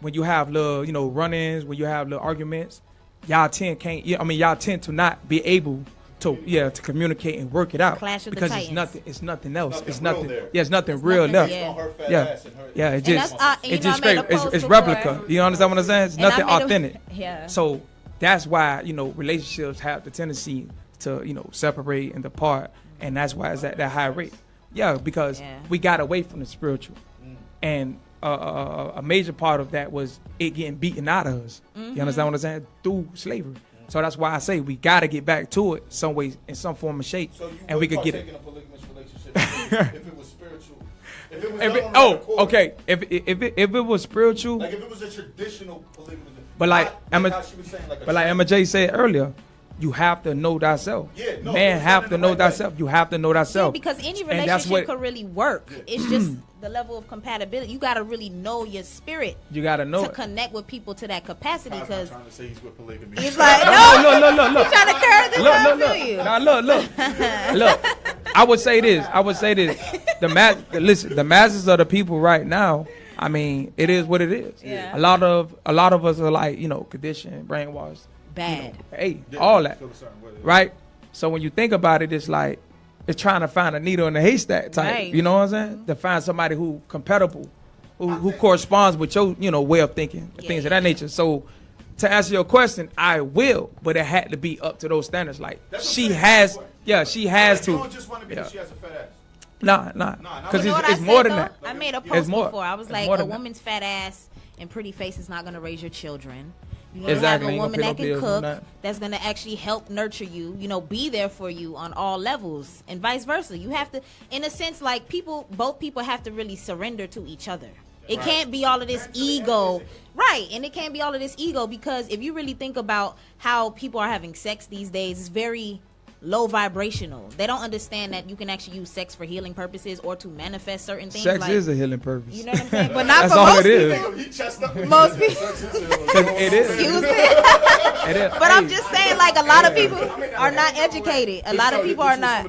U: when you have little, run-ins, when you have little arguments, y'all tend to not be able to communicate and work it out.
F: Clash of the
U: because
F: Titans.
U: it's nothing else. It's
G: real
U: nothing.
G: there.
U: Yeah, it's nothing real left.
F: Yeah.
U: Yeah, it's just
F: that's,
U: it's
F: I
U: just
F: made a
U: straight.
F: post
U: It's
F: before.
U: replica. You understand what I'm saying? It's
F: And I
U: nothing
F: made a-
U: authentic.
F: Yeah.
U: So that's why relationships have the tendency to separate and depart, and that's why it's at that high rate. Yeah, because we got away from the spiritual, and a major part of that was it getting beaten out of us. You understand what I'm saying? Through slavery. So that's why I say we got to get back to it some way, in some form or shape,
G: So you
U: and we could get
G: partake
U: it.
G: in a polygamous relationship if it was spiritual. If it was done on the accord.
U: Okay. If it was spiritual,
G: Like if it was a traditional polygamous.
U: but like Emma,
G: how she was saying, like a
U: but like Emma J said earlier, you have to know thyself.
G: Yeah, no,
U: man
G: it's
U: have
G: not
U: to
G: in the
U: know
G: right way.
U: thyself. You have to know thyself.
F: Because any
U: And that's
F: relationship
U: what-
F: could really work. It's just the level of compatibility. You got to really know your spirit
U: You gotta know
F: to
U: it.
F: connect with people to that capacity.
G: Kyle's not
F: Because
G: trying to say he's with polygamy.
F: he's like,
U: No,
F: no,
U: look.
F: he's trying to curve this out
U: Look.
F: to you.
U: Now look. I would say this. The masses of the people right now. I mean, it is what it is.
F: Yeah.
U: A lot of us are like conditioned, brainwashed.
F: Bad.
U: All that.
G: Feel a certain way.
U: Right? So when you think about it, it's like it's trying to find a needle in a haystack type.
F: Right.
U: You know what I'm saying? To find somebody who compatible, who corresponds with your way of thinking, things of that nature. So to answer your question, I will, but it had to be up to those standards. Like she has Yeah, she has to.
G: You don't just want to be that she has a fat ass.
U: Nah. Because
F: You know what
U: it's
F: I
U: more
F: said,
U: than
F: though?
U: that.
F: I made a
U: It's
F: post
U: more.
F: before. I was
U: It's
F: like,
U: more
F: a
U: than that.
F: woman's fat ass and pretty face is not going to raise your children. You
U: Exactly.
F: have a
U: Ain't gonna
F: woman
U: pay no
F: that can
U: bills on
F: cook,
U: that.
F: that's going to actually help nurture you, be there for you on all levels, and vice versa. You have to, in a sense, like both people have to really surrender to each other. It can't be all of this ego. Right, and it can't be all of this ego, because if you really think about how people are having sex these days, it's very low vibrational. They don't understand that you can actually use sex for healing purposes or to manifest certain things.
U: Sex
F: like,
U: is a healing purpose.
F: You know what I'm saying? But not
U: That's
F: for
U: all
F: most
U: it is.
F: people. Most people.
U: It is.
F: Excuse me.
U: It is.
F: But I'm just saying, like, a lot of people are not educated. A lot of people are not.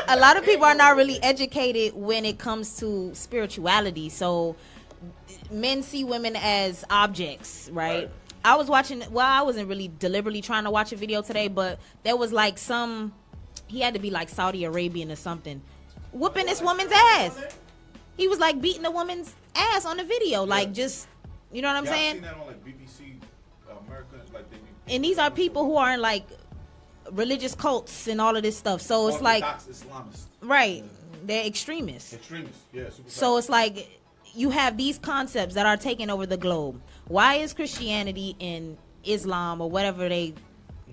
F: A lot of people are not really educated when it comes to spirituality. So men see women as objects, right? I was watching, I wasn't really deliberately trying to watch a video today, but there was like he had to be like Saudi Arabian or something, whooping this woman's ass. He was like beating the woman's ass on the video, like just, you know what I'm saying?
G: I've seen that on like BBC America, like
F: And these are people who are in like religious cults and all of this stuff. So it's like,
G: Islamists.
F: right, they're extremists.
G: Extremists, yeah.
F: So it's like you have these concepts that are taking over the globe. Why is Christianity and Islam or whatever they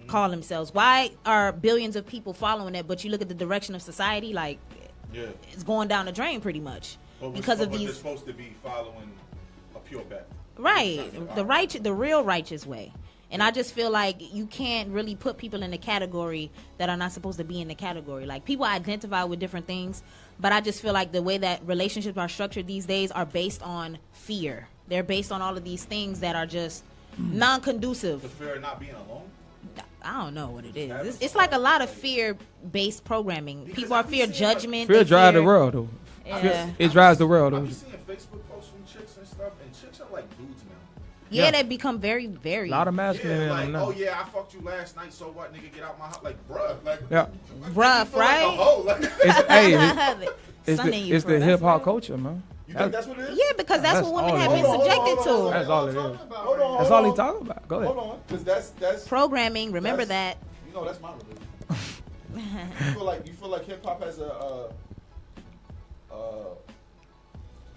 F: call themselves, why are billions of people following it, but you look at the direction of society, like it's going down the drain pretty much because of these.
G: They're supposed to be following a pure path.
F: Right, the real righteous way. And I just feel like you can't really put people in a category that are not supposed to be in the category. Like, people identify with different things, but I just feel like the way that relationships are structured these days are based on fear. They're based on all of these things that are just non-conducive.
G: The fear of not being alone?
F: I don't know what it is. It's like a lot of fear-based programming. People are fear judgment.
U: Fear drives the world, though.
F: Yeah.
U: It drives the world, though.
G: I've been seeing Facebook posts from chicks and stuff, and chicks are like dudes now.
F: Yeah, they become very, very.
U: A lot of masculine.
G: Yeah, like, oh yeah, I fucked you last night, so what, nigga? Get out my house, like, bruh, like,
F: rough, right?
G: Like a hoe, like.
U: It's the hip hop culture, man.
G: You think that's what it is?
F: Yeah, because that's what women have been subjected to.
U: That's all it is. That's all he talking about. Go ahead.
G: Hold on, because that's
F: programming. Remember that.
G: You know, that's my religion. you feel like hip hop has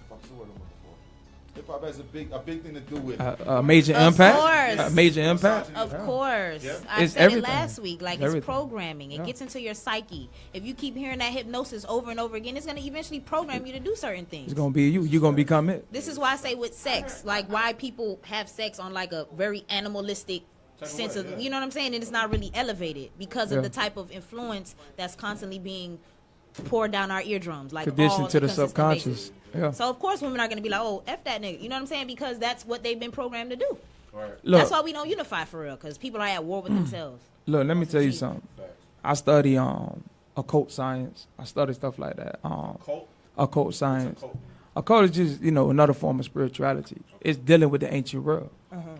G: what's the word I'm looking for? Hip hop has a big thing to do with
U: a major impact.
F: Of course.
U: A major impact.
F: Of course.
G: Yeah.
F: I said it last week. Like,
U: Everything.
F: it's programming. It gets into your psyche. If you keep hearing that hypnosis over and over again, it's going to eventually program you to do certain things.
U: It's gonna be you. You're gonna become it.
F: This is why I say with sex, like, why people have sex on like a very animalistic sense of, you know what I'm saying? And it's not really elevated because of the type of influence that's constantly being poured down our eardrums, like
U: Conditioned to the
F: consistent
U: subconscious.
F: basis.
U: Yeah.
F: So of course women are going to be like, oh, F that nigga. You know what I'm saying? Because that's what they've been programmed to do.
G: Right.
U: Look,
F: that's why we don't unify for real, because people are at war with themselves.
U: Look, let me tell you something. I study occult science. I study stuff like that. Occult science. Occult is just, another form of spirituality. It's dealing with the ancient world.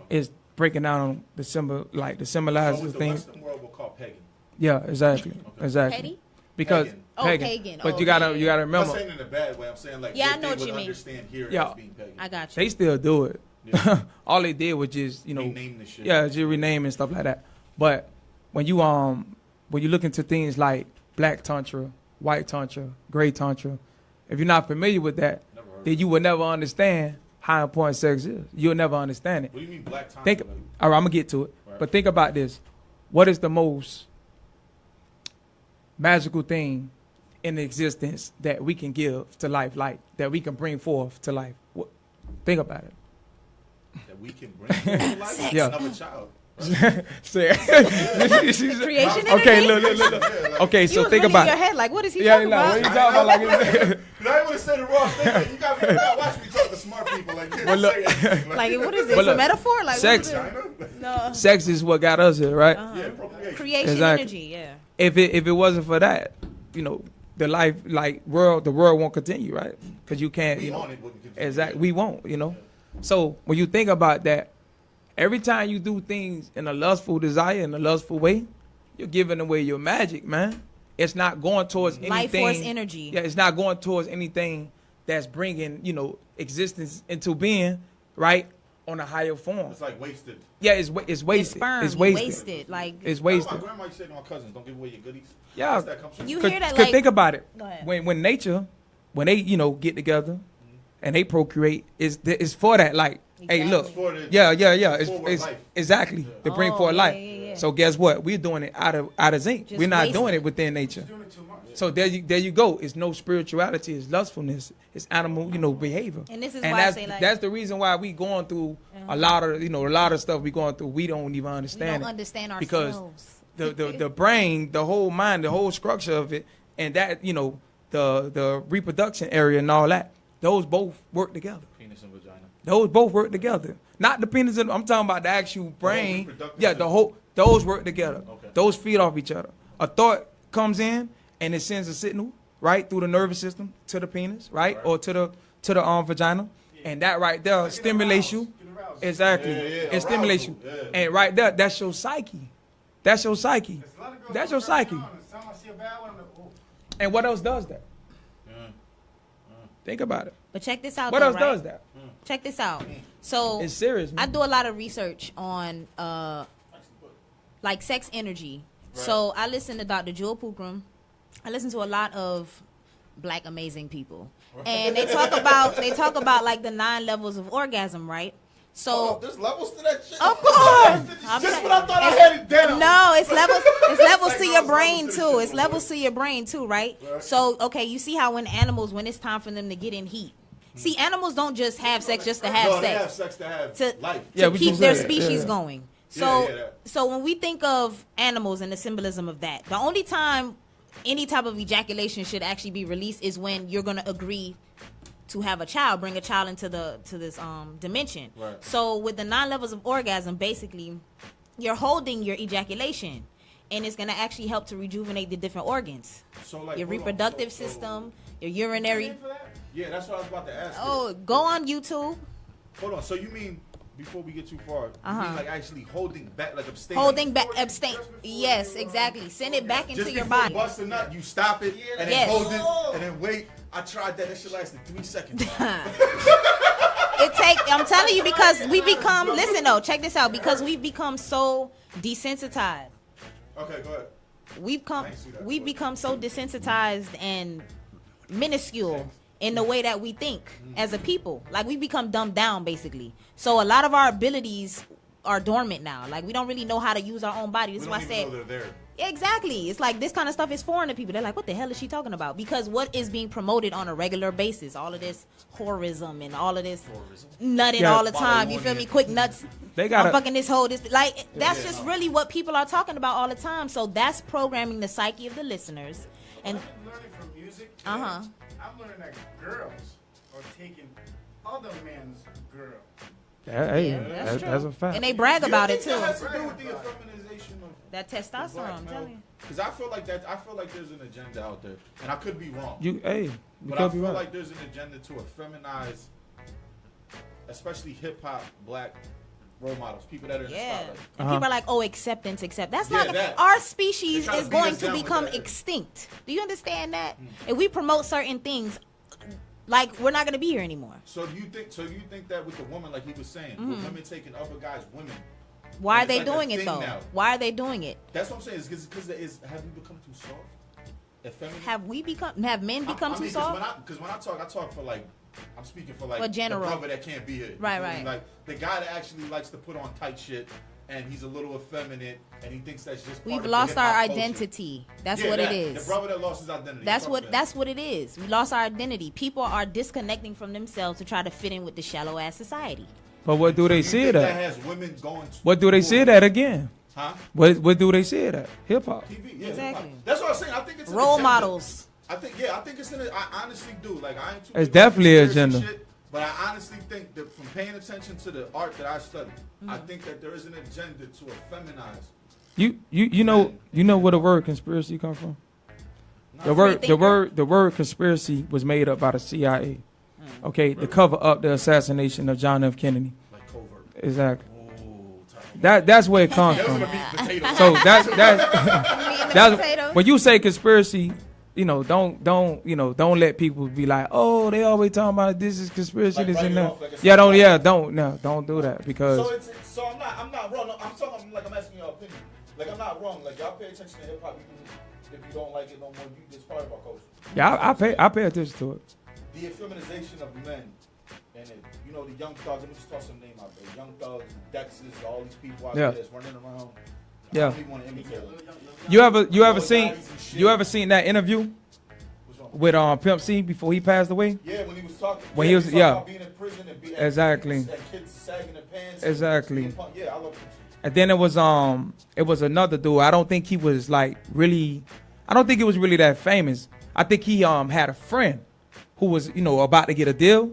U: It's breaking down the symbol, like the symbolizes
G: the
U: things.
G: Western world we'll call pagan.
U: Yeah, exactly, exactly.
F: Petty?
U: Because
G: pagan.
F: Pagan.
U: But you gotta remember.
G: I'm not saying in a bad way. I'm saying like
F: I know
G: they
F: what you
G: would
F: mean.
G: understand here
U: Yeah.
G: as being pagan.
F: I got you.
U: They still do it.
G: Yeah.
U: All they did was just
G: rename the shit.
U: Yeah, just rename and stuff like that. But when you look into things like black tantra, white tantra, gray tantra, if you're not familiar with that, then you will never understand how important sex is. You'll never understand it.
G: What do you mean black tantra?
U: All right, I'm gonna get to it.
G: Right.
U: But think about this: what is the most magical thing in existence that we can give to life, like that we can bring forth to life? Think about it.
G: That we can bring forth to life?
U: Yeah.
G: Another child.
F: Creation
U: okay,
F: energy?
U: look. Okay, so
F: You was
U: think
F: really
U: about
F: in your head like, what is he
U: yeah,
F: talking about?
U: what are you talking about? Like,
G: Because I didn't want to say the wrong thing. Like, you gotta watch me talk to smart people. Like,
U: Well, look.
F: Like, what is this?
U: Well,
F: A
U: look,
F: metaphor? Like,
U: sex-
F: what is it? No.
U: sex is what got us here, right?
G: Yeah, procreation.
F: Creation
U: Exactly.
F: energy, yeah.
U: If it wasn't for that, the life the world won't continue, right? Because you can't,
G: We on it wouldn't continue.
U: exactly. We won't, So when you think about that, every time you do things in a lustful desire, in a lustful way, you're giving away your magic, man. It's not going towards anything.
F: Life force energy.
U: Yeah, it's not going towards anything that's bringing, existence into being, right? on a higher form.
G: It's like wasted.
U: Yeah, it's wasted.
F: It's sperm.
U: It's
F: You
U: wasted.
F: wasted. Like
U: It's wasted.
G: My grandma used to say to my cousins, don't give away your goodies.
U: Yeah,
G: What's that comes from?
F: You hear that,
U: Cause
F: like-
U: think about it.
F: Go ahead.
U: When nature, when they get together, and they procreate, is for that. Like, hey, look,
G: It's for the-
U: yeah.
G: it's forward
U: It's
G: life.
U: exactly to bring
F: Oh,
U: forth
F: yeah,
U: life.
F: yeah.
U: So guess what? We're doing it out of zinc.
F: Just
U: We're not
F: wasting
U: doing
F: it.
U: it within nature. So there you go. It's no spirituality. It's lustfulness. It's animal, behavior.
F: And this is why I say, like-
U: that's the reason why we going through a lot of stuff we going through. We don't even understand.
F: We don't
U: it.
F: understand
U: because
F: ourselves.
U: the brain, the whole mind, the whole structure of it, and that the reproduction area and all that. Those both work together.
G: Penis and vagina.
U: Those both work together. Not the penis. I'm talking about the actual brain.
G: reproductive
U: Yeah, those work together.
G: Okay.
U: Those feed off each other. A thought comes in and it sends a signal right through the nervous system to the penis, right, or to the vagina, and that right there stimulates you. Exactly. It stimulates you, and right there, that's your psyche. That's your psyche. That's your psyche. And what else does that? Think about it.
F: But check this out.
U: What
F: though,
U: else
F: right?
U: does that?
F: Check this out. So
U: It's serious, man.
F: I do a lot of research on like sex energy. So I listen to Dr. Jewel Pookrum. I listen to a lot of black amazing people, and they talk about like the 9 levels of orgasm, right? So
G: there's levels to that shit.
F: Of course.
G: Just when I thought I had it down.
F: No, it's levels. It's levels to your brain too. It's levels to your brain too, right? So okay, you see how when it's time for them to get in heat. See, animals don't just have sex just to have
G: No,
F: sex.
G: they have sex to have life.
F: To
U: we
F: keep
U: just
F: their
U: said that.
F: species
U: Yeah.
F: going.
G: Yeah,
F: So,
G: yeah.
F: so when we think of animals and the symbolism of that, the only time any type of ejaculation should actually be released is when you're going to agree to have a child, bring a child into this dimension.
G: Right.
F: So with the 9 levels of orgasm, basically, you're holding your ejaculation, and it's going to actually help to rejuvenate the different organs.
G: So like
F: Your
G: hold on.
F: reproductive
G: So-
F: system, your urinary.
G: Yeah, that's what I was about to ask.
F: Oh, go on YouTube.
G: Hold on. So you mean before we get too far, you mean like actually holding back, like abstaining?
F: Holding back, abstain. Yes, exactly. Send it back into
G: Just
F: your
G: before
F: body.
G: you bust a nut, you stop it and
F: Yes.
G: then hold it and then wait. I tried that. That shit lasted 3 seconds.
F: I'm telling you, because we become, listen though, check this out, because we become so desensitized.
G: Okay, go ahead.
F: We've become so desensitized and minuscule in the way that we think as a people. Like we become dumbed down basically. So a lot of our abilities are dormant now. Like we don't really know how to use our own body. This is why I said
G: they're there.
F: exactly. It's like this kind of stuff is foreign to people. They're like, what the hell is she talking about? Because what is being promoted on a regular basis? All of this whorism and all of this nutting
U: Yeah.
F: all the time. You feel me? Quick nuts.
U: They gotta-
F: I'm fucking this whole this like that's
U: Yeah.
F: just really what people are talking about all the time. So that's programming the psyche of the listeners. And
C: learning from music.
F: Uh-huh.
C: I'm learning that girls are taking other men's girls.
U: Hey,
F: Yeah,
U: that's a fact.
F: and they brag about it too.
G: That has to do with the effeminization of
F: That testosterone, I'm telling you.
G: Because I feel like there's an agenda out there, and I could be wrong.
U: You
G: but I
U: could be
G: feel
U: right.
G: like there's an agenda to feminize, especially hip hop black role models, people that are in the
F: Yeah.
G: spotlight.
F: And people are like, oh, acceptance. That's
G: Yeah,
F: not
G: that.
F: our
G: They
F: species
G: try to
F: is
G: beat
F: going
G: us
F: to
G: down with
F: become
G: that.
F: extinct. Do you understand that? If we promote certain things, like we're not going to be here anymore.
G: So do you think that with the woman, like he was saying, with women taking other guys' women?
F: Why are
G: it's
F: they
G: like a
F: doing it
G: thing
F: though?
G: now.
F: Why are they doing it?
G: That's what I'm saying. Is because have we become too soft? Effeminate?
F: Have men become
G: I
F: too
G: mean,
F: soft?
G: Because when I talk for like, I'm speaking for like
F: For general.
G: the brother that can't be here.
F: Right,
G: You feel
F: right.
G: me? Like the guy that actually likes to put on tight shit, and he's a little effeminate, and he thinks that's just.
F: We've
G: part of
F: lost
G: the
F: our
G: hip-hop culture.
F: identity. That's
G: Yeah,
F: what
G: that.
F: it is.
G: The brother that lost his identity.
F: That's
G: Fuck
F: what
G: that.
F: that's what it is. We lost our identity. People are disconnecting from themselves to try to fit in with the shallow ass society.
U: But what do they
G: You
U: see
G: think
U: it
G: that
U: at?
G: has women going?
U: What do they see it at again?
G: Huh?
U: What do they see it at? Hip hop.
G: TV, yeah,
F: Exactly.
G: That's what I'm saying. I think it's an
F: Role
G: agenda.
F: models.
G: I think it's in it. I honestly do. Like I ain't too.
U: It's
G: big on
U: definitely an
G: conspiracy
U: agenda.
G: shit, but I honestly think that from paying attention to the art that I study, I think that there is an agenda to feminize.
U: You know where the word conspiracy come from? The word conspiracy was made up by the CIA. Okay, to cover up the assassination of John F. Kennedy.
G: Like covert.
U: Exactly. That's where it comes from. So that's
F: potatoes.
U: when you say conspiracy, don't let people be like, oh, they always talking about this is conspiracy,
G: Like,
U: this
G: write
U: and
G: it
U: that.
G: off like it's
U: Yeah,
G: something.
U: don't do that because
G: So I'm not wrong. I'm talking like I'm asking your opinion. Like I'm not wrong. Like y'all pay attention to hip hop. If you don't like it no more, it's part of our culture.
U: yeah, I pay attention to it.
G: The effeminization of men and it, the young thugs. Let me just toss some name out there. Young thugs, Dexes, all these people out
U: Yeah.
G: there that's running around.
U: Yeah.
G: I don't even want to imitate them.
U: You ever seen that interview with Pimp C before he passed away?
G: Yeah, when he was talking.
U: When he was
G: about being in prison and being
U: exactly.
G: And kids sagging their pants.
U: Exactly.
G: Yeah, I love Pimp C.
U: And then it was another dude. I don't think he was like really. I don't think he was really that famous. I think he had a friend who was about to get a deal,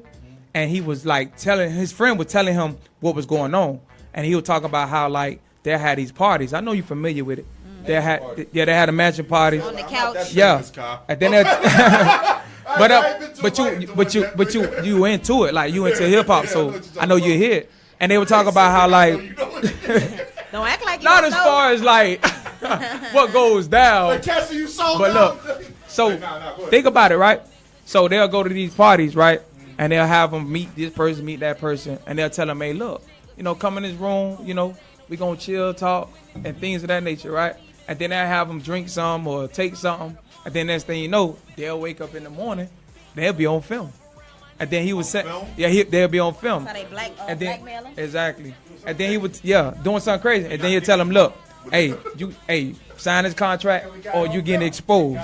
U: and he was like his friend was telling him what was going on, and he would talk about how like they had these parties. I know you're familiar with it. They had a mansion party
F: on the couch.
U: Yeah, and then but you into it, like you into hip hop, so I know you hear it. And they would talk about how like
F: don't act like you
U: not
F: don't
U: as
F: know.
U: far as like what goes down.
G: Like, Kassa, you sold
U: but
G: out.
U: look, so
G: Go ahead.
U: think about it, right? So they'll go to these parties, right? And they'll have them meet this person, meet that person, and they'll tell them, hey, look, come in this room, we gonna chill, talk, and things of that nature, right? And then they'll have them drink some or take something, and then next thing you know, they'll wake up in the morning, they'll be on film. And then he was saying, they'll be on film.
F: So they
U: And then,
F: blackmailing?
U: exactly. And then he would, doing something crazy. And then he'll tell him, look, hey, sign this contract or you getting exposed.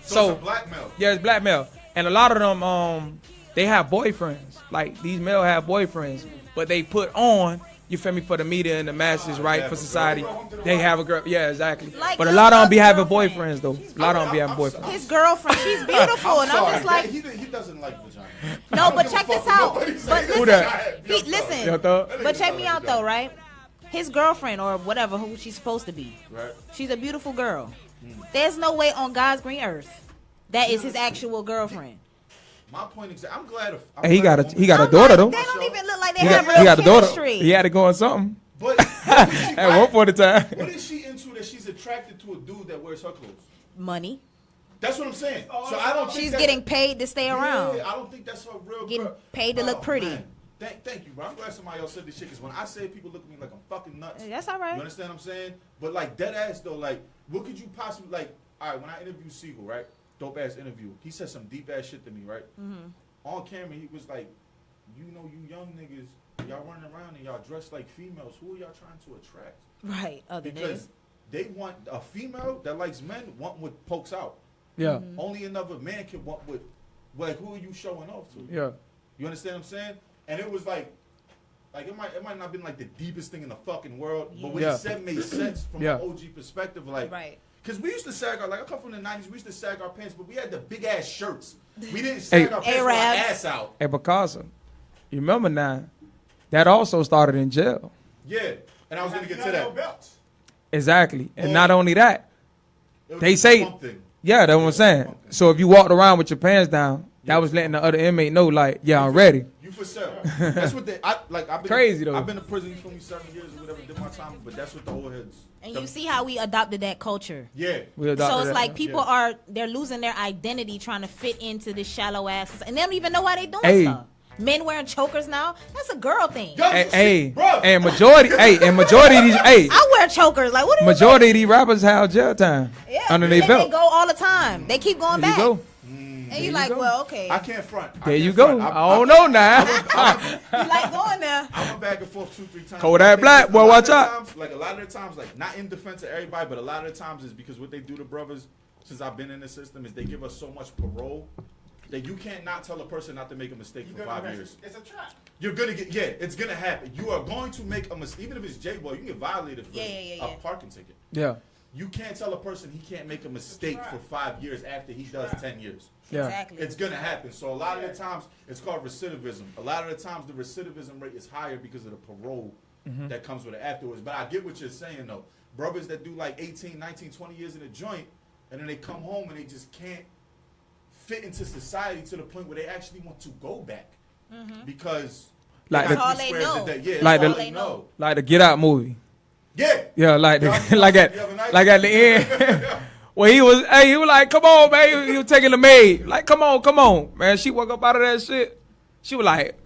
G: So it's a blackmail.
U: Yeah, it's blackmail. And a lot of them, they have boyfriends. Like, these males have boyfriends. But they put on, you feel me, for the media and the masses, right, for society. They have a girl. Yeah, exactly.
F: Like
U: but a
F: your
U: lot of them be having
F: girlfriend.
U: boyfriends, though. A lot of them be having boyfriends.
F: His girlfriend, she's beautiful, and I'm just like,
G: he doesn't like vagina.
F: no, but check this out. But
U: Who that?
F: listen,
U: Your thought?
F: but check me out though, right? His girlfriend or whatever, who she's supposed to be,
G: Right.
F: she's a beautiful girl. There's no way on God's green earth that is his actual girlfriend.
G: My point is, I'm glad.
U: Hey, he got a daughter though.
F: They don't even look like they
U: He
F: have
U: got
F: real
U: a daughter.
F: chemistry.
U: He had to go on something.
G: But
U: At one point in time.
G: What is she into that she's attracted to a dude that wears her clothes?
F: Money.
G: That's what I'm saying. So I don't.
F: She's
G: think
F: getting paid to stay around.
G: Yeah, I don't think that's her real.
F: Getting
G: girl.
F: paid to look pretty.
G: Man. Thank you, bro. I'm glad somebody else said this shit because when I say it, people look at me like I'm fucking nuts.
F: That's all right.
G: You understand what I'm saying? But like dead ass though, like what could you possibly like? All right, when I interviewed Siegel, right, dope ass interview, he said some deep ass shit to me, right?
F: Mm-hmm.
G: On camera, he was like, you young niggas, y'all running around and y'all dressed like females. Who are y'all trying to attract?
F: Right, other
G: Because
F: niggas.
G: they want a female that likes men, want what pokes out.
U: Yeah.
F: Mm-hmm.
G: Only another man can want what, like, who are you showing off to?
U: Yeah.
G: You understand what I'm saying? And it was like it might not have been like the deepest thing in the fucking world, but what he said made sense from an OG perspective. Like,
F: right.
G: Because we used to sag our, like I come from the 90s, we used to sag our pants, but we had the big ass shirts. We didn't sag our pants with our ass out.
U: Hey, Picasso, you remember now, that also started in jail.
G: Yeah, and I was going to get to that.
U: Exactly. And not only that, they
G: was
U: say,
G: something.
U: yeah, that's what I'm saying. So if you walked around with your pants down, that was letting the other inmate know, like, yeah, I'm ready.
G: You for sure. That's what they, I've been
U: Crazy, though.
G: I've been to prison for 7 years or whatever, did my time, but that's what the old heads.
F: And you see how we adopted that culture.
G: Yeah.
F: So it's like people they're losing their identity trying to fit into this shallow ass, and they don't even know why they doing stuff. Men wearing chokers now, that's a girl thing.
U: And majority of these,
F: I wear chokers. Like, what?
U: Majority of these rappers have jail time under their belt.
F: They go all the time. They keep going back.
U: There you go.
F: And you like, well, okay.
G: I can't front.
U: There you go. I don't know now.
F: You like going there.
G: I went back and forth 2-3 times.
U: Kodak Black, boy, watch out.
G: Like a lot of the times, like not in defense of everybody, but a lot of the times is because what they do to brothers since I've been in the system is they give us so much parole that you can't not tell a person not to make a mistake for 5 years.
C: It's a trap.
G: You're gonna get, it's gonna happen. You are going to make a mistake, even if it's J-Boy, you can get violated for a parking ticket.
U: Yeah.
G: You can't tell a person he can't make a mistake for 5 years after he does 10 years.
U: Yeah.
F: Exactly.
G: It's gonna happen. So a lot of the times it's called recidivism. A lot of the times the recidivism rate is higher because of the parole that comes with it afterwards. But I get what you're saying though. Brothers that do like 18, 19, 20 years in a joint and then they come home and they just can't fit into society to the point where they actually want to go back. Because
U: like
F: that's all they know.
U: Like the Get Out movie.
G: Yeah.
U: Yeah, like at the end Well, he was like, come on, man. He was taking the maid. Like, come on, man. She woke up out of that shit. She was like,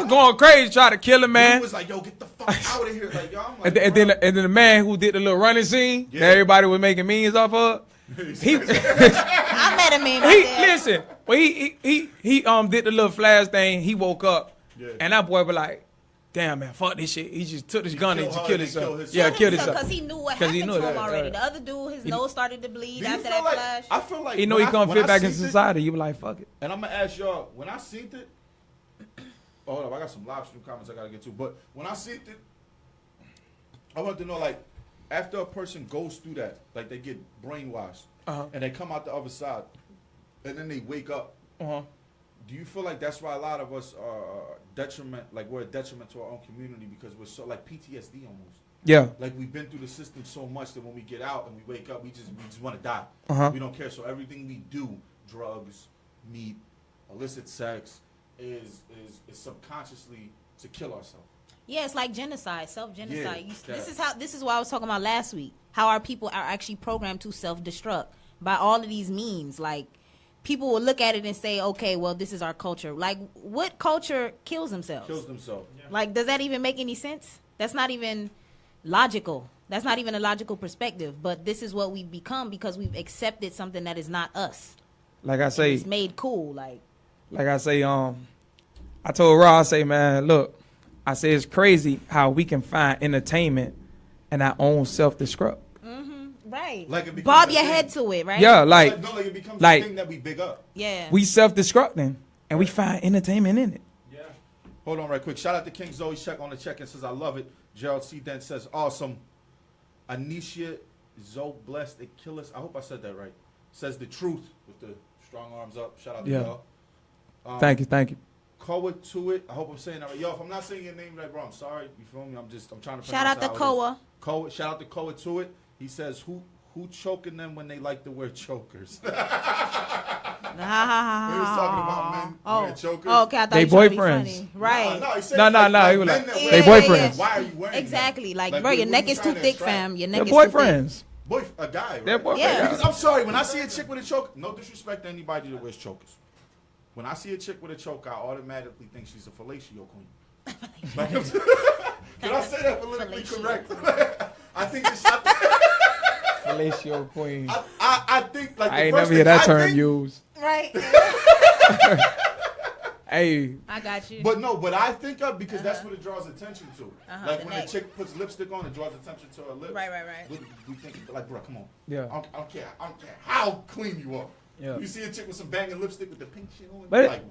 U: going crazy, trying to kill him, man.
G: He was like, yo, get the fuck out of here. Like, yo, I'm like,
U: and then the man who did the little running scene that everybody was making memes off of.
F: I met him in
U: listen, when he did the little flash thing, he woke up and that boy was like, damn, man, fuck this shit. He just took his gun and just killed himself. Yeah, killed himself.
F: Because he knew what happened to him already. The other dude, his nose started to bleed after that flash.
G: I feel like
U: he know he gonna fit back in society. You be like, fuck it.
G: And I'm gonna ask y'all, when I seen it, hold up, I got some live stream comments I gotta get to. But when I seen it, I want to know, like, after a person goes through that, like they get brainwashed, and they come out the other side, and then they wake up. Do you feel like that's why a lot of us are we're a detriment to our own community because we're so like PTSD almost?
U: Yeah.
G: Like we've been through the system so much that when we get out and we wake up, we just want to die. We don't care. So everything we do, drugs, meat, illicit sex, is subconsciously to kill ourselves.
F: Yeah, it's like genocide, self-genocide.
G: Yeah,
F: this is what I was talking about last week. How our people are actually programmed to self-destruct by all of these memes. Like, people will look at it and say, okay, well, this is our culture. Like, what culture kills themselves? Like, does that even make any sense? That's not even logical. That's not even a logical perspective. But this is what we've become because we've accepted something that is not us.
U: Like I say,
F: it's made cool. Like
U: I say, I told Raw, I say, man, look, I say it's crazy how we can find entertainment in our own self-destruct.
F: Right.
G: Like it becomes
F: bob your head to it, right?
U: Yeah,
G: like it becomes a thing that we big up.
F: Yeah.
U: We self-destructing and we find entertainment in it.
G: Yeah. Hold on right quick. Shout out to King Zoe. Check on the check and says, I love it. Gerald C. Dent says, awesome. Anisha Zoe Blessed Achilles. I hope I said that right. Says the truth with the strong arms up. Shout out to y'all.
U: Thank you.
G: Koa to it. I hope I'm saying that right. Yo, if I'm not saying your name right, bro, I'm sorry. You feel me? I'm trying to
F: shout out to Koa.
G: Shout out to Koa to it. He says, who choking them when they like to wear chokers? He was talking about men wearing chokers.
F: Oh, okay, I thought
U: they
F: boyfriends. Right.
G: No, he said
U: no. He was like, they boyfriends.
G: Why are you wearing
F: exactly.
G: them?
F: Like, bro, your neck is too thick, fam. Your neck is
U: they're
F: too
U: boyfriends.
F: thick.
G: A guy, right?
U: They're boyfriends.
F: Yeah.
G: I'm sorry, when I see a chick with a choker, no disrespect to anybody that wears chokers. When I see a chick with a choker, I automatically think she's a fellatio queen. Can I say that politically correct? I think it's
U: fellatio queen.
G: I think like
U: I ain't never hear that term used.
F: Right.
U: Hey.
F: I got you.
G: But I think of because that's what it draws attention to. Like when
F: neck.
G: a chick puts lipstick on, it draws attention to her lips.
F: Right.
G: We think like, bro, come on.
U: Yeah.
G: I don't care how clean you are.
U: Yeah.
G: You see a chick with some banging lipstick with the pink shit on.
U: But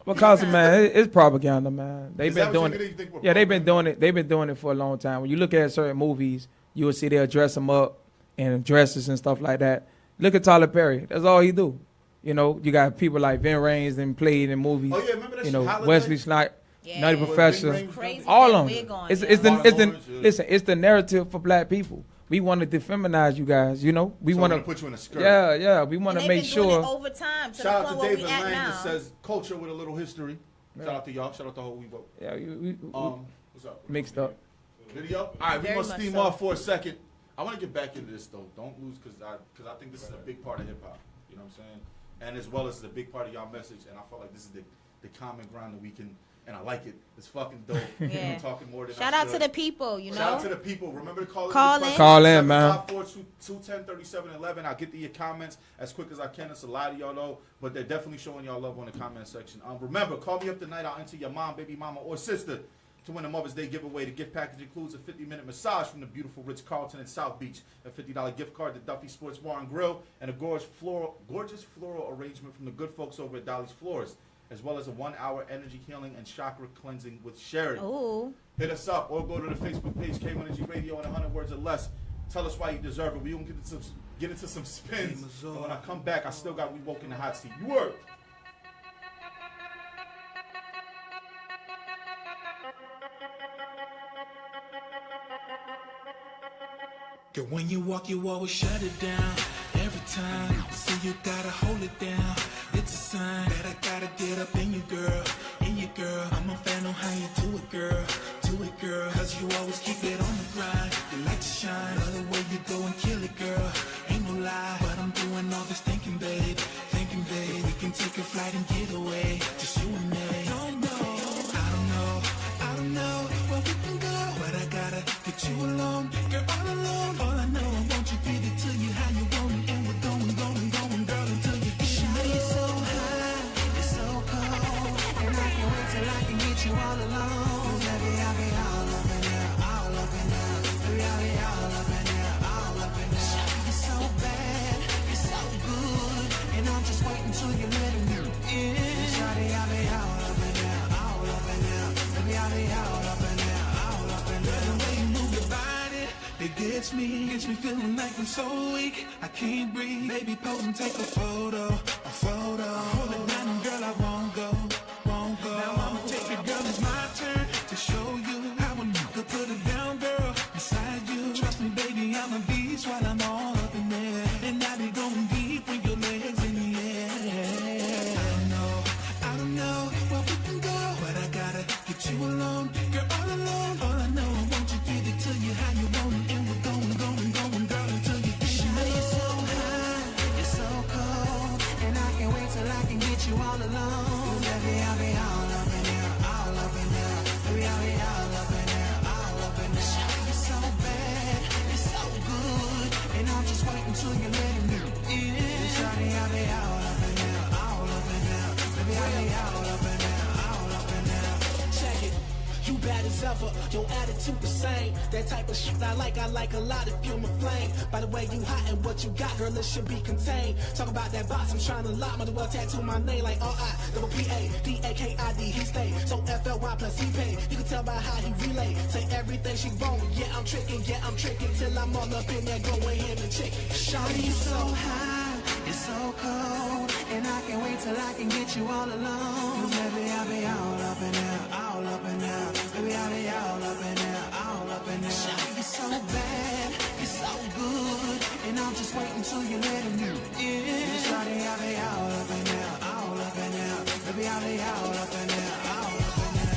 U: because man, it's propaganda, man. They've been doing it. Yeah, they've been doing it. They've been doing it for a long time. When you look at certain movies, you will see they'll dress them up in dresses and stuff like that. Look at Tyler Perry. That's all he do. You know, you got people like Vin Rames and played in movies.
G: Oh yeah, remember that shit? Holiday?
U: Wesley Snipes, Nutty Professor,
F: crazy
U: all of them. It's the narrative for black people. We want to defeminize you guys, you know. We want to
G: put you in a skirt.
U: Yeah. We want to make sure.
F: It over time.
G: Shout out to David Lang that says culture with a little history. Shout out to y'all. Shout out to whole we vote.
U: Yeah,
G: what's up?
U: Mixed up.
G: Video. All right, we gonna steam off for a second. I want to get back into this though. Don't lose because I think this is a big part of hip hop. You know what I'm saying? And as well as it's a big part of y'all message. And I feel like this is the common ground that we can. And I like it. It's fucking dope.
F: Yeah.
G: Talking more than
F: Shout out to the people, you know.
G: Shout out to the people. Remember to call in.
U: Call in, man.
G: 754-210-3711. I'll get to your comments as quick as I can. It's a lot of y'all though, but they're definitely showing y'all love on the comment section. Remember, call me up tonight. I'll enter your mom, baby mama, or sister to win a Mother's Day giveaway. The gift package includes a 50-minute massage from the beautiful Ritz-Carlton in South Beach, a $50 gift card to Duffy Sports Bar and Grill, and a gorgeous floral arrangement from the good folks over at Dolly's Florist, as well as a 1-hour energy healing and chakra cleansing with Sherry.
F: Ooh.
G: Hit us up or go to the Facebook page, K1NG Radio, in 100 words or less. Tell us why you deserve it. We gonna get into some spins. And when I come back, I still got We Woke in the Hot Seat. You work.
E: Girl, when you walk, you always shut it down. Every time, so you gotta hold it down. It's a sign that I gotta get up in you, girl. In you, girl. I'm a fan on how you do it, girl. Do it, girl. Cause you always keep it on the grind. You like to shine. Love the way you go and kill it, girl. Ain't no lie, but I'm doing all this thinking, babe. Thinking, babe, we can take a flight and get away. Just you and me. Don't know, I don't know where we can go, but I gotta get you alone. Girl, all alone. All I know, I want you, give it to you how you want it, and we're going, girl, until you get it. You're so high, you're so cold, and I can't wait till I can get you all alone. Baby, I'll be all up in there, all up in there. Baby, I'll be all up in there, all up in there. You're so bad, you're so good, and I'm just waiting till you let me in. Shawty, I'll be all up in there, all up in there. Baby, I'll be all up in there, all up in there. The way you move your body, it gets me feeling like I'm so weak, I can't breathe. Baby, pose and take a photo. Hold it down, girl, I won't go. Now I'ma take it, girl, it's my turn to show you how a nigga put it down, girl, beside you. Trust me, baby, I'm a beast while I'm all up in there, and I be going deep with your legs in the air. I don't know where we can go, but I gotta get you alone. Girl, all alone. All I know, I want you, give it to you how you want it, and we're going, girl, until you get it. You're so high, you're so cold, and I can't wait till I can get you all alone. Baby, I'll be all up in there, all up in there. Baby, I'll be all up in there, all up in there. You're so bad, you're so good, and I'm just waiting till you let me in. Shawty, I'll be all up in there, all up in there. Baby, I'll be all up in there, all up in there. Check it. You bad as ever, your attitude the same. That type of shit I like a lot of fume and flame. By the way, you hot and what you got, girl, it should be contained. Talk about that box, I'm trying to lock, might as well tattoo my name like R-I-P-A-D-A-K-I-D. He stay, so F-L-Y plus he pay. You can tell by how he relay, say everything she want. Yeah, I'm tricking, till I'm all up in there, going ham and chicken. Shawty, you so high, you're so cold, and I can't wait till I can get you all alone. Baby, I'll be all up in there, all up in there. Baby, I'll be all up in there, all up in there. Shawty, you're so bad, you're so good, and I'm just waiting till you let me in. Shawty, I'll be all up in there, all up in there. Baby, I'll be all up in there, all up in there.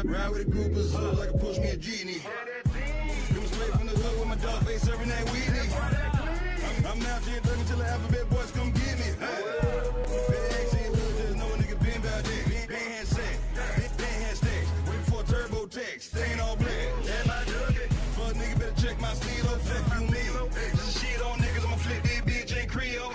H: Ride with a group of souls like a push me a genie. Come straight from the hood with my dog face every night we need. I'm out here thugging till the alphabet boys come get me. Big ain't hood, just know a nigga been about that. Been hand sack, been hand stacks. Waiting for a turbo text, staying all black. Everybody dug it. Fuck nigga better check my stilo, fuck you nigga. Just shit on niggas, I'ma flip this bitch ain't Creole.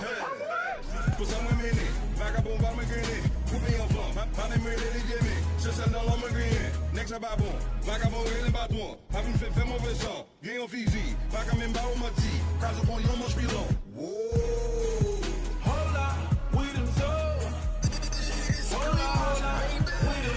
H: Put some women in it, back up on my green it. Put me on phone, my name really get me. Just a dollar on my green. Next up, bon, vagabond, ele batom. Having fait mauvais sang, gain en physique. Vagabond, barreau, ma tea. Casa com yo, must be long. Whoa.
E: Hold up, we them so. Hold up, we them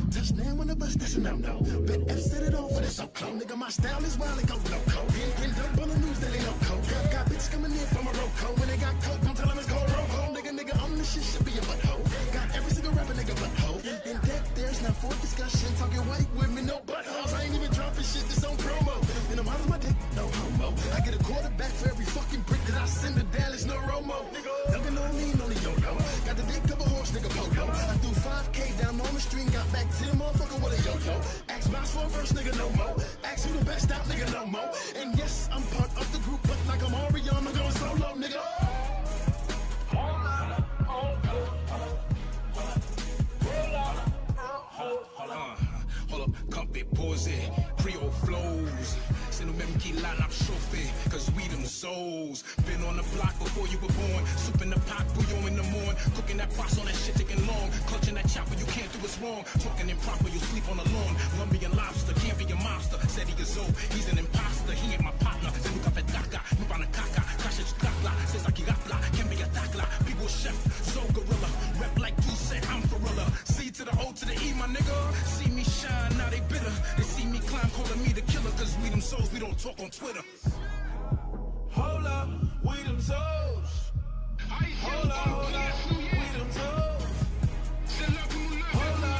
I: Touchdown one of us, that's a no-no. Bet F set it off for the so-clo. Nigga, my style is wild and go loco. Getting dope on the news, they ain't no coke. Got bitches coming in from a Morocco. When they got coke, don't tell them it's cold roco. Nigga, I'm the shit, should be a butthole. Got every single rapper, nigga, butthole. In depth, there's not for discussion. Talking white women, no buttholes. I ain't even dropping shit, this on promo. And I'm out of my dick, no homo. I get a quarterback for every fucking brick that I send to Dallas, no Romo. Dunkin' on me, no yo-yo. Got the dick of a horse, nigga, polo. I threw 5K down on the street, got back to the motherfucker with a yo-yo. Ask Mouse for a verse, nigga, no more. Ask who the best out, nigga, no more. And yes, I'm part of the group, but like I'm Orion, I'm going solo, nigga.
J: Hold up, comfy, pause it, Creole flows. Send them key line up chauffeur, cause we them souls. Been on the block before you were born. Soup in the pot, bouillon in the morn. Cooking that pasta on that shit taking long. Clutching that chopper, you can't do what's wrong. Talking improper, you sleep on the lawn. Lumbian lobster, can't be a monster. Said he is old, he's an imposter. He ain't my partner. Se nunca fedaka, nubana kaka. Crash it, kakla, says I kirapla. Can be a takla, people chef, so gorilla. Rep like you said, I'm gorilla. C to the O to the E, my nigga. See me shine, now they bitter. They see me climb, calling me the killer. Cause we them souls, we don't talk on Twitter.
L: Hold up, we them toes. Hold up, we them toes. Hold up.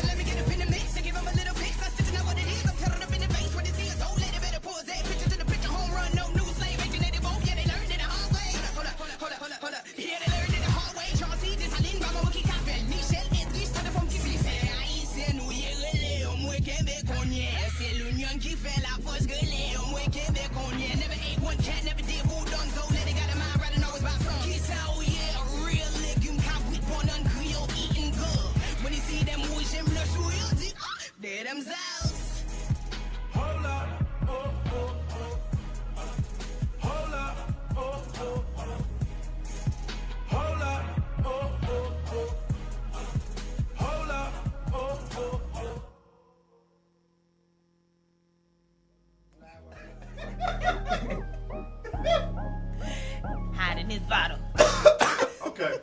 K: Let me get up in the mix and give him a little pic. I'm stitching out what it is. I'm tearing up in the face. When they see us old lady, better pause that picture to the picture. Home run, no new slave. Ain't they both? Yeah, they learned it the hard way. Hold up. Yeah, they learned it the hard way. Charlie, this I didn't grab a wiki cafe. Michel est riche, t'as de femme qui vit. C'est nous, yé, au moins Québec, on y est. C'est l'union qui fait la force gueulée. Au moins Québec, on y est. Never ate one cat, never did who done so. Let it got in mind, rather know it's about some. Kiss out, yeah, a real legume cop with one on Creole eating good. When you see them wish him blush, who you see? They're themselves.
L: Hold up, Hold up, Hold up, Hold up,
F: Hiding his bottle.
G: Okay.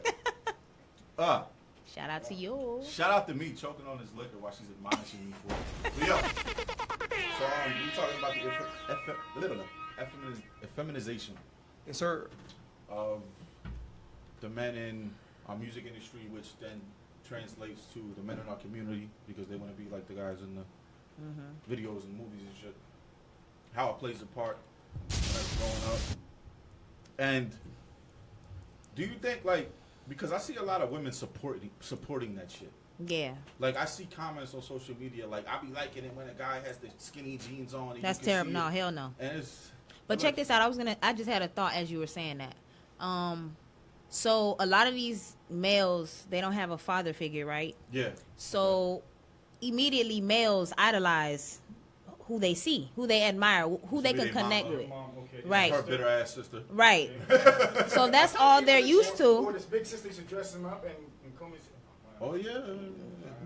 F: Shout out to you.
G: Shout out to me choking on this liquor while she's admonishing me for it. But yeah. So we talking about the effeminization.
U: Yes, sir.
G: Of the men in our music industry, which then translates to the men in our community because they want to be like the guys in the videos and movies and shit. How it plays a part when it's growing up. And do you think, like, because I see a lot of women supporting that shit.
F: Yeah.
G: Like, I see comments on social media, like, I be liking it when a guy has the skinny jeans on. And
F: That's terrible. No, hell no.
G: And it's,
F: but check this out. I just had a thought as you were saying that. So a lot of these males, they don't have a father figure, right?
G: Yeah.
F: So immediately males idolize who they see, who they admire, who they can connect with. Right.
G: Her bitter ass sister.
F: Right. So that's all they're used to.
C: Or this big sister should dress him up and comb his.
G: Oh yeah.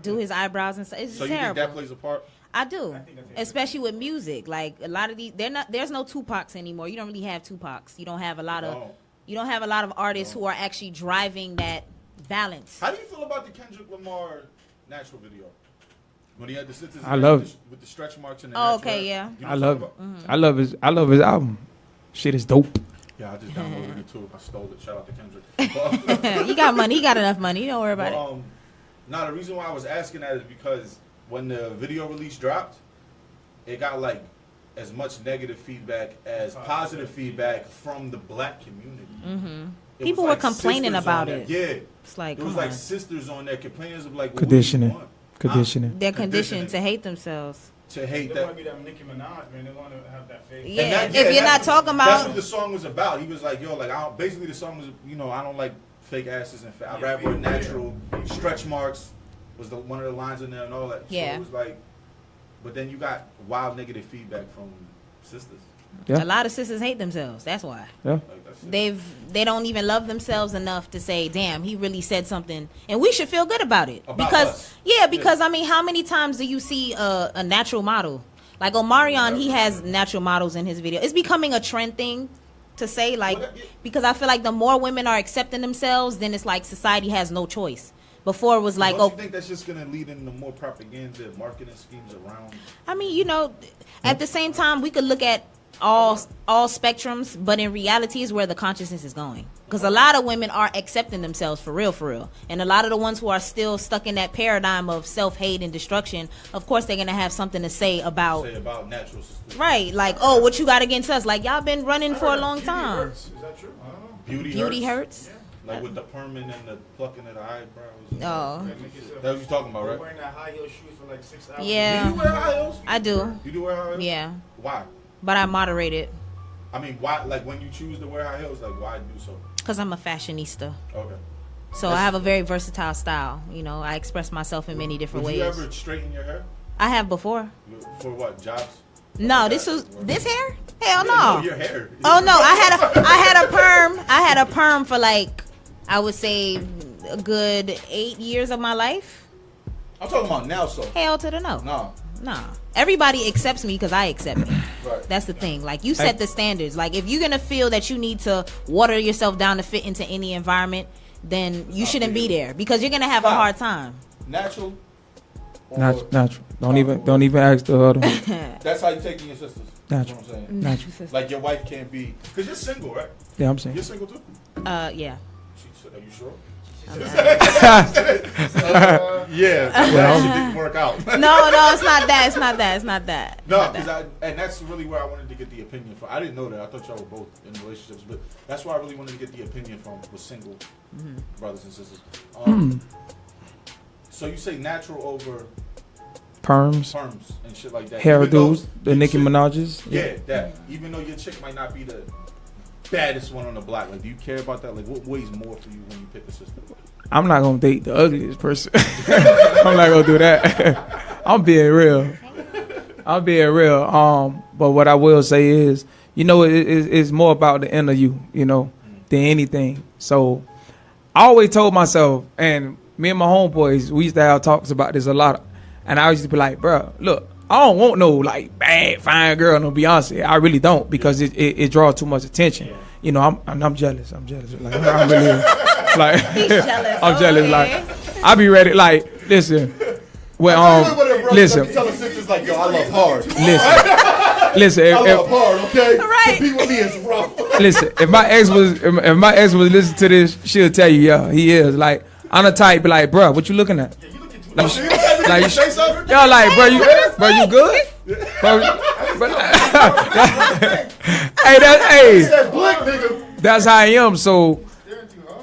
F: Do his eyebrows and stuff. It's
G: so
F: terrible.
G: You think that plays a part?
F: I do, especially with music. Like a lot of these, there's no Tupacs anymore. You don't really have Tupacs. You don't have a lot of. You don't have a lot of artists who are actually driving that balance.
G: How do you feel about the Kendrick Lamar natural video? When he had the sisters with the stretch marks and the natural
F: okay,
G: hair?
F: yeah.
U: I love it. I love his album. Shit is dope.
G: Yeah, I just downloaded it too. I stole it. Shout out to Kendrick.
F: He got money. He got enough money. Don't worry about it.
G: Now, the reason why I was asking that is because when the video release dropped, it got like as much negative feedback as positive feedback from the black community.
F: Mm-hmm. People were complaining about it.
G: Yeah.
F: It's like,
G: there was like sisters on there complaining of like, well,
U: conditioning.
F: They're conditioned to hate themselves.
G: To hate
C: they
G: that.
C: want to be that Nicki Minaj, man. They want to have that face.
F: Yeah, if you're not talking about.
G: That's what the song was about. He was like, yo, like, basically the song was, I don't like fake asses and I'd rather natural stretch marks was one of the lines in there and all that.
F: Yeah.
G: So it was like, but then you got wild negative feedback from sisters.
F: Yeah. A lot of sisters hate themselves. That's why.
U: Yeah.
F: They don't even love themselves enough to say, "Damn, he really said something," and we should feel good about it. Because I mean, how many times do you see a natural model like Omarion? He has natural models in his video. It's becoming a trend thing to say, like, because I feel like the more women are accepting themselves, then it's like society has no choice. Before it was like,
G: Don't you think that's just gonna lead into more propaganda and marketing schemes around?
F: I mean, you know, at the same time, we could look at all spectrums, but in reality is where the consciousness is going. Because a lot of women are accepting themselves for real. And a lot of the ones who are still stuck in that paradigm of self-hate and destruction, of course they're going to have something to say about
G: natural systems.
F: Right, like, oh, what you got against us? Like, y'all been running for a long time.
G: Hurts. Is that true? I don't know.
F: Beauty hurts?
G: Yeah. Like with the perming and the plucking of the eyebrows.
F: Oh.
G: That's what you're talking about, right?
C: Wearing that high heel shoes for like 6 hours.
F: Yeah.
G: Do you wear high heels?
F: I do.
G: You do wear high heels?
F: Yeah.
G: Why?
F: But I moderate it.
G: I mean, why? Like when you choose to wear high heels, like why do so?
F: Because I'm a fashionista.
G: Okay.
F: So I have a very versatile style. You know, I express myself in many different ways.
G: Would you ever straighten your hair?
F: I have before.
G: For what? Jobs?
F: No, this hair? Hell no.
G: No, your hair.
F: Oh no, I had a perm for like, I would say a good 8 years of my life.
G: I'm talking about now, so.
F: Hell to the no.
G: No.
F: Nah. Everybody accepts me because I accept me.
G: Right.
F: That's the thing. Like, you set the standards. Like, if you're gonna feel that you need to water yourself down to fit into any environment, then you shouldn't be there because you're gonna have a hard time.
G: Natural.
U: Natural. Don't even ask the other one.
G: That's how you take in your sisters.
U: Natural.
G: That's what I'm saying.
U: Natural.
G: Like your wife can't be, because you're single, right?
U: Yeah, I'm saying.
G: You're single too?
F: Yeah.
G: Are you sure?
U: Yeah.
G: That shit didn't work out.
F: No, it's not that. It's not that. It's not that.
G: No, because and that's really where I wanted to get the opinion from. I didn't know that. I thought y'all were both in relationships, but that's where I really wanted to get the opinion from with single brothers and sisters. So you say natural over
U: Perms
G: and shit like that.
U: Hairdos, the Nicki Minaj's.
G: Yeah, that. Even though your chick might not be the baddest one on the block, like, do you care about that? Like, what weighs more for you when you pick a sister?
U: I'm not gonna date the ugliest person. I'm not gonna do that. I'm being real. But what I will say is, you know, it's more about the inner you, you know, than anything. So I always told myself, and me and my homeboys, we used to have talks about this a lot. And I used to be like, bro, look, I don't want no like bad, fine girl, no Beyonce. I really don't, because it draws too much attention. Yeah. You know, I'm jealous. I'm jealous. Like, I'm really, like,
F: he's jealous.
U: I'm jealous. Like, I be ready. Like, listen. Well, listen.
G: Tell the sisters like, yo, I love hard.
U: Listen.
G: I love hard. Okay.
F: Right.
G: To be with me is rough.
U: Listen. If my ex was listening to this, she'll tell you, yeah, he is. Like, I'm the type, be like, bro, what you looking at? Like, y'all like, bro, you good? That's how I am. So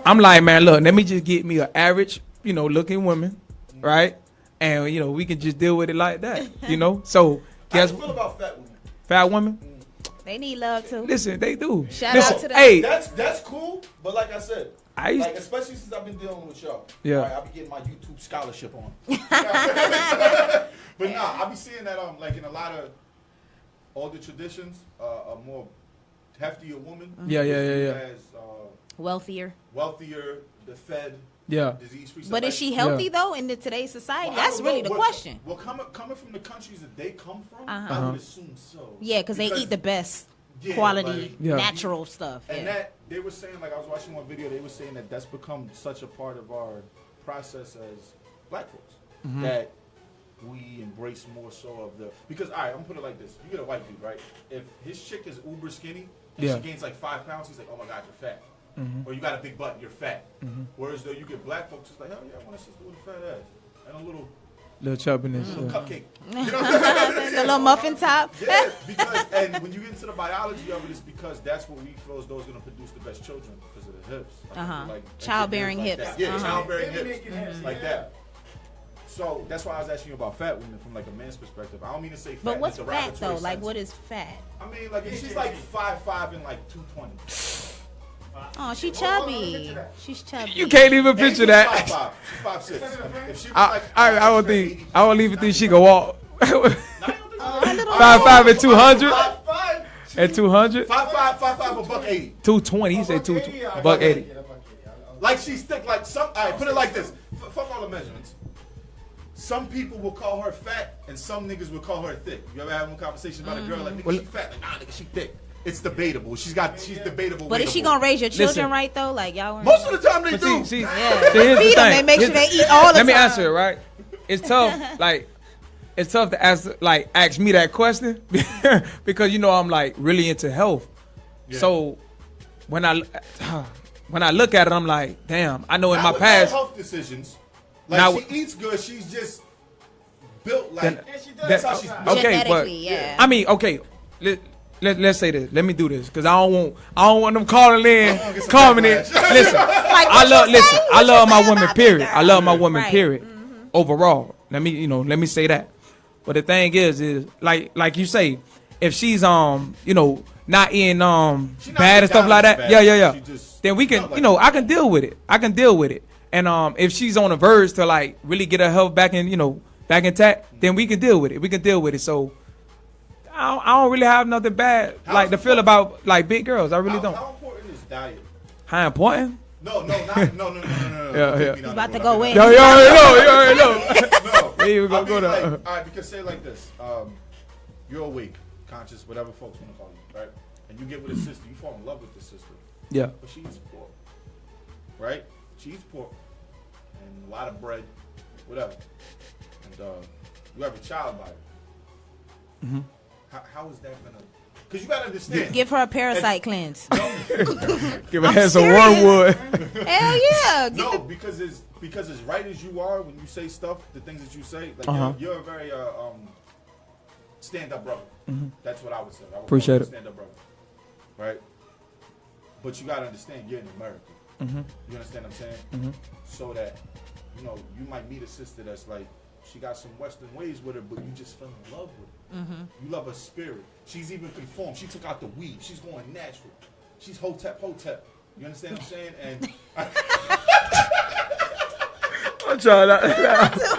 U: I'm like, man, look, let me just get me an average, you know, looking woman, right? And you know, we can just deal with it like that, you know. So guess what?
G: How do you feel about fat women?
U: Fat women?
F: They need love too.
U: Listen, they do.
F: Shout out to them.
U: Hey,
G: that's cool. But like I said, like, especially since I've been dealing with y'all.
U: Yeah.
G: Right, I'll be getting my YouTube scholarship on. But nah, I be seeing that like in a lot of older traditions, a more heftier woman.
U: Yeah.
G: Has,
F: wealthier,
G: the fed.
U: Yeah.
G: Disease-free.
F: But is she healthy though in today's society? That's really the question.
G: Well, coming from the countries that they come from,
F: Uh-huh.
G: I would assume so.
F: Yeah, because they eat the best quality, natural stuff.
G: And that they were saying, like, I was watching one video, they were saying that that's become such a part of our process as black folks that we embrace more so of the, because all right, I'm gonna put it like this: you get a white dude, right? If his chick is uber skinny and she gains like 5 pounds, he's like, oh my god, you're fat. Or you got a big butt, you're fat. Whereas though you get black folks, it's like, hell yeah, I want a sister with a fat ass and a little
U: chubbiness,
G: little cupcake. You know what I'm saying?
F: The little muffin top.
G: Yeah, because and when you get into the biology of it, it's because that's what we feel as though is going to produce the best children because of the hips. Like,
F: childbearing
G: like
F: hips.
G: That. Yeah, childbearing hips, like that. So that's why I was asking you about fat women from like a man's perspective. I don't mean to say fat.
F: But what's
G: in a
F: fat though?
G: sense.
F: Like, what is fat?
G: I mean, like if she's like 5'5" and like 220.
F: Oh, she chubby. She's chubby.
U: You can't even picture that.
G: She's 5'6". If she was
U: I don't even think she can walk.
F: 5'5"
U: and 200. At 200.
G: 5'5", $180.
U: 220. He said 220. $180.
G: Like she's thick. Like some. All right, put it like this. Fuck all the measurements. Some people will call her fat, and some niggas will call her thick. You ever have a conversation about a girl like, nigga, she fat? Like, nah, nigga, she thick. it's debatable. She's debatable.
F: But is she gonna raise your children right though? Like y'all.
G: Most of the time they do.
U: See,
F: yeah.
U: here's the
F: Feed them
U: thing.
F: and make sure they eat all the
U: Let me
F: time.
U: answer it right. It's tough. Like it's tough to ask me that question because you know I'm like really into health. Yeah. So when I look at it, I'm like, damn. I know in my past
G: health decisions. Like she eats good. She's just built like that's how she's built.
U: Okay, but I mean, okay. Let's say this. Let me do this because I don't want them calling in. Listen, I love my women. Period. I love my women. Period. Overall, let me say that. But the thing is like you say, if she's not eating bad and stuff like that, yeah. Then we can, I can deal with it. And if she's on the verge to like really get her health back intact, then we can deal with it. So. I don't really have nothing bad to feel about like big girls. I really don't.
G: How important is diet?
U: How important?
G: No.
U: Yeah.
F: He's about to go in.
U: Yo, you already know.
G: No.
U: Here we go to.
G: All right, because say it like this. You're awake, conscious, whatever folks want to call you, right? And you get with a sister. You fall in love with the sister.
U: Yeah.
G: But she eats pork, right? She eats pork and a lot of bread, whatever. And you have a child by her.
U: Mm-hmm.
G: How is that gonna? Because you gotta understand.
F: Give her a parasite cleanse.
U: Give her some wormwood.
F: Hell yeah.
G: No, because as right as you are when you say stuff, the things that you say, like you're a very stand up brother. Mm-hmm. That's what I would say. I would
U: appreciate it.
G: Stand up brother, right? But you gotta understand you're in America.
U: Mm-hmm.
G: You understand what I'm saying?
U: Mm-hmm.
G: So that you might meet a sister that's like. She got some Western ways with her, but you just fell in love with her.
F: Mm-hmm.
G: You love her spirit. She's even conformed. She took out the weave. She's going natural. She's hotep. You understand what I'm saying? And
U: I'm trying to.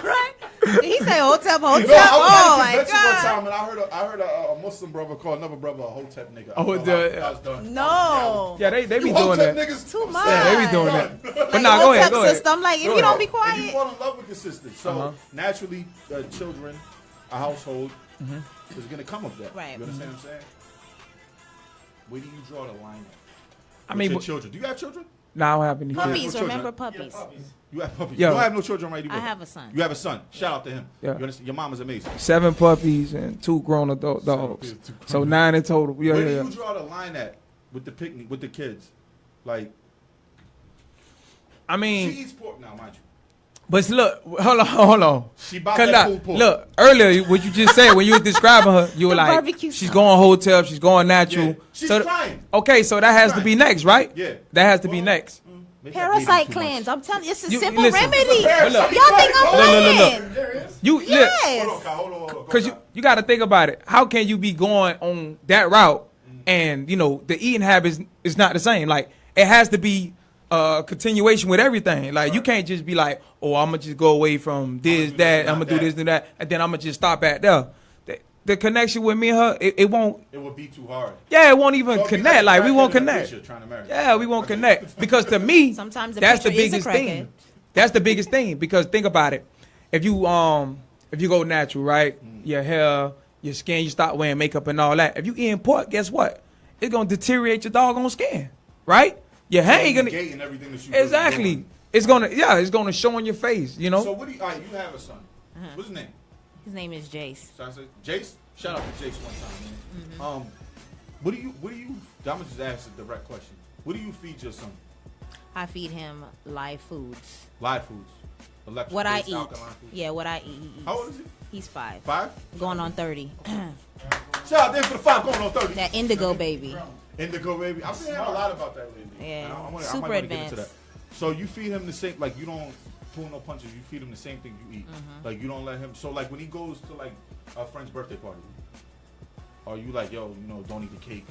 F: Right? Did he say hotep?
G: No,
F: Oh my God!
G: One time, and I heard a Muslim brother call another brother a hotep nigga.
U: I was done.
F: No.
U: Yeah, they be doing that.
G: Niggas
F: too much.
U: Yeah, they be doing that.
F: Like,
U: But nah, go ahead.
F: System. Like if you don't be quiet,
G: and you fall in love with your sister. So naturally, children, a household is gonna come with that.
F: Right.
G: You understand what I'm saying? Where do you draw the line at?
U: I mean,
G: your children. Do you have children?
U: No, I don't have any
F: puppies.
U: kids.
F: Remember puppies.
G: You have puppies.
U: Yo.
G: You don't have no children, right?
F: I have a son.
G: You have a son. Shout out to him.
U: Yeah.
G: You understand? Your mom is amazing.
U: 7 puppies and 2 grown adult dogs. So 9 in total. Yeah,
G: Where do you draw the line at with the picnic with the kids? Like,
U: I mean,
G: she eats pork now, mind you.
U: But look, hold on.
G: She about that cool pork.
U: Look, earlier what you just said when you were describing her, you were like, she's going hotel, she's going natural.
G: Yeah. She's trying.
U: Okay, so that has to be next, right?
G: Yeah.
U: That has to be next.
F: Parasite cleanse. I'm telling you, it's a simple
U: listen.
F: remedy.
U: Look.
F: Y'all think I'm playing?
U: Look. You
F: yes.
G: Hold on.
U: Because you got to think about it. How can you be going on that route and, the eating habits is not the same? Like, it has to be a continuation with everything. Like, you can't just be like, oh, I'm going to just go away from this, that, I'm going to do this and that, and then I'm going to just stop at there. The connection with me and her, it won't.
G: It would be too hard.
U: Yeah, it won't even connect. Like, we won't connect. Yeah, we won't connect. Because to me,
F: sometimes
U: that's the
F: picture is a
U: biggest thing. That's the biggest thing. Because think about it. If you go natural, right? Your hair, your skin, you start wearing makeup and all that. If you eating pork, guess what? It's gonna deteriorate your doggone skin, right? Your hair ain't gonna.
G: Everything that you
U: exactly.
G: Really
U: it's gonna show on your face.
G: So what do you? All right, you have a son. What's his name?
F: His name is Jace.
G: Jace? Shout out to Jace one time, man. What do you? I'm gonna just ask a direct question. What do you feed your son?
F: I feed him live foods.
G: Live foods.
F: What I eat. Yeah, what I eat.
G: How old is he?
F: He's 5.
G: 5?
F: Going on 30.
G: Shout out there for the 5 going on 30.
F: That indigo baby.
G: Indigo baby. I've been hearing a lot about that lately.
F: Yeah.
G: Super advanced. So you feed him the same, like you don't pull no punches. You feed him the same thing you eat. Like you don't let him. So like when he goes to like a friend's birthday party, are you like, yo, don't eat the cake?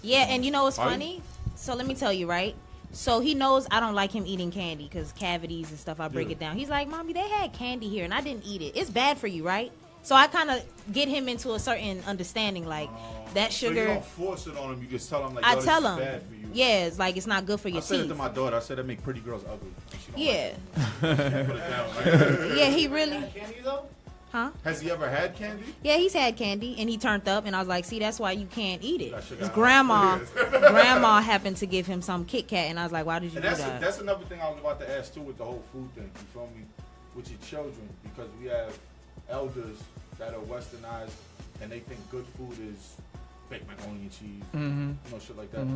F: Yeah, and you know what's funny? So let me tell you, right? So he knows I don't like him eating candy because cavities and stuff, I break it down. He's like, Mommy, they had candy here and I didn't eat it. It's bad for you, right? So I kind of get him into a certain understanding, like that sugar.
G: So you don't force it on him. You just tell him, like,
F: I
G: yo,
F: tell
G: this
F: him,
G: is bad for you.
F: yeah, it's like it's not good for your teeth.
G: I said it to my daughter. I said that make pretty girls ugly.
F: Yeah.
G: Put it down, right?
F: Yeah, he really.
C: Candy though?
F: Huh?
G: Has he ever had candy?
F: Yeah, he's had candy, and he turned up, and I was like, see, that's why you can't eat it. His
G: got
F: grandma happened to give him some Kit Kat, and I was like, why did you do that?
G: That's another thing I was about to ask, too, with the whole food thing, you feel me, with your children, because we have elders that are westernized, and they think good food is baked macaroni and cheese, you know, shit like that.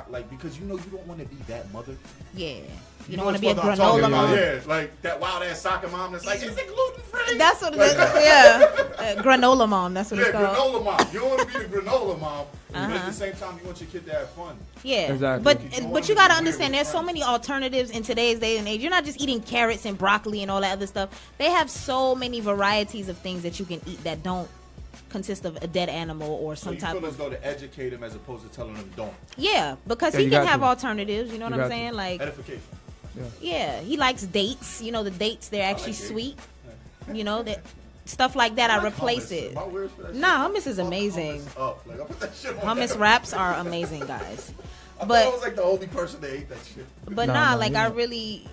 G: Like, because you know you don't want to be that mother.
F: Yeah.
G: You
F: don't
G: know
F: want to be a
G: what I'm talking
F: granola
G: about?
F: mom.
G: Yeah, like that wild ass soccer mom that's like, is it gluten free?
F: That's what it is. Yeah. Granola mom. That's what it's called.
G: Granola mom. You don't want to be the granola mom, but at the same time, you want your kid to have fun.
F: Yeah,
U: Exactly.
F: but you got to understand, there's so many alternatives in today's day and age. You're not just eating carrots and broccoli and all that other stuff. They have so many varieties of things that you can eat that don't consist of a dead animal or some type
G: So you
F: of.
G: feel as though to educate him as opposed to telling him don't.
F: Yeah, because
G: Yeah,
F: he
G: you
F: can
G: got
F: have
G: to.
F: alternatives. You know what
G: You
F: I'm
G: got
F: saying?
G: to.
F: Like
G: Edification.
F: Yeah, he likes dates. You know, the dates, they're actually sweet. You know, that stuff like that. I replace it. Nah, hummus is amazing. Hummus wraps are amazing, guys.
G: I
F: But
G: thought I was like the only person that ate that shit.
F: But I really,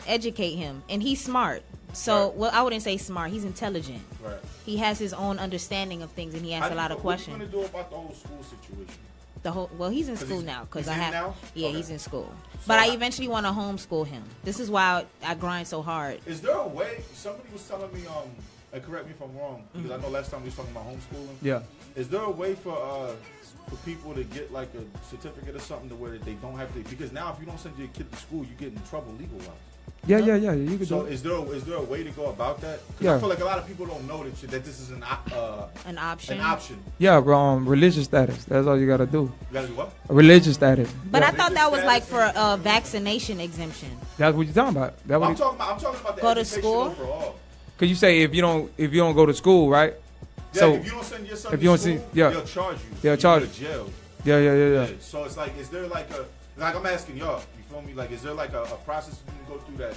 F: educate him, and he's smart. So, well, I wouldn't say smart. He's intelligent.
G: Right.
F: He has his own understanding of things, and he asks a lot of questions.
G: What are you gonna do about the whole school situation?
F: Well, he's in school now because
G: he's
F: I
G: in
F: have.
G: now?
F: Yeah,
G: Okay.
F: he's in school. But I eventually want to homeschool him. This is why I grind so hard.
G: Is there a way? Somebody was telling me, and correct me if I'm wrong, because I know last time we was talking about homeschooling.
U: Yeah.
G: Is there a way for people to get like a certificate or something to where they don't have to? Because now if you don't send your kid to school, you get in trouble legal wise.
U: Yeah. You could
G: So
U: do it.
G: is there a way to go about that? 'Cause
U: Yeah.
G: I feel like a lot of people don't know that this is an
F: option.
G: An option.
U: Yeah, religious status. That's all you gotta do.
G: You gotta do what?
U: Religious status.
F: But
U: Yeah.
F: I thought that was like for a vaccination exemption.
U: That's what you're talking about. That
G: I'm talking about the
F: Go to
G: education
F: school?
G: overall.
U: Cause you say if you don't go to school, right?
G: Yeah,
U: so
G: if you don't send your son
U: if
G: to
U: you don't
G: school,
U: see, yeah,
G: they'll charge you.
U: They'll
G: You
U: charge
G: go to jail.
U: Yeah.
G: So it's like, is there like I'm asking y'all, you feel me? Like, is there like a process you can go through that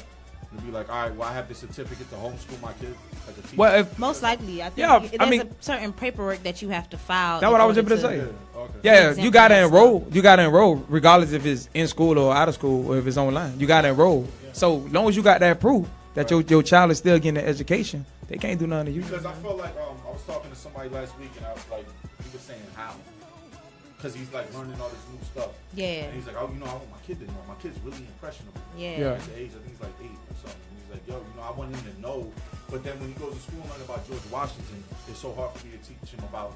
G: and be like, all right, well, I have the certificate to homeschool my kid as a teacher?
U: Well,
F: Most likely, I think
U: Yeah, I
F: there's
U: mean-
F: a certain paperwork that you have to file.
U: That's
F: in
U: what I was
F: order
U: able to say.
G: Okay.
U: Yeah,
F: exempt
U: you gotta
F: yourself.
U: enroll. You gotta enroll, regardless if it's in school or out of school or if it's online. You gotta enroll. So long as you got that proof that your child is still getting an education, they can't do nothing to you.
G: Because I feel like I was talking to somebody last week and I was like, he was saying how. Because he's like learning all this new stuff.
F: Yeah.
G: And he's like, I want my kid to know. My kid's really impressionable.
F: Yeah.
G: At the age, I think he's like 8 or something. And he's like, I want him to know. But then when he goes to school and learn about George Washington, it's so hard for me to teach him about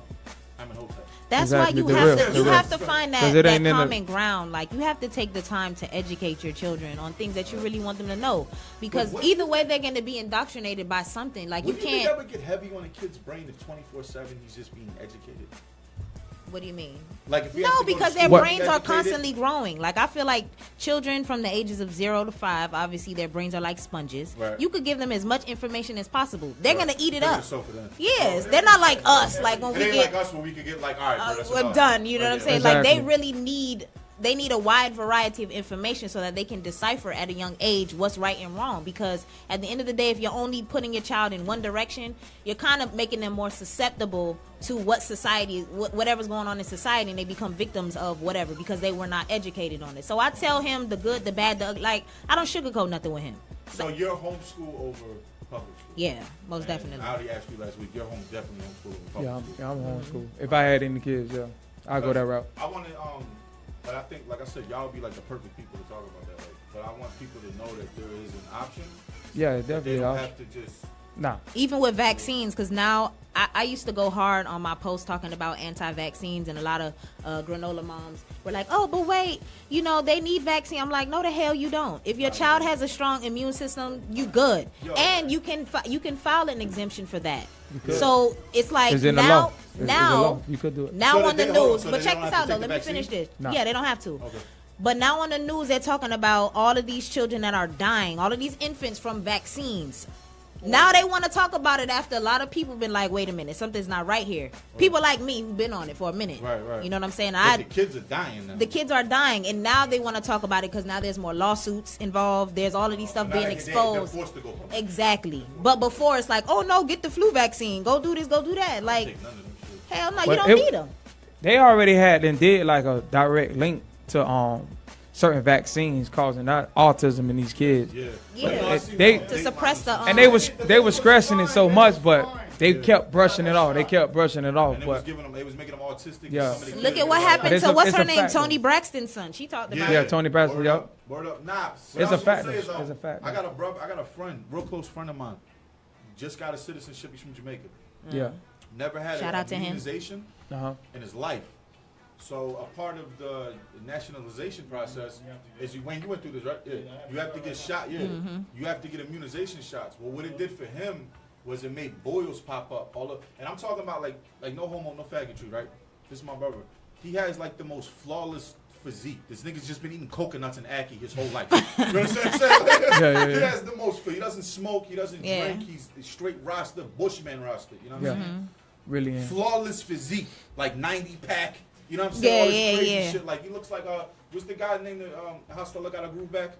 G: Amenhotep.
F: That's
U: Exactly,
F: why
U: the
F: you
U: real.
F: have to find
U: 'Cause
F: that
U: it ain't in the-
F: common ground. Like, you have to take the time to educate your children on things that you really want them to know, because either way they're going to be indoctrinated by something. Like, you
G: Would you
F: can't.
G: think that would get heavy on a kid's brain if 24/7 he's just being educated?
F: What do you mean?
G: Like, if we have
F: No,
G: to go to
F: because
G: school
F: their
G: to be
F: brains are
G: educated-
F: constantly growing. Like, I feel like children from the ages of 0 to 5, obviously their brains are like sponges.
G: Right.
F: You could give them as much information as possible. They're
G: Right.
F: gonna eat it
G: They're
F: up.
G: just soak it in.
F: Yes, they're not like us. Like when
G: It
F: we
G: ain't
F: get
G: like us when we could get like, all right, bro, that's
F: we're
G: enough.
F: done. You know what I'm saying?
U: Exactly.
F: Like, they really need a wide variety of information so that they can decipher at a young age what's right and wrong. Because at the end of the day, if you're only putting your child in one direction, you're kind of making them more susceptible to what society, whatever's going on in society, and they become victims of whatever because they were not educated on it. So I tell him the good, the bad, the ugly. Like, I don't sugarcoat nothing with him.
G: So you're homeschool over public school?
F: Yeah, most
G: And
F: definitely.
G: I already asked you last week. You're definitely homeschool over public
U: Yeah,
G: school.
U: I'm homeschool. If I had any kids, yeah, I'd go that route.
G: I want to, but I think, like I said, y'all be like the perfect people to talk about that. Like, but I want people to know that there is an option.
U: Yeah,
G: That
U: definitely.
G: they don't
U: I'll-
G: have to just.
U: Nah.
F: Even with vaccines, because now I used to go hard on my posts talking about anti-vaccines, and a lot of granola moms were like, oh, but wait, they need vaccine. I'm like, no, the hell you don't. If your child has a strong immune system, you good. And you can file an exemption for that.
U: could.
F: So it's like
U: It's in the
F: now,
U: law. It's in the
F: now,
U: law. You could do it.
F: now
G: So
F: on
G: they-
F: the
G: hold on,
F: news.
G: so
F: But
G: they
F: check
G: don't
F: this
G: have to
F: out, though.
G: take the
F: Let me finish
G: vaccine?
F: this.
U: Nah.
F: Yeah, they don't have to.
G: Okay.
F: But now on the news, they're talking about all of these children that are dying, all of these infants from vaccines. Now they want to talk about it after a lot of people been like, wait a minute, something's not right here. People like me who've been on it for a minute.
G: Right.
F: You know what I'm saying?
G: But the kids are dying now.
F: The kids are dying, and now they want to talk about it because now there's more lawsuits involved. There's all of these stuff
G: Now
F: being
G: they're
F: exposed.
G: forced to go public.
F: Exactly. But before, it's like, oh no, get the flu vaccine. Go do this, go do that. Like,
G: Take none of them shit.
F: hell no, you
U: But
F: don't
U: it-
F: need them.
U: They already had and did like a direct link to certain vaccines causing autism in these kids.
F: Yeah.
U: They
F: to suppress the.
U: and they was stressing it so much, but they kept brushing it off. They kept brushing it off.
G: And
U: But
G: they was making them autistic.
U: Yeah.
F: Look at what happened to what's her name, Tony Braxton's son. She talked about
U: yeah,
F: it.
U: Tony Braxton.
G: Word
U: Yep.
G: up. Word up. Nah,
U: It's a fact.
G: Is,
U: It's a fact.
G: I got a brother. I got a friend, real close friend of mine. Just got a citizenship. He's from Jamaica.
U: Yeah.
G: Never had
F: Shout out to him.
G: immunization in his life. So a part of the nationalization process is when you went through this, right? Yeah. You have to get shot. Yeah. You have to get immunization shots. Well, what it did for him was it made boils pop up. And I'm talking about like no homo, no faggotry, right? This is my brother. He has like the most flawless physique. This nigga's just been eating coconuts and ackee his whole life. You understand what I'm saying? He has the most. He doesn't smoke. He doesn't drink. He's straight roster, Bushman roster. You know what I'm saying?
U: Really.
G: Flawless physique, like 90 pack. You know what I'm saying? All this crazy shit. Like he looks like what's the guy named Hostile Got a Groove Back?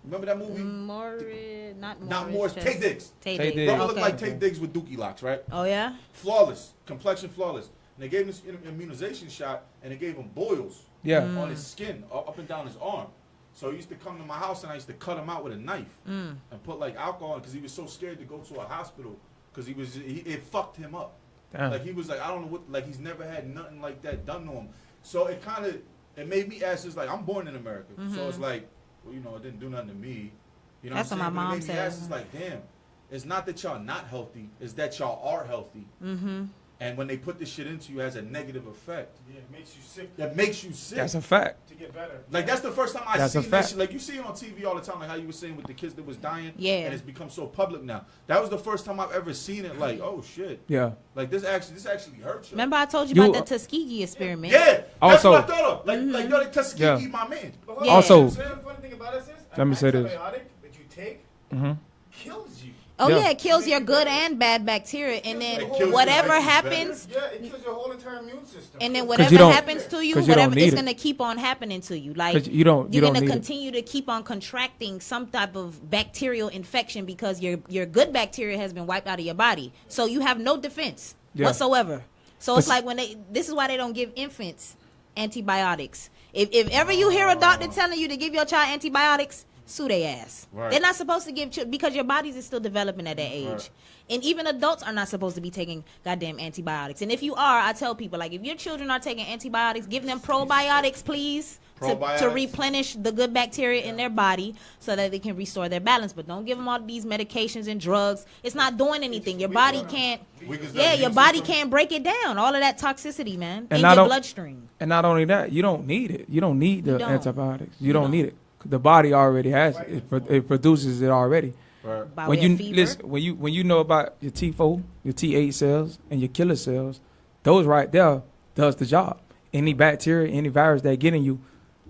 G: Remember that movie?
F: Not
G: Morris. Tay Diggs.
F: Tay Diggs.
G: Brother looked like Tay Diggs with dookie locks, right?
F: Oh yeah.
G: Flawless, complexion flawless. And they gave him this immunization shot, and they gave him boils on his skin, up and down his arm. So he used to come to my house, and I used to cut him out with a knife and put like alcohol in because he was so scared to go to a hospital because it fucked him up.
U: Damn.
G: Like he was like, I don't know what, like he's never had nothing like that done to him. So it made me ask, it's like, I'm born in America. So it's like, well, you know, it didn't do nothing to me. You know
F: That's what my mom
G: It made me
F: said.
G: ask, it's like, damn, it's not that y'all not healthy, it's that y'all are healthy. And when they put this shit into you, it has a negative effect.
C: Yeah, it makes you sick.
G: That makes you sick.
U: That's a fact.
C: To get better.
G: Like, that's the first time I
U: That's
G: seen
U: a
G: that
U: fact.
G: shit. Like, you see it on TV all the time, like how you were saying with the kids that was dying.
F: Yeah.
G: And it's become so public now. That was the first time I've ever seen it, like, oh, shit.
U: Yeah.
G: Like, this actually hurts you.
F: Remember I told you about the Tuskegee experiment?
G: Yeah. That's
U: Also-
G: what I thought of. Like, yo, the Tuskegee, my man.
C: But
U: Also-
C: the funny thing about this is,
U: Let me say this.
C: antibiotic that you take kills you.
F: Oh
U: Yeah.
F: yeah, it kills your good and bad bacteria, and then
G: It kills
F: whatever
G: your
F: happens,
C: Yeah, it kills your whole entire immune system.
F: and then
U: you
F: whatever
U: don't-
F: happens to you,
U: 'cause you don't
F: whatever
U: need
F: is
U: it.
F: gonna keep on happening to you. Like
U: 'Cause you don't
F: you're gonna
U: need it.
F: continue to keep on contracting some type of bacterial infection because your good bacteria has been wiped out of your body, so you have no defense whatsoever. So it's like when this is why they don't give infants antibiotics. If ever you hear a doctor telling you to give your child antibiotics, sue their ass.
G: Right.
F: They're not supposed to give because your bodies is still developing at that age.
G: Right.
F: And even adults are not supposed to be taking goddamn antibiotics. And if you are, I tell people, like, if your children are taking antibiotics, give them probiotics, please, to
G: Probiotics.
F: replenish the good bacteria in their body so that they can restore their balance. But don't give them all these medications and drugs. It's not doing anything. Your body can't, your body can't break it down. All of that toxicity, man, in your bloodstream.
U: And not only that, you don't need it. You don't need the
F: don't.
U: antibiotics. You don't need it. The body already has it. It produces it already.
G: Right.
F: By
U: When
F: way
U: you
F: of fever.
U: listen, when you know about your T4, your T8 cells, and your killer cells, those right there does the job. Any bacteria, any virus that get in you,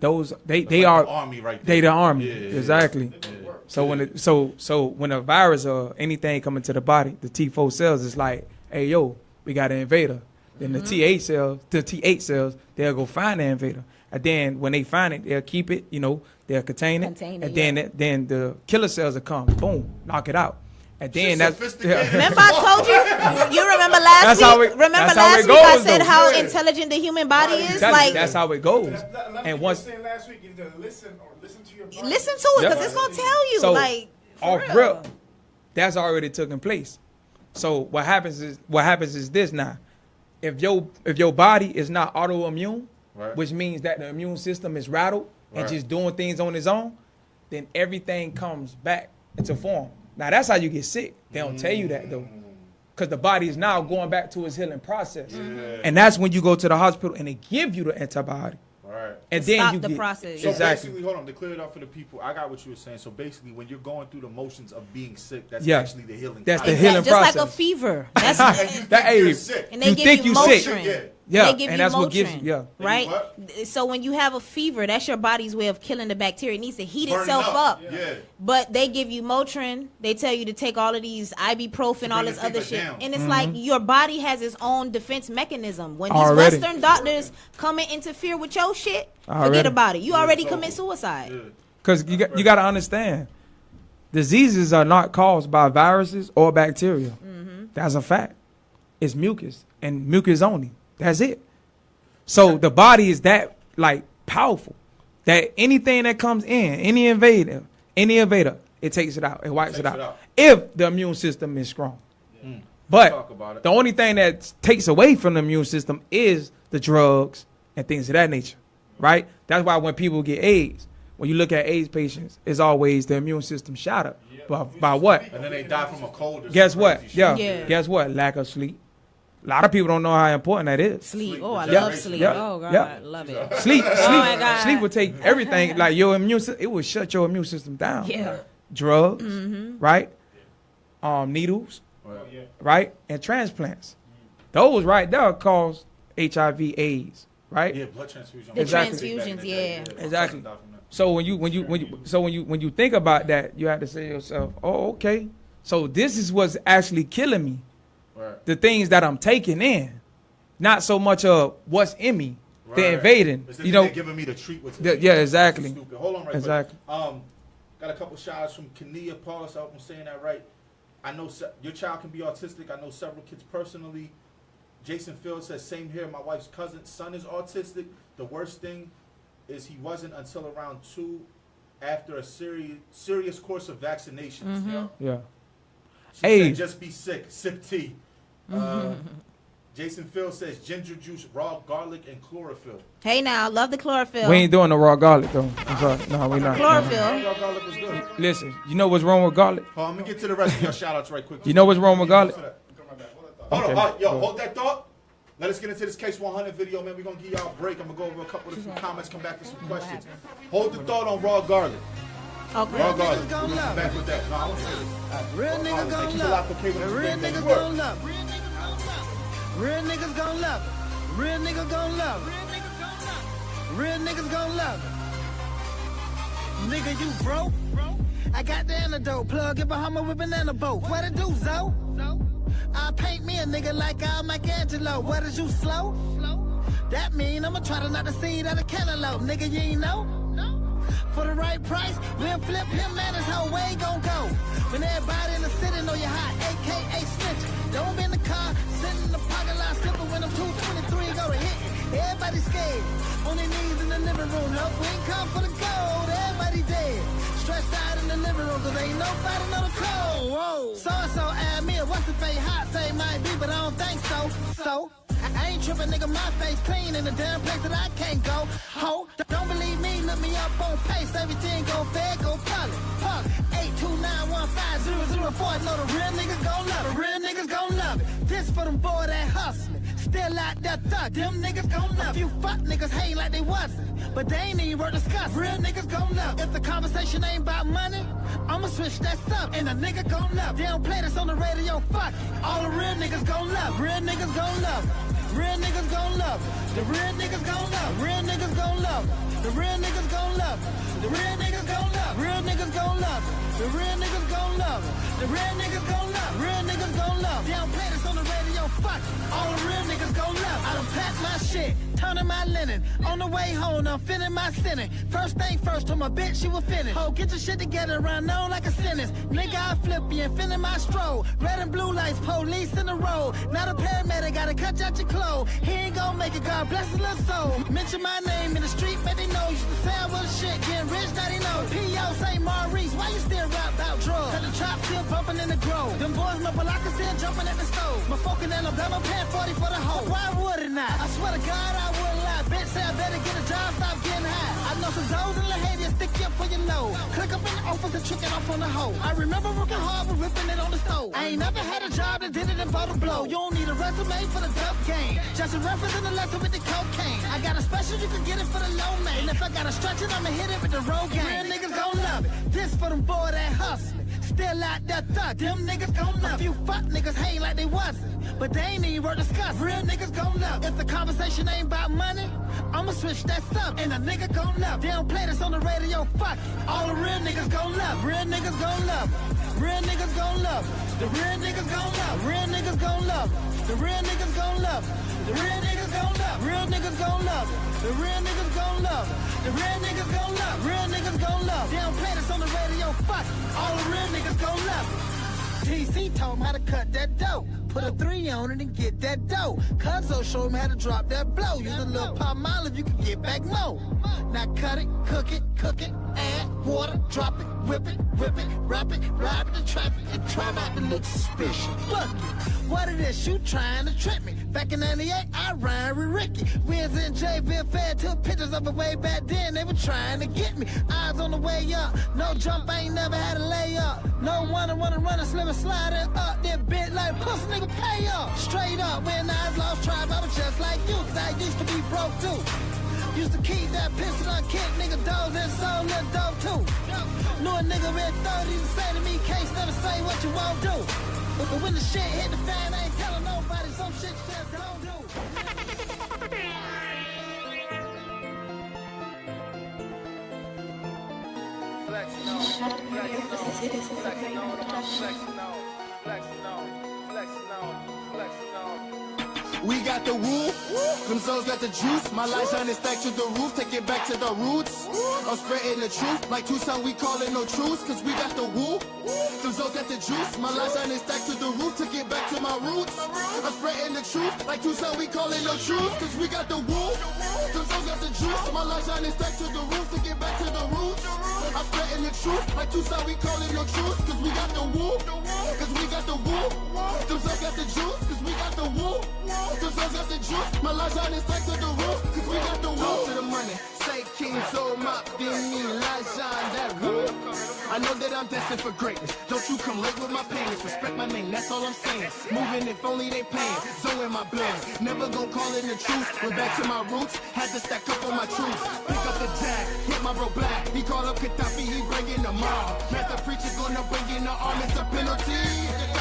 U: those they
G: like
U: are
G: the army right
U: they
G: there.
U: the army.
G: Yeah, yeah,
U: Exactly.
G: yeah.
U: So when a virus or anything come into the body, the T4 cells is like, hey yo, we got an invader. Then the T8 cells, they'll go find the invader. And then when they find it, they'll keep it, they'll contain it. And then the killer cells will come, boom, knock it out. And then
F: Remember I told you? You remember last
U: That's
F: week?
U: how it-
F: remember
U: that's how
F: last
U: it
F: week I
U: goes,
F: said
U: though.
F: how
U: Yeah.
F: intelligent the human body is?
U: That's how it goes.
C: And
U: And
C: once
U: once
C: saying last week, either listen or listen to your body.
F: Listen to it because
U: Yep.
F: it's gonna tell you.
U: So,
F: like for
U: off
F: real.
U: rip, that's already taken place. So what happens is this now. If your body is not autoimmune,
G: Right.
U: which means that the immune system is rattled and
G: Right.
U: just doing things on its own, then everything comes back into form. Now that's how you get sick. They don't tell you that though. Because the body is now going back to its healing process. And that's when you go to the hospital and they give you the antibiotic.
G: Right.
U: And
F: To
U: then
F: stop
U: you
F: the
U: get,
F: process.
G: So
U: Exactly.
G: basically, hold on, to clear it up for the people, I got what you were saying. So basically, when you're going through the motions of being sick, that's
U: Yeah.
G: actually the healing
U: That's the
G: process.
U: healing
F: Just like
U: process.
F: a fever. That's
G: And you think
U: That-
G: you're
U: hey,
G: sick.
F: and they
U: You
F: give
U: think
F: you
U: you sick.
F: Motrin.
G: Yeah.
U: Yeah,
F: They give
U: and
F: you
U: that's what gives
F: Motrin,
U: you, yeah.
F: right?
G: what?
F: So when you have a fever, that's your body's way of killing the bacteria. It needs to heat
G: Burn it
F: itself
G: up.
F: up.
G: Yeah.
F: But they give you Motrin. They tell you to take all of these ibuprofen, all
G: bring
F: this
G: the
F: other
G: fever
F: shit.
G: down.
F: And it's like your body has its own defense mechanism. When these
U: Already.
F: Western doctors come and interfere with your shit,
U: Already.
F: forget about it. You already
G: it's
F: commit
G: over.
F: suicide.
G: Yeah.
U: Because you got to understand, diseases are not caused by viruses or bacteria. That's a fact. It's mucus and mucus only. That's it. So the body is that like powerful. That anything that comes in, any invader, it takes it out. It wipes it out. If the immune system is strong. But the only thing that takes away from the immune system is the drugs and things of that nature, right? That's why when people get AIDS, when you look at AIDS patients, it's always the immune system shot up. By what?
G: And then they die from a cold.
U: Guess what? Guess what? Lack of sleep. A lot of people don't know how important that is.
F: Sleep. Oh, I love sleep. Oh, God, I love it.
U: Sleep.
F: Oh, my God.
U: Sleep will take everything. Like your immune system, it will shut your immune system down.
F: Yeah.
U: Drugs, right? Needles, right? And transplants. Those right there cause HIV, AIDS, right?
G: Yeah, blood transfusion.
F: The transfusions, yeah.
U: Exactly. So when you think about that, you have to say to yourself, "Oh, okay. So this is what's actually killing me.
G: Right.
U: The things that I'm taking in, not so much of what's in me.
G: Right.
U: They're invading.
G: It's
U: You know,
G: they're giving me the treat.
U: yeah, exactly.
G: Stupid. Hold on, right
U: Exactly.
G: quick. Got a couple shots from Kania Paulus. I hope I'm saying that right. I know your child can be autistic. I know several kids personally. Jason Fields says, same here. My wife's cousin's son is autistic. The worst thing is he wasn't until around 2 after a serious course of vaccinations.
U: Yeah.
G: She
U: Hey.
G: said, just be sick. Sip tea. Jason Fields says, ginger juice, raw garlic, and chlorophyll.
F: Hey, now, love the chlorophyll.
U: We ain't doing the raw garlic though. I'm sorry. No, we not.
F: Chlorophyll.
G: Raw garlic was good.
U: Listen, you know what's wrong with garlic?
G: Oh, I'm going to get to the rest of your shout-outs right quick.
U: You know what's wrong with garlic?
G: Hold on. Yo, hold that thought. Let us get into this Case 100 video, man. We're going to give y'all a break. I'm going to go over a couple of some comments, come back with some questions. Hold the thought on raw garlic.
F: Okay.
G: Raw garlic. We'll come back with that. No, I want to say
N: Real niggas gon'
G: keep it locked for K1NG
N: Real
G: Radio.
N: niggas gon' love it. Real niggas gon' love it. Real niggas gon' love it. Real niggas gon' love it. Nigga, you broke? I got the antidote. Plug in Bahama with banana boat. What it do, Zo? I paint me a nigga like I'm Michelangelo. What is you slow? That mean I'ma try to knock the seed out of cantaloupe. Nigga, you ain't know? For the right price, we'll flip him, man, his whole way gon' go. When everybody in the city know you hot, AKA snitch. Don't be in the car, sitting in the parking lot, slipping when I'm 223 go to hit it. Everybody scared, on their knees in the living room. No, we ain't come for the gold, everybody dead. Stressed out in the living room, cause ain't nobody know the code. Whoa. So-and-so add me a what's the fake hot, say might be, but I don't think so. So, I ain't tripping, nigga, my face clean in the damn place that I can't go. Ho, don't believe me, look me up on Pace, everything go fair, go public. Pug, 829150004, know the real niggas gon' love it, real niggas gon' love it. This for them boy that hustling, still out there thug, them niggas gon' love it. A few fuck niggas hate like they wasn't, but they ain't even worth discussing. Real niggas gon' love it. If the conversation ain't about money, I'ma switch that stuff, and a nigga gon' love it. They don't play this on the radio, fuck it. All the real niggas gon' love it, real niggas gon' love it. Real niggas gon' love it. The real niggas gon' love it. Real niggas gon' love it. The real niggas gon' love it. The real niggas gon' love it. Real niggas gon' love it. The real niggas gon' love it. The real niggas gon' love it. Real niggas gon' love it. They don't play this on the radio, fuck it. All the real niggas gon' love it. I done packed my shit, turning my linen. On the way home, I'm finning my sinning. First thing first, told my bitch she was finished. Ho, get your shit together, run on like a sentence. Nigga, I flip you and finning my stroll. Red and blue lights, police in the road. Not a paramedic, gotta cut out your clothes. He ain't gon' make it, God bless his little soul. Mention my name in the street, man, they know. Used to say I was shit, getting rich, now they know. P.O. St. Maurice, why you still rap about drugs? Cause the trap still bumping in the grove. Them boys know Balaka still jumping at the stove. My folk in Alabama paying 40 for the hoe. Why would it not? I swear to God, I wouldn't lie. Bitch say I better get a job, stop getting high. I know some Zoes and Lahadia stick you up for your load. Click up in the office and trick it off on the hoe. I remember working hard but ripping it on the stove. I ain't never had a job that did it in a blow. You don't need a resume for the dope game. Just a reference in the lesson with the cocaine. I got a special, you can get it for the low man. And if I gotta stretch it, I'ma hit it with the road game. Real niggas gon' love it. This for them boy that hustling. Still out there thug. Them niggas gon' love it. A few fuck niggas hate like they wasn't, but they ain't even worth discussing. Real niggas gon' love it. If the conversation ain't about money, I'ma switch that stuff, and a nigga gon' love it. They don't play this on the radio, fuck it. All the real niggas gon' love it. Real niggas gon' love it. Real niggas gon' love it. The real niggas gon' love it. Real niggas gon' love it. The real niggas gon' love it. The real niggas gon' love it. Real niggas gon' love it. The real niggas gon' love it. The real niggas gon' love it. Real niggas gon' love it. They don't play this on the radio, fuck it. All the real niggas gon' love it.
R: TC told him how to cut that dough. Put a 3 on it and get that dough. Cuzzo showed him how to drop that blow. Use a little palm olive, you can get back more. Now cut it, cook it, add water, drop it, whip it, wrap it, ride the traffic, and try not to look suspicious. Fuck it. What it is, you trying to trip me? Back in 98, I rhymed with Ricky. Wiz and J-Bill Fed took pictures of it way back then. They were trying to get me. Eyes on the way up. No jump, I ain't never had a layup. No one wanna run a slip and slide it up. That bit like pussy nigga pay up. Straight up, when I lost tribe, I was just like you. Cause I used to be broke too. Used to keep that pistol on kick, nigga dogs and soul little dope too. Knew a nigga with 30 to say to me, case never say what you won't do. But when the shit hit the fan, I ain't telling nobody, some shit just don't do.
V: Flexing on, flexing on.
N: We got the woo, them souls got the juice. My light shine is stacked to the roof, take it back to the roots. I'm spreading the truth, like Tucson we call it no truce, cause we got the woo. Them souls got the juice, my light shine is stacked to the roof, take it back to my roots. I'm spreading the truth, like Tucson we call it no truce, cause we got the woo. Them souls got the juice, my light shine is stacked to the roof, take it back to the roots. I'm spreading the truth, like Tucson we call it no truce, cause we got the woo. Cause we got the woo. Them souls got the juice, cause we got the woo. Them souls got the juice, my light shine is stacked to the roof, cause we got the woo. To the money, say king, so mop, give me light shine that woo. I know that I'm destined for greatness. Don't you come late with my payments. Respect my name, that's all I'm saying. Moving if only they paying. So in my blood, never gon' call it the truth. Went back to my roots, had to stack up on my troops. Pick up the jack, hit my bro black. He call up Gaddafi, he bringing the mob. Master preacher gonna bring in the arm, it's a penalty.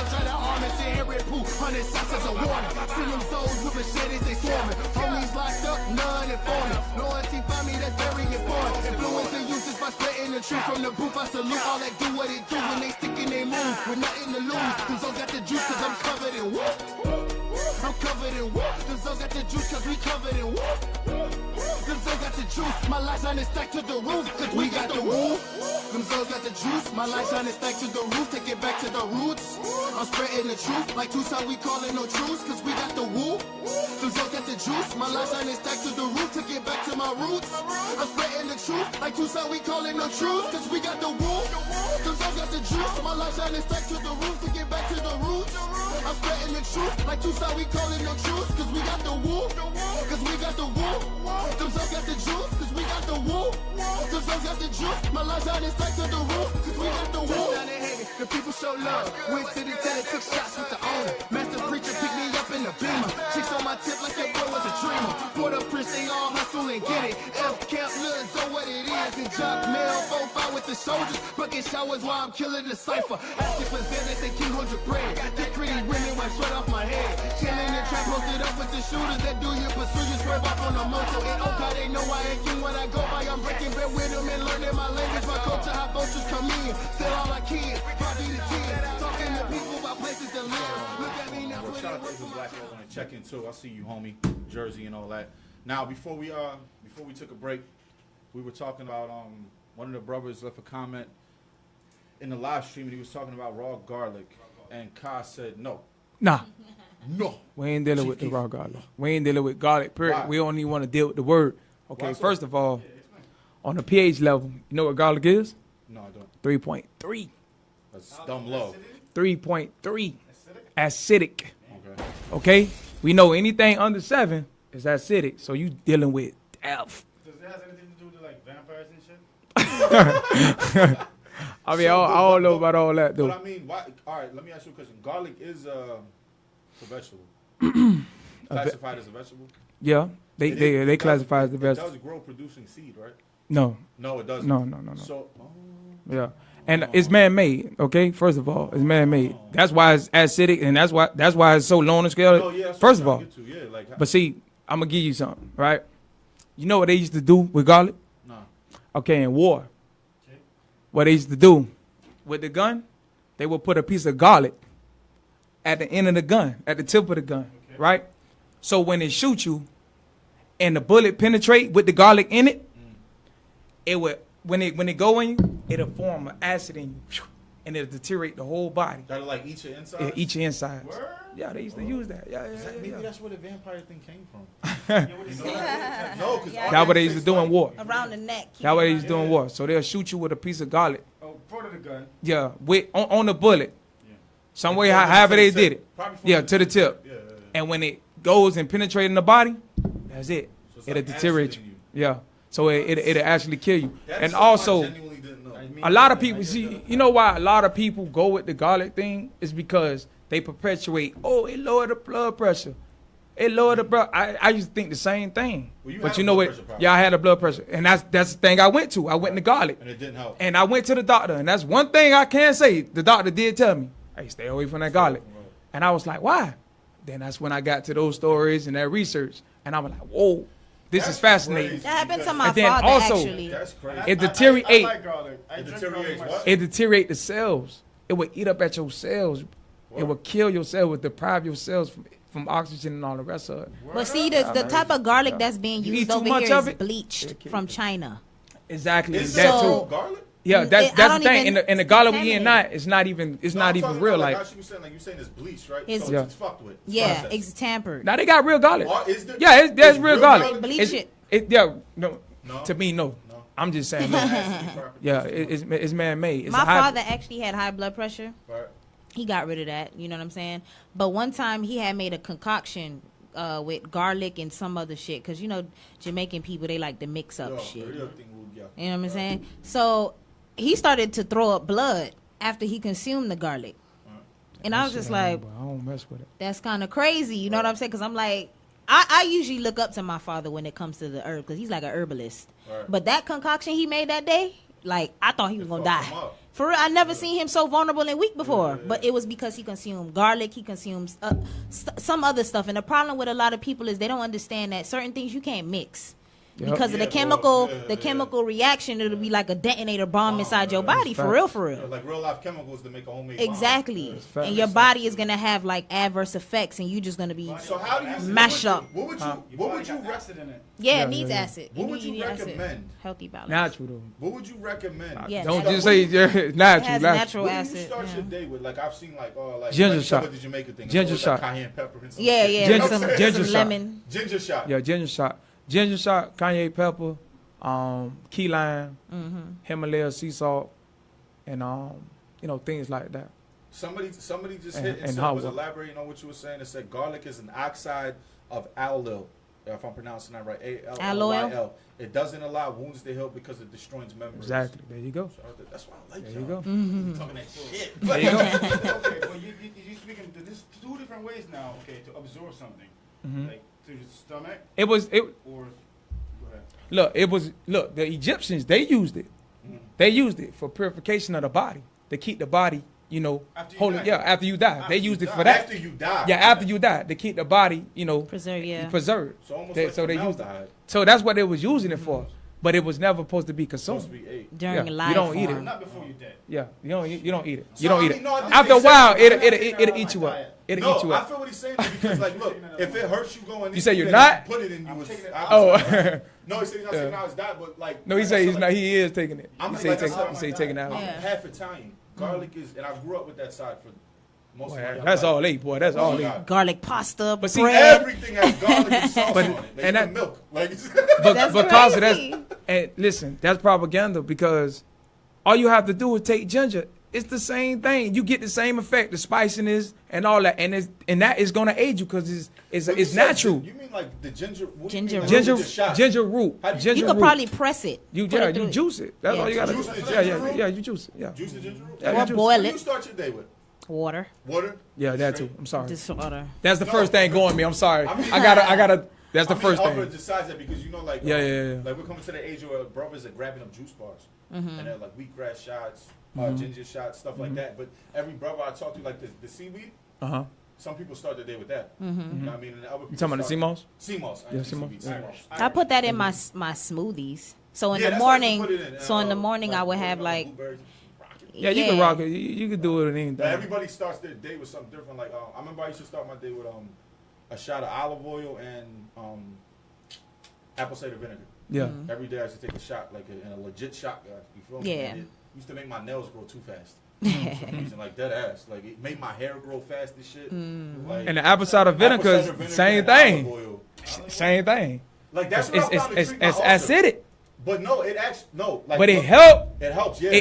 N: Try to arm us in Harry Pooh, 100 shots as a warning. Send them souls with machetes, they swarming. Homies locked up, none informing. Loyalty find me, that's very important. Influence and use just by spreading the truth. From the booth, I salute all that do what it do when they stick in they move. With nothing to lose, them souls got the juice cause I'm covered in whoop. I'm covered in whoop. Them souls got the juice cause we covered in whoop. Them souls got the juice, my light shine is stacked to the roof, cause we got the woo. Them souls got the juice, my light shine is stacked to the roof, take it back to the roots. I'm spreading the truth, like Tucson we call it no truce, cause we got the woo. Them souls got the juice, my light shine is stacked to the roof, take it back to my roots. I'm spreading the truth, like Tucson we call it no truce, cause we got the woo. Them souls got the juice, my light shine is stacked to the roof, take it back to the roots. I'm spreading the truth, like Tucson we call it no truce, cause we got the woo. Cause we got the woo. Them souls got the juice, cause we got the woo. Them souls got the juice, my light shine is stacked to the roof, cause we got the woo. The people show love, went to the telly, took shots with the owner. Master preacher picked me up in the Beamer. Chicks on my tip like that boy was a dreamer. Port-au-Prince, they all hustle and get it. F-Camp, Lil, so what it is. And Jock Mail, 4-5 with the soldiers. Bucket showers while I'm killing the cypher. Asking for Zen, they say King hold your bread. Get pretty women, wipe sweat off my head. Chilling and trap, posted up with the shooters that do you pursue you. Swerve off on the moto. In Oka, they know I ain't king when I go by. I'm breaking bread with them and learning my language. My culture, how vultures come in. Still all I kids. Talking to people about places to live. Look at me now.
G: Well, shout out to the black girls on the check-in too. I see you, homie. Jersey and all that. Now, before we took a break, we were talking about one of the brothers left a comment in the live stream, and he was talking about raw garlic, and Kai said no.
U: Nah.
G: No.
U: We ain't dealing with the raw garlic. We ain't dealing with garlic, period.
G: Why?
U: We don't even want to deal with the word. Okay,
G: Why so?
U: First of all, on the pH level, you know what garlic is?
G: No, I don't.
U: 3.3.
G: That's dumb low.
U: 3.3. Acidic.
G: Okay.
U: We know anything under 7 is acidic, so you dealing with F.
C: Does it have anything to do with like vampires and shit?
U: I mean, I don't know about all that, though.
G: But I mean, why? All right, let me ask you a question. Garlic is a vegetable. Classified as a vegetable?
U: Yeah, they classify as a vegetable.
G: It does grow producing seed, right?
U: No.
G: No, it doesn't.
U: No.
G: So,
U: yeah. And it's man-made, okay? First of all, it's man-made. That's why it's acidic, and that's why it's so low on the scale.
G: No, yeah,
U: First of all,
G: yeah,
U: but see, I'm gonna give you something, right? You know what they used to do with garlic?
G: No.
U: Okay, in war, what they used to do with the gun, they would put a piece of garlic at the end of the gun, at the tip of the gun, right? So when it shoots you, and the bullet penetrate with the garlic in it, it would when it go in you, it'll form an acid in you. and it'll deteriorate the whole body.
G: That'll like eat your insides?
U: Yeah, eat your insides.
G: Word?
U: Yeah, they used to use that. Yeah.
G: Maybe that's where the vampire thing came from.
F: No,
G: because
U: that's what they used to do in war.
F: Around the neck.
U: That's what they used to do in war. So they'll shoot you with a piece of garlic.
C: Oh, part of the gun.
U: Yeah, on the bullet. Some way, however they did it. Yeah, to the tip. And when it goes and penetrates in the body, that's it. It'll deteriorate you. Yeah. So it'll actually kill you. And also, a lot of people, see, you know why a lot of people go with the garlic thing? Is because they perpetuate, it lowered the blood pressure. It lowered the blood. I used to think the same thing. But you know what? Yeah, I had a blood pressure. And that's the thing I went to. I went to garlic.
G: And it didn't help.
U: And I went to the doctor. And that's one thing I can say. The doctor did tell me, hey, stay away from that garlic. And I was like, why? Then that's when I got to those stories and that research. And I was like, whoa, this is fascinating.
F: That happened to my
U: and then
F: father,
U: also,
F: actually.
G: That's crazy.
U: It deteriorates.
C: I like garlic.
G: It deteriorates what?
U: It deteriorates the cells. It will eat up at your cells. What? It will kill your cells. It will deprive your cells from oxygen and all the rest of it.
F: But see, the type of garlic that's being
U: You
F: used
U: eat too
F: over
U: much
F: here
U: of
F: is
U: it,
F: bleached from China.
U: Exactly.
G: Is
U: that
G: so,
U: too.
G: garlic?
U: Yeah, that's
F: I
U: the
F: don't
U: thing.
F: even
U: In the garlic we eating
F: contaminate.
U: not, it's not even real.
G: Like,
U: Like,
G: how she was saying, like, you're saying it's bleach, right?
F: It's-
G: So it's fucked with. It's
F: Yeah,
G: processed.
F: it's tampered.
U: now they got real garlic.
G: Is there-
U: Yeah, there's
G: is
U: real
G: real
U: garlic.
G: garlic?
F: Bleach it.
U: Yeah, no.
G: No?
U: To me, no. I'm just saying no. Yeah, it's man-made. It's
F: My
U: a high-
F: father actually had high blood pressure.
G: Right.
F: He got rid of that. You know what I'm saying? But one time he had made a concoction with garlic and some other shit. Because, you know, Jamaican people, they like to mix up shit. You know what I'm saying? So he started to throw up blood after he consumed the garlic. And I was just like,
U: I don't mess with it.
F: that's kind of crazy. You know what I'm saying? Because I'm like, I usually look up to my father when it comes to the herb because he's like a herbalist.
G: Right.
F: But that concoction he made that day, like, I thought he was going to die. For real, I never seen him so vulnerable and weak before. But it was because he consumed garlic, he consumes some other stuff. And the problem with a lot of people is they don't understand that certain things you can't mix.
U: Yep.
F: Because of the chemical reaction, it'll be like a detonator bomb inside your body, for real.
G: Yeah, like real life chemicals to make a homemade
F: Exactly.
G: bomb.
F: And your body is going to have like adverse effects and you just going to be
G: So how do you
F: mashed up.
G: What would you
C: acid in it?
F: Yeah, it needs acid.
G: What would you
F: need acid.
G: recommend?
F: Healthy balance.
U: Natural though.
G: What would you recommend?
F: Yeah,
U: Don't
F: natural.
U: just say natural.
F: It has natural
G: What do you
F: acid.
G: start your day with? Like I've seen like
U: Ginger
G: like
U: shot.
G: What the Jamaica thing?
U: Ginger
G: It's like
U: shot.
G: cayenne pepper and some
F: Yeah,
G: shit.
F: yeah.
U: Ginger-
F: some
U: ginger shot.
F: lemon.
G: Ginger shot.
U: Yeah, ginger shot, cayenne pepper, key lime, Himalaya sea salt, and things like that.
G: Somebody just
U: And-
G: hit
U: and
G: and
U: how
G: was
U: what?
G: elaborating on what you were saying. It said garlic is an oxide of aloyl. If I'm pronouncing that right, ALLYL. It doesn't allow wounds to heal because it destroys membranes.
U: Exactly. There you go.
G: That's why I like
U: There you
G: y'all.
U: go.
G: Talking that shit.
U: There you go.
C: Okay, well, you speaking. There's two different ways now. Okay, to absorb something,
U: Mhm.
C: like through the stomach.
U: It was
C: Or go ahead.
U: Look. The Egyptians they used it. They used it for purification of the body to keep the body,
C: After you
U: holy.
C: die.
U: Yeah, after you die, they
C: After
U: used
C: you
U: it
C: die.
U: for that.
G: After you die.
U: Yeah, after you die to keep the body,
F: Preserve, yeah.
U: preserved.
G: So almost
U: They-
G: like
U: so they used it.
G: formaldehyde.
U: So that's what they was using it for. But it was never supposed to be consumed.
G: Supposed to be ate.
F: During
U: Yeah,
F: life
U: you don't eat
F: form.
U: it.
C: Not before you're dead.
U: Yeah, you don't eat it.
G: So,
U: You don't
G: I
U: eat
G: mean,
U: it.
G: no, I think
U: After
G: they
U: a while,
G: said-
U: it'll eat you up. It'll
G: No,
U: eat you
G: I
U: up.
G: feel what he's saying because, like, look, if it hurts you going,
U: You say
G: in,
U: you're
G: then
U: not?
G: Put it in you.
U: Oh.
G: No, he said he's not saying how it's died, but like.
U: No, he say he's not. He is taking it.
G: I'm
U: He
G: like,
U: say
G: like I
U: taking.
G: said,
U: He say taking it out.
G: I'm half Italian. Garlic is, and I grew up with that side for most of my young
U: That's
G: life.
U: all they, boy. That's
G: Oh
U: all
G: my
U: they.
G: God.
F: Garlic pasta,
U: But see,
F: bread.
G: Everything has garlic and sauce
U: But-
G: on it. Like,
U: and
G: even
U: that-
G: milk. Like,
U: But
F: That's
U: because of
F: crazy.
U: that, and listen, that's propaganda because all you have to do is take ginger. It's the same thing. You get the same effect, the spiciness and all that, and that is gonna aid you because
G: When
U: it's
G: you say
U: natural.
G: You mean like the ginger? What do you
F: Ginger
G: mean, like
U: Ginger,
G: the shot?
U: ginger root.
G: How do you-
U: Ginger
F: You could
U: root.
F: probably press it.
U: You
F: Put it
U: you
F: through.
U: juice it. That's
F: Yeah.
U: all you gotta
G: Juice
U: do.
G: the
U: Yeah,
G: ginger root?
U: yeah, you juice it. Yeah.
G: Juice the ginger root?
U: Yeah,
F: Or
U: you juice
F: boil
G: What do
F: it.
G: you start your day with?
F: Water.
G: Water?
U: Yeah, that too. I'm sorry.
F: Just water.
U: That's the first thing going me. I'm sorry.
G: I mean-
U: I gotta. That's the
G: I mean,
U: first
G: Albert
U: thing.
G: decides that because you know, like,
U: Yeah.
G: like we're coming to the age where brothers are grabbing up juice bars,
F: Mm-hmm.
G: and they're like wheatgrass shots,
U: Mhm.
G: ginger shots, stuff like that. But every brother I talk to, like the seaweed,
U: Uh-huh.
G: some people start their day with that.
F: Mm-hmm.
G: You know what I mean? And the other people
U: You talking about the sea moss?
G: Sea moss.
U: Yeah, sea moss.
F: I put that in my smoothies. So in
G: Yeah,
F: the
G: that's what you
F: morning,
G: put it in,
F: so in the morning
G: like,
F: I would have like
G: blueberries.
U: Yeah, you can rock it. You can do it with anything.
G: But everybody starts their day with something different. Like I remember I used to start my day with a shot of olive oil and apple cider vinegar.
U: Yeah.
G: Every day I used to take a shot, like in a legit shot glass. You feel me?
F: Yeah.
G: And it used to make my nails grow too fast. Like dead ass. Like it made my hair grow fast and shit. Like,
U: And the apple cider vinegar is same
G: and
U: thing.
G: olive oil.
U: Same thing.
G: Like that's what I found to treat my
U: it's
G: ulcer.
U: acidic.
G: But no, it actually Like,
U: but it helps.
G: It helps. Yeah.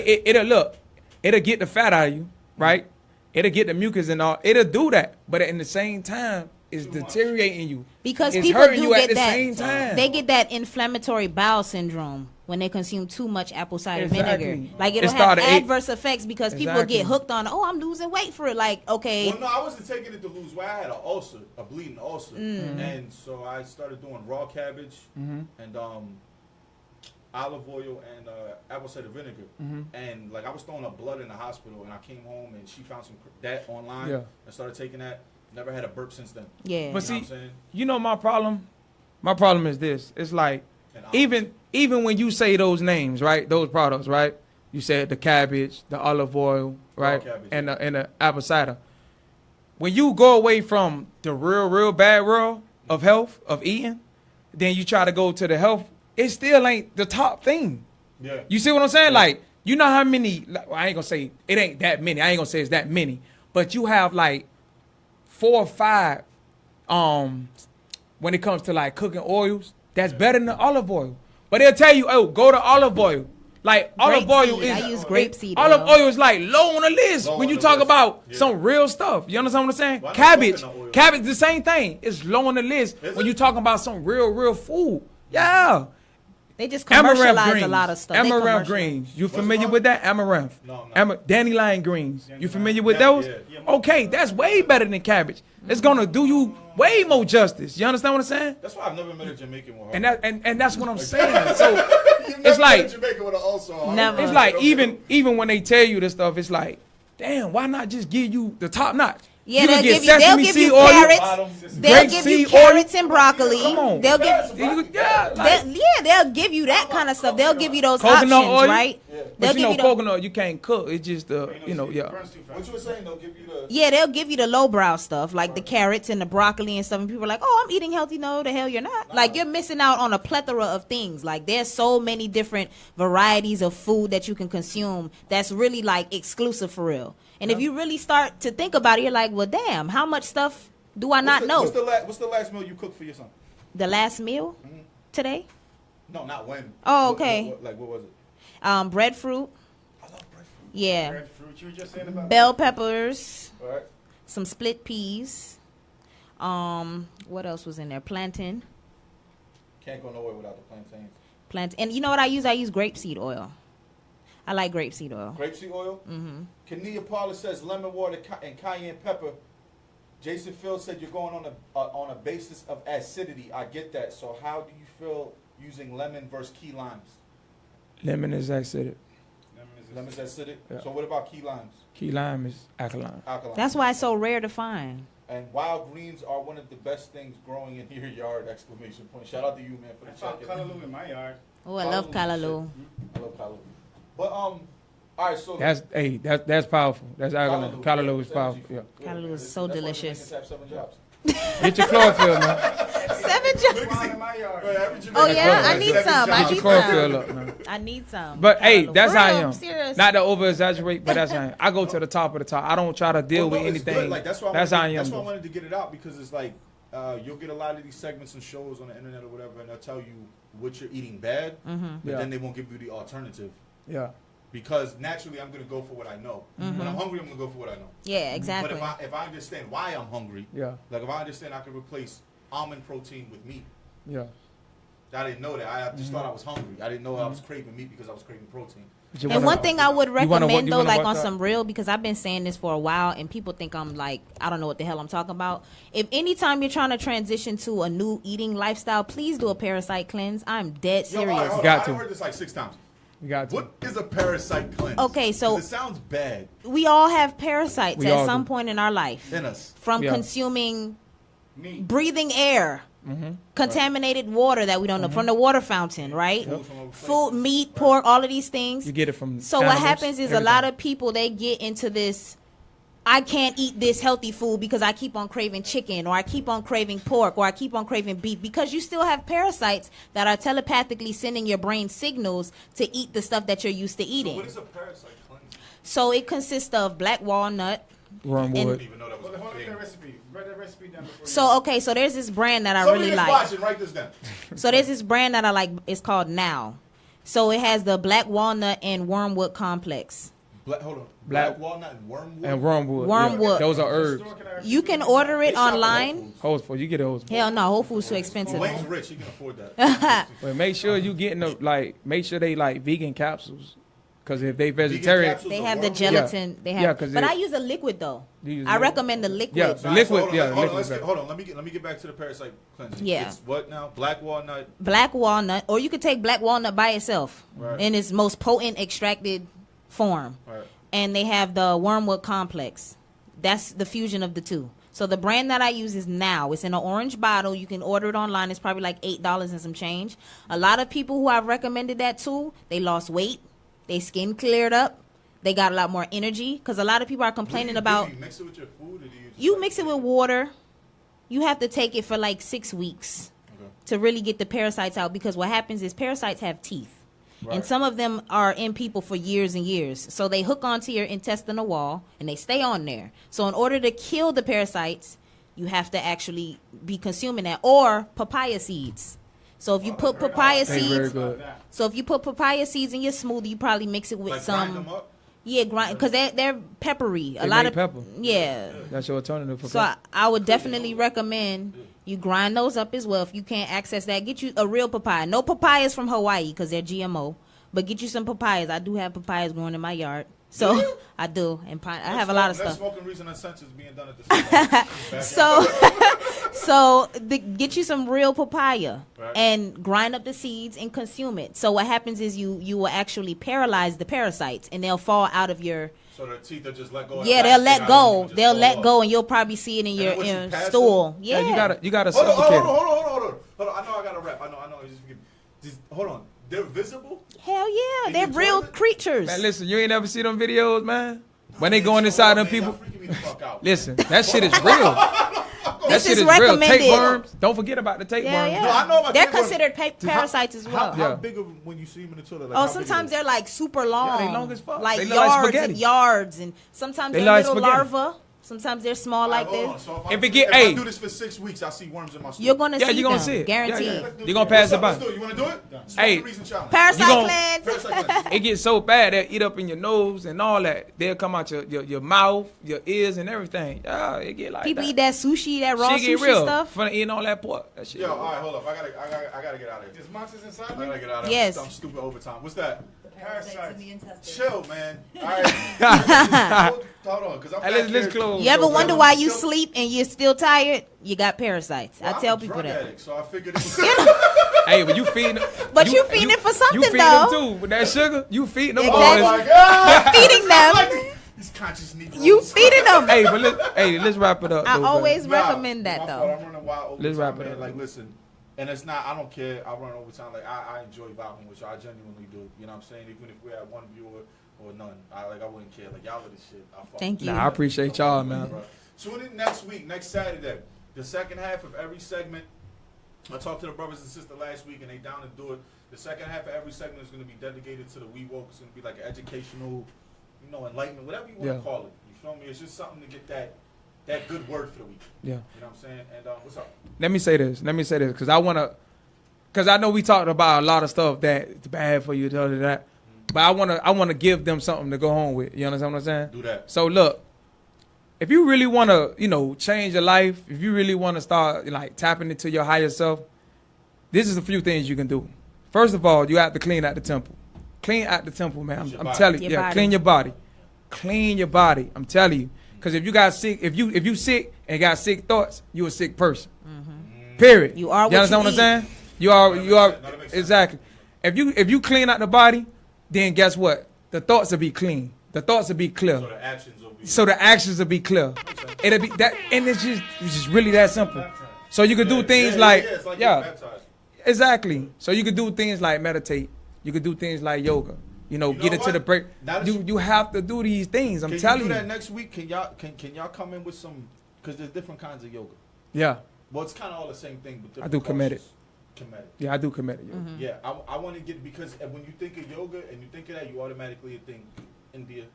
U: It'll get the fat out of you, right? It'll get the mucus and all. It'll do that. But at the same time, it's deteriorating you.
F: Because
U: it's
F: people
U: hurting
F: do
U: you
F: get
U: at the
F: that.
U: same time.
F: They get that inflammatory bowel syndrome when they consume too much apple cider
U: Exactly.
F: vinegar. Like it'll
U: It
F: have
U: started
F: adverse effects because people
U: Exactly.
F: get hooked on. Oh, I'm losing weight for it. Like okay.
G: Well, no, I wasn't taking it to lose weight. I had an ulcer, a bleeding ulcer,
F: Mm.
G: and so I started doing raw cabbage and olive oil and apple cider vinegar. And like I was throwing up blood in the hospital, and I came home and she found that online and started taking that. Never had a burp since then.
F: Yeah.
U: But
G: You know
U: see,
G: what I'm saying?
U: you know my problem? My problem is this. It's like, even when you say those names, right? Those products, right? You said the cabbage, the olive oil, right?
G: cabbage,
U: and the apple cider. When you go away from the real bad world of health, of eating, then you try to go to the health, it still ain't the top thing.
G: Yeah.
U: You see what I'm saying? Like, you know how many, I ain't gonna say it ain't that many. I ain't gonna say it's that many. But you have like 4 or 5 when it comes to like cooking oils that's better than the olive oil. But they'll tell you, oh, go to olive oil. Like olive oil
F: Grapeseed.
U: is
F: I use grapeseed
U: olive
F: oil.
U: oil is like low on the list when you talk about some real stuff. You understand what I'm saying?
G: Why not
U: Cabbage, the same thing. It's low on the list when you talking about some real food. Yeah.
F: They just commercialize
U: greens.
F: a lot of stuff.
U: Amaranth greens. You familiar with that? Amaranth. Dandelion greens. You familiar with those? Okay, that's way better than cabbage. It's gonna do you way more justice. You understand what I'm saying?
G: That's why I've never met a Jamaican with
U: And that's what I'm saying. So it's like
G: Jamaican with an ulcer.
F: Never.
U: it's like even when they tell you this stuff, it's like, damn, why not just give you the top notch?
F: Yeah,
U: You
F: they'll
U: can
F: give
U: get
F: you
U: sesame
F: carrots.
U: seed oil,
F: They'll give you
U: grapeseed
F: carrots and broccoli.
U: Come on.
F: They'll give they'll give you that kind of stuff. They'll give you those options,
U: oil,
F: right?
U: But
F: They'll
U: you
F: give
U: know,
F: you the,
U: coconut you can't cook. It's just yeah.
G: What you were saying? They'll give you the.
F: yeah, they'll give you the lowbrow stuff like the carrots and the broccoli and stuff. And people are like, oh, I'm eating healthy. No, the hell you're not. Like you're missing out on a plethora of things. Like there's so many different varieties of food that you can consume that's really like exclusive for real. And if you really start to think about it, you're like, well, damn, how much stuff do I not know?
G: What's the last meal you cooked for your son?
F: The last meal today?
G: No, not when.
F: Oh, okay.
G: What was it?
F: Breadfruit.
G: I love breadfruit.
F: Yeah.
C: Breadfruit, you were just saying about
F: Bell peppers.
G: All right.
F: Some split peas. What else was in there? Plantain.
G: Can't go nowhere without the plantains.
F: Plantain. And you know what I use? I use grapeseed oil. I like grapeseed oil.
G: Grapeseed oil?
F: Mm-hmm.
G: Kania Paula says lemon water and cayenne pepper. Jason Phil said you're going on a basis of acidity. I get that. So how do you feel using lemon versus key limes?
U: Lemon is acidic.
G: Lemon's acidic?
U: Yeah.
G: So what about key limes?
U: Key lime is alkaline.
G: Alkaline.
F: That's why it's so rare to find.
G: And wild greens are one of the best things growing in your yard! Exclamation point. Shout out to you, man, for the
C: I found
G: check-in.
C: callaloo in my yard.
F: Oh, I love callaloo.
G: I love callaloo. But all right, so
U: That's powerful. That's alkaline. Callaloo is powerful. Yeah.
F: Callaloo is so delicious.
G: have 7 jobs.
U: Get your chlorophyll, man.
F: 7 jobs.
C: In my yard.
F: Oh yeah, I need some. I
U: Get your
F: need
U: chlorophyll up,
F: some.
U: man.
F: I need some.
U: But hey,
F: callaloo.
U: that's
F: For
U: how I
F: real,
U: am.
F: I'm serious.
U: Not to over exaggerate, but that's how I am. I go to the top of the top. I don't try to deal with
G: it's
U: anything.
G: good. Like, that's why
U: how I am.
G: That's why I wanted to get it out, because it's like you'll get a lot of these segments and shows on the internet or whatever, and they'll tell you what you're eating bad, but then they won't give you the alternative.
U: Yeah.
G: Because naturally, I'm gonna go for what I know. When I'm hungry, I'm gonna go for what I know.
F: Yeah, exactly.
G: But if I understand why I'm hungry,
U: Yeah.
G: like if I understand I can replace almond protein with meat.
U: Yeah.
G: I didn't know that. I just thought I was hungry. I didn't know I was craving meat because I was craving protein.
F: And one thing I would recommend though, like on
U: watch
F: some real, because I've been saying this for a while and people think I'm like, I don't know what the hell I'm talking about. If anytime you're trying to transition to a new eating lifestyle, please do a parasite cleanse. I'm dead serious.
G: Yo, all right, I heard this like 6 times.
U: You got to.
G: What is a parasite cleanse?
F: Okay, so
G: it sounds bad.
F: We all have parasites
U: We
F: at
U: all
F: some
U: do.
F: point in our life.
G: In us.
F: From
U: Yeah.
F: consuming breathing air.
U: Mm-hmm.
F: Contaminated water that we don't know from the water fountain, right? Food, meat, pork, all of these things.
U: You get it from
F: So what
U: animals,
F: happens is
U: everything.
F: a lot of people, they get into this, I can't eat this healthy food because I keep on craving chicken, or I keep on craving pork, or I keep on craving beef, because you still have parasites that are telepathically sending your brain signals to eat the stuff that you're used to eating.
G: So what is a parasite cleanse?
U: So
F: it consists of black walnut.
U: Wormwood.
F: So okay, so there's this brand that I
G: Somebody
F: really
G: that's
F: like.
G: watching, write this down.
F: So there's this brand that I like. It's called Now. So it has the black walnut and wormwood complex.
G: Hold on. Black walnut and wormwood.
U: And wormwood.
F: Wormwood.
U: Yeah. Those are herbs.
F: You can order it online.
U: Whole Foods. You get a Whole Foods.
F: Hell no, Whole Foods too expensive.
G: Wayne's rich. He can afford that.
U: But make sure you getting make sure they like vegan capsules. Because if they vegetarian,
F: they have the gelatin.
U: Yeah.
F: They have.
U: Yeah,
F: but I use a liquid though.
U: use
F: I
U: liquid?
F: recommend the liquid.
U: Yeah, the liquid.
G: Hold on. Let me get back to the parasite cleansing.
F: Yeah.
G: It's what now? Black walnut.
F: Black walnut, or you could take black walnut by itself in its most potent extracted form.
G: Right.
F: And they have the wormwood complex. That's the fusion of the two. So the brand that I use is Now. It's in an orange bottle. You can order it online. It's probably like $8 and some change. A lot of people who I've recommended that to, they lost weight. They skin cleared up. They got a lot more energy. Because a lot of people are complaining about.
G: Do you mix it with your food, or do
F: you mix it with water. You have to take it for like 6 weeks to really get the parasites out. Because what happens is parasites have teeth.
G: Right.
F: And some of them are in people for years and years. So they hook onto your intestinal wall and they stay on there. So in order to kill the parasites, you have to actually be consuming that. Or papaya seeds. So if you put papaya seeds, so if you put papaya seeds in your smoothie, you probably mix it with
G: grind them up?
F: Yeah, grind, because they're peppery.
U: They make pepper.
F: Yeah.
U: That's your alternative for
F: So
U: pepper.
F: I would definitely recommend you grind those up as well. If you can't access that, get you a real papaya. No papayas from Hawaii because they're GMO, but get you some papayas. I do have papayas growing in my yard. So I do, and I have a lot of stuff.
G: Smoking reason and sense is being done at the same
F: time. Get you some real papaya and grind up the seeds and consume it. So what happens is you will actually paralyze the parasites and they'll fall out of your.
G: So their teeth are just let go.
F: Yeah, they'll let go. They'll let go, and you'll probably see it in your stool. Yeah,
U: you gotta
G: hold
U: suffocate.
G: on. I know I got to rap. I know. Just hold on. They're visible.
F: Hell yeah, they're real creatures.
U: Man, listen, you ain't ever see them videos, man? When they go inside them people. Listen, that shit is real. That shit is real. Tapeworms. Don't forget about the tapeworms.
F: Yeah.
G: No, I know about
F: they're
G: tapeworms.
F: considered parasites as well.
G: How big of when you see them in the toilet? Like,
F: oh, sometimes they're like super long.
U: Yeah, they long as fuck.
F: Like
U: they
F: yards and yards, and sometimes they're little larvae. Sometimes they're small like this.
G: So
U: if I
G: do this for 6 weeks, I see worms in my stool.
F: You're gonna see
U: you're gonna
F: them,
U: see it.
F: guaranteed.
U: Yeah. You're gonna pass it by.
G: You want to do it?
U: Hey,
F: parasite cleanse.
U: It gets so bad they'll eat up in your nose and all that. They'll come out your mouth, your ears, and everything. Yeah, it get like
F: people
U: that.
F: eat that sushi, that raw
U: shit get
F: sushi
U: real.
F: stuff.
U: From eating all that pork. That shit.
G: Yo, all right, hold up. I gotta get out of here.
C: There's monsters inside
G: I gotta get out of
F: here. Yes.
G: I'm stupid overtime. What's that?
C: Parasites in the intestine.
G: Chill, man. All right. Hold on, because
U: let's close.
F: You ever wonder why you sleep and you're still tired? You got parasites. I tell people that.
G: Addict, so I figured it
U: Hey, but you feeding them.
F: But you feeding it for something,
U: you feeding
F: though.
U: them too. With that sugar, you feeding them.
F: Exactly.
U: All
G: my God.
F: You're feeding them.
G: These conscious Negroes.
F: You feeding them.
U: Hey, but let's wrap it up.
F: I
U: though,
F: always
U: man.
F: recommend that, though.
G: I'm running wild overtime,
U: Let's wrap it
G: man.
U: up.
G: Like, listen, and it's not, I don't care. I run overtime. Like, I enjoy vibing with you. I genuinely do. You know what I'm saying? Even if we had one viewer or none, I wouldn't care. Like, y'all with this shit.
F: Thank you.
U: Nah, I appreciate y'all, man.
G: Tune in next week, next Saturday. The second half of every segment. I talked to the brothers and sisters last week, and they down to do it. The second half of every segment is going to be dedicated to the We Woke. It's going to be like an educational, enlightenment, whatever you want to call it. You feel me? It's just something to get that good word for the week.
U: Yeah.
G: You know what I'm saying? And what's up?
U: Let me say this, because I know we talked about a lot of stuff that's bad for you, that. But I wanna give them something to go home with. You understand what I'm saying?
G: Do that.
U: So look, if you really wanna, change your life, if you really wanna start like tapping into your higher self, this is a few things you can do. First of all, you have to clean out the temple. Clean out the temple, man. I'm telling you. Clean your body. Clean your body. I'm telling you. Because if you got sick, if you sick and got sick thoughts, you a sick person. Mm-hmm. Period.
F: You are.
U: You understand what I'm saying? You are exactly. If you clean out the body, then guess what? The thoughts will be clean. The thoughts will be clear.
G: So the actions will be
U: clear. It'll be that, and it's just really that simple. So you can do things exactly. So you can do things like meditate. You can do things like yoga. Get into the break. You have to do these things. I'm telling you.
G: Can you do that next week? Can y'all come in with some? Because there's different kinds of yoga.
U: Yeah.
G: Well, it's kind of all the same thing, but
U: I do committed.
G: Comedic.
U: Yeah, I do comedic.
F: Mm-hmm.
G: Yeah, I want to get, because when you think of yoga and you think of that, you automatically think India,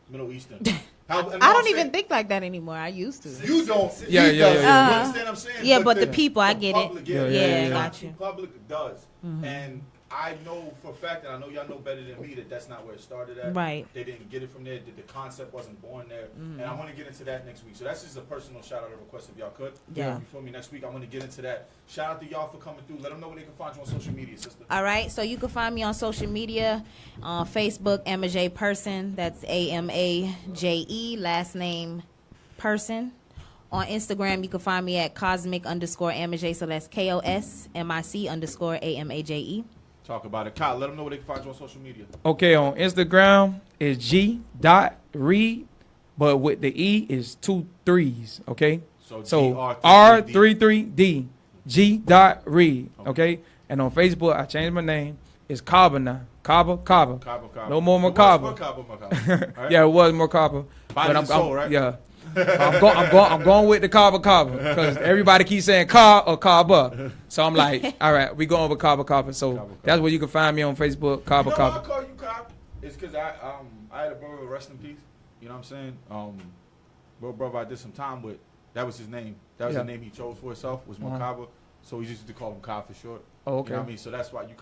G: Middle Eastern.
F: I don't even think like that anymore. I used to.
G: You don't.
U: Yeah.
G: You understand what I'm saying?
F: Yeah, but the people, I get
G: public,
F: it. Yeah, got you.
G: The public does. And I know for a fact, and I know y'all know better than me, that that's not where it started at.
F: Right.
G: They didn't get it from there. The concept wasn't born there. And I want to get into that next week. So that's just a personal shout out or request if y'all could.
F: Yeah.
G: You feel me? Next week, I'm going to get into that. Shout out to y'all for coming through. Let them know where they can find you on social media, sister.
F: All right. So you can find me on social media, on Facebook, Amaje Person. That's AMAJE, last name Person. On Instagram, you can find me at cosmic_Amaje. So that's KOSMIC_AMAJE.
G: Talk about it. Kyle, let them know where they can find you on social media.
U: Okay, on Instagram is g.read, but with the E is 2 3s, okay? So R33D, G.read, okay? And on Facebook, I changed my name. It's Kaba now. Kaba. No more Macabre.
G: Right?
U: Yeah, it was Macabre.
G: Body and soul, right?
U: Yeah. I'm going with the Kaba because everybody keeps saying Ka or Kaba. So I'm like, all right, we going with Kaba. So that's where you can find me on Facebook, Kaba.
G: You know why I call you Kaba? It's because I had a brother, rest in peace. You know what I'm saying? Brother I did some time with. That was his name. That was the name he chose for himself, was Macabre. So we used to call him Kaba for short.
U: Oh, okay.
G: You know what I mean? So that's why you're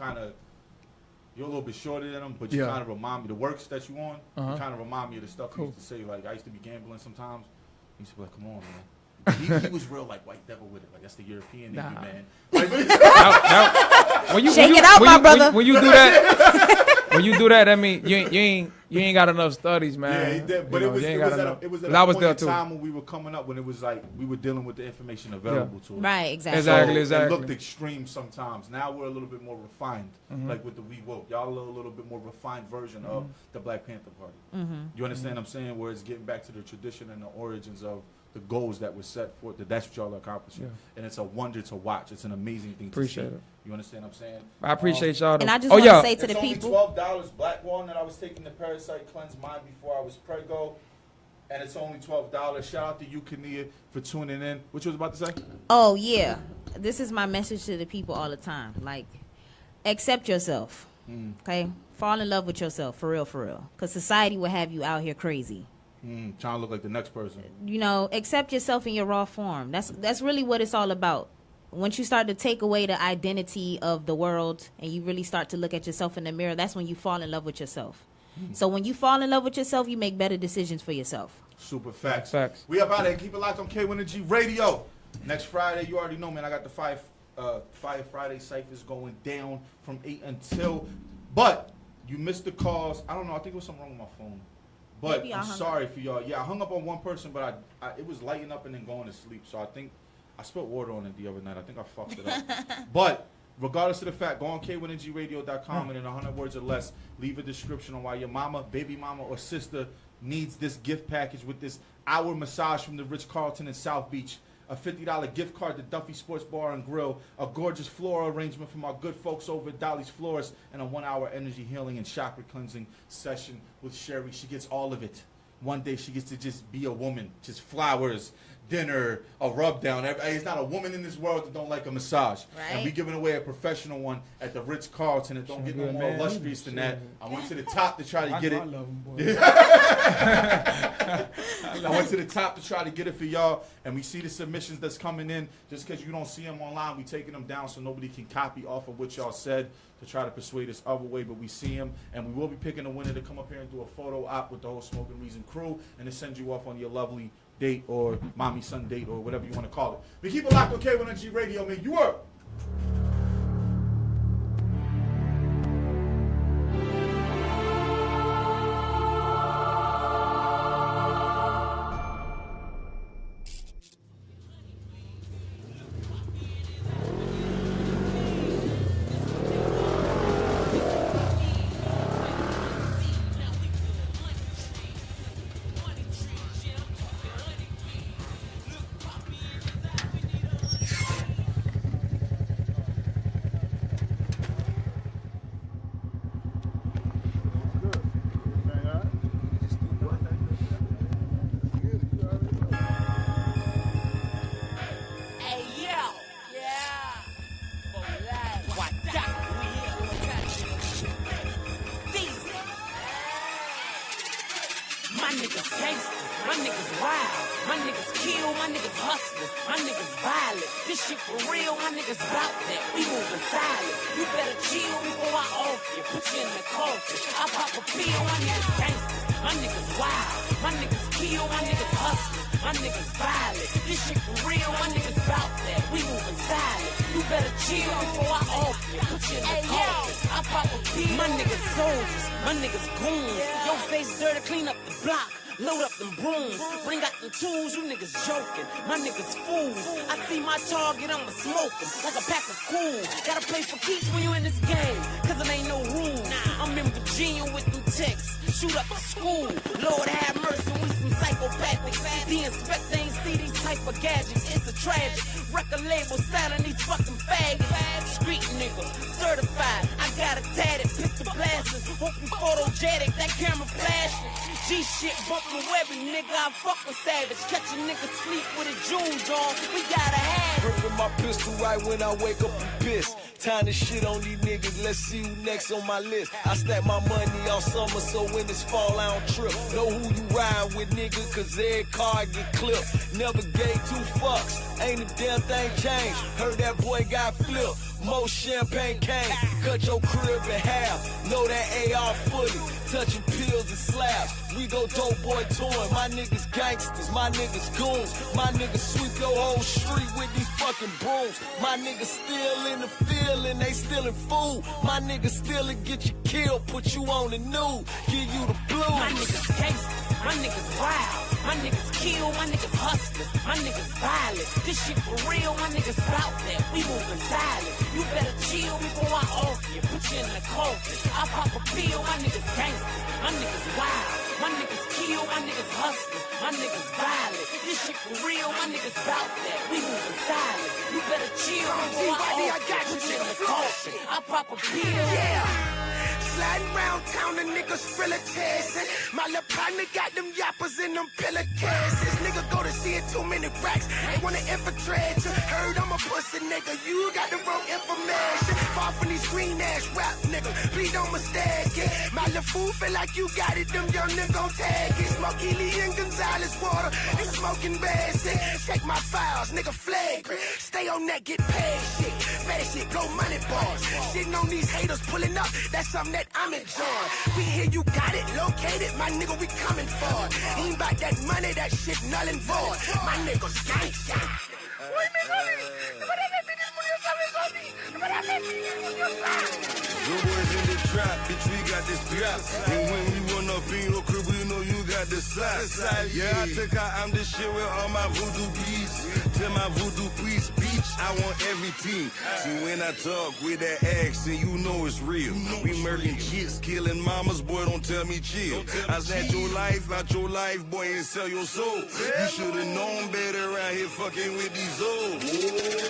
G: a little bit shorter than him, but you kind of remind me, the works that you on, you kind of remind me of the stuff you used to say. Like, I used to be gambling sometimes. He used to be like, come on, man. He was real like white devil with it. Like, that's the European in you, man. Like,
F: Shake it out, my brother.
U: When you do that, I mean, you ain't got enough studies, man.
G: Yeah, he did. But it was at a point in time when we were coming up, when it was like we were dealing with the information available to us.
F: Right, exactly.
U: Exactly.
G: It looked extreme sometimes. Now we're a little bit more refined, like with the We Woke. Y'all are a little bit more refined version of the Black Panther Party. You understand what I'm saying? Where it's getting back to the tradition and the origins of the goals that were set forth. That's what y'all are accomplishing. And it's a wonder to watch. It's an amazing thing to see.
U: It.
G: You understand what I'm saying?
U: I appreciate y'all.
F: And I just want to say to the people.
G: It's only $12 Black Walnut. I was taking the Parasite Cleanse mine before I was prego. And it's only $12. Shout out to you, Kania, for tuning in. What you was about to say?
F: Oh, yeah. This is my message to the people all the time. Like, accept yourself. Okay? Fall in love with yourself, for real. Because society will have you out here crazy.
G: Trying to look like the next person.
F: You know, accept yourself in your raw form. That's really what it's all about. Once you start to take away the identity of the world and you really start to look at yourself in the mirror, that's when you fall in love with yourself. So when you fall in love with yourself, you make better decisions for yourself.
G: Super facts. We up out there. Keep it locked on K1NG Radio. Next Friday, you already know, man. I got the Fire Friday ciphers going down from 8 until. But you missed the calls. I don't know. I think there was something wrong with my phone. But I'm sorry for y'all. Yeah, I hung up on one person, but it was lighting up and then going to sleep. So I think I spilled water on it the other night. I think I fucked it up. But regardless of the fact, go on K1NGradio.com and in 100 words or less, leave a description on why your mama, baby mama, or sister needs this gift package with this hour massage from the Ritz-Carlton in South Beach, a $50 gift card to Duffy Sports Bar and Grill, a gorgeous floral arrangement from our good folks over at Dolly's Florist, and a 1-hour energy healing and chakra cleansing session with Sherry. She gets all of it. One day she gets to just be a woman, just flowers, dinner, a rub down. There's not a woman in this world that don't like a massage.
F: Right.
G: And we giving away a professional one at the Ritz-Carlton. It don't get no more illustrious than that. I went to the top to try to get it. I went to the top to try to get it for y'all, and we see the submissions that's coming in. Just because you don't see them online, we taking them down so nobody can copy off of what y'all said to try to persuade us other way, but we see them, and we will be picking a winner to come up here and do a photo op with the whole Smoking Reason crew, and to send you off on your lovely date or mommy son date or whatever you want to call it. But keep it locked on K1NG Radio, man. You up?
K: My niggas gangsters, my niggas wild, my niggas kill, my niggas hustlers, my niggas violent. This shit for real, my niggas bout that. We moving silent. You better chill before I off you. Put you in the coffin. I pop a pill, my niggas gangsters, my niggas wild, my niggas kill, my niggas hustlers, my niggas violent. This shit for real, my niggas bout that. We moving silent. You better chill before I off you. Put you in the coffin. I pop a pill. My niggas soldiers, my niggas goons. Your face dirty, clean up the block. Load up them brooms, bring out the tools, you niggas joking, my niggas fools. I see my target, I'ma smoke 'em like a pack of cool. Gotta play for keeps when you in this game, cause it ain't no rules. I'm in Virginia with them texts, shoot up the school. Lord have mercy, we some psychopathics. The inspector ain't see these type of gadgets, it's a tragic. Record label selling these fucking faggots. Street nigga, certified, I got a tatted, pistol blasting. Hope you photogenic, that camera flashing. G shit bumpin' Webby, nigga, I fuck with Savage. Catch a nigga sleep with his jewels on, we gotta have it.
O: Bringing my pistol right when I wake up and piss. Time to shit on these niggas, let's see who next on my list. I stack my money all summer, so when it's fall, I don't trip. Know who you ride with, nigga, cause every car get clipped. Never gave 2 fucks, ain't a damn thing changed. Heard that boy got flipped, more champagne came. Cut your crib in half, know that AR fully. Touching pills and slabs, we go dope boy touring. My niggas gangsters, my niggas goons. My niggas sweep your whole street with these fucking brooms. My niggas still in the field and they still in food. My niggas still get you killed, put you on the news, give you the blues.
K: My niggas gangsters, my niggas wild, my niggas kill, my niggas hustlers, my niggas violent. This shit for real, my niggas bout that. We moving silent. You better chill before I off you, put you in the coffin. I pop a pill, my niggas gangsters, my niggas wild, my niggas kill, my niggas hustlers, my niggas violent. This shit for real, my niggas bout that. We moving silent. You better chill before I off you, put you in the coffin. I pop a pill.
N: Yeah. Sliding round town, the niggas really chasing. My little partner got them yappers in them pillar cases. Nigga go to see it, too many racks. They wanna infiltrate you. Heard I'm a pussy nigga, you got the wrong information. Far from these green ass rap niggas, please don't mistake it. My little fool feel like you got it, them young niggas gon' take it. Smoke Ely and Gonzalez water, you smoking basic. Check my files, nigga flagrant. Stay on that, get paid shit. Fat shit, blow money bars. Sitting on these haters pulling up, that's something that I'm enjoying. We hear you got it, located, my nigga, we coming for it. Ain't about that money, that shit null and void. My niggas gangsta.
H: Your boys in the trap, bitch, we got this strap. And when we run up in your crib, we know you got the slap. Yeah, I took out, I'm the shit with all my voodoo beats. Tell my voodoo priest, bitch, I want everything. See, when I talk with that accent, you know it's real. We murdering kids, killing mamas, boy, don't tell me chill. I snatch your life out your life, boy, and sell your soul. You should've known better around here fucking with these old.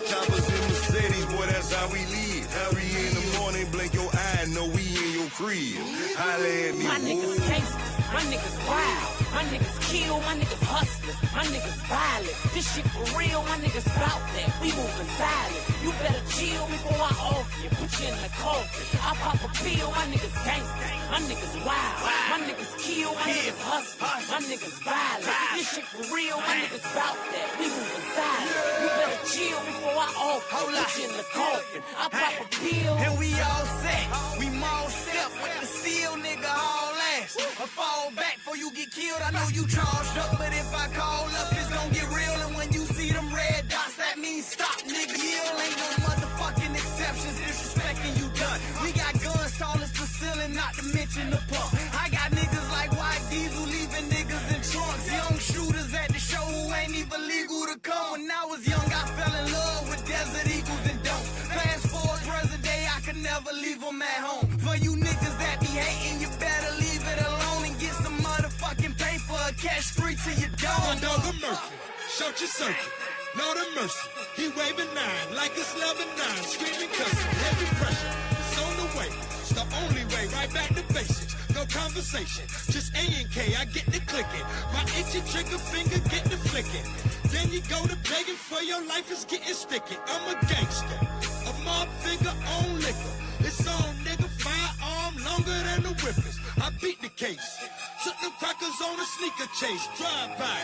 H: Choppers in Mercedes, boy, that's how we live. 3 in the morning, blink your eye, know we in your crib. Holla at me.
K: My niggas gangsters, my niggas wild, my niggas kill, my niggas hustlers, my niggas violent. This shit for real, my niggas bout that. We moving silent. You better chill before I off you, put you in the coffin. I pop a pill, my niggas gangsters, my niggas wild, my niggas kill, my niggas hustlers, my niggas violent. This shit for real, my niggas bout that. We moving silent. You better chill before I off you, put you in the coffin. I pop a pill.
S: And we all set, we all step with the steel nigga all ass. I fall back before you get killed, I know you charged up, but if I call up, it's gonna get real. And when you see them red dots, that means stop, nigga. Yield ain't no motherfucking exceptions, disrespecting you done. We got guns tall as the ceiling, not to mention the pump. I got niggas like White Diesel leaving niggas in trunks. Young shooters at the show who ain't even legal to come. When I was young, I fell in love with Desert Eagles and don't. Fast forward present day, I could never leave them at home. For you niggas that be hating, you better leave it alone and get some motherfucking paper or cash free to your dome.
W: Dog of Murphy, short your circuit, Lord of mercy. He waving 9 like it's 11-9, screaming cussing, heavy pressure. It's on the way, it's the only way, right back to basics. No conversation, just A and K, I get the clicking. My itchy trigger finger get the flicking. Then you go to begging for your life, it's getting sticky. I'm a gangster, a mob finger on liquor. It's on, nigga, firearm longer than the whippers. I beat the case, Took them crackers on a sneaker chase. Drive by.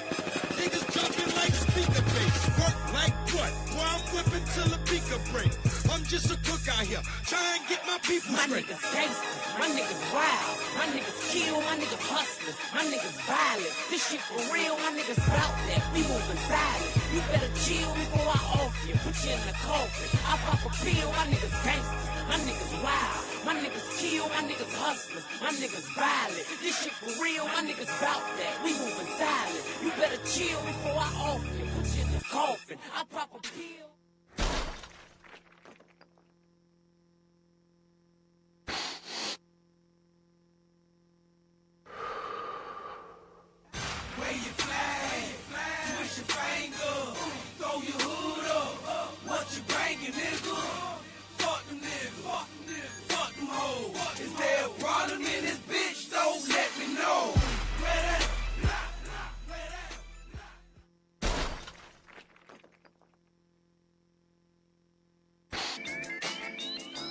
W: Niggas dropping like speaker bass. Work like what? Boy, I'm whipping till the beaker break. I'm just a cook out here. Try and get my people
K: My
W: straight.
K: niggas gangsters, my niggas wild, my niggas kill, my niggas hustlers, my niggas violent. This shit for real, my niggas bout that. We moving silent. You better chill before I off you. Put you in the coffin. I pop a pill, my niggas gangsters, my niggas wild, my niggas kill, my niggas hustlers, my niggas violent. This shit for real, my niggas bout that. We moving silent. You better chill before I off you. Put you in the coffin. I pop a pill.
S: Wave your flag, twist your finger, throw your hood up. What you bringing, nigga? Fuck them niggas, fuck them hoes. Is there a problem in this bitch? Don't let me know.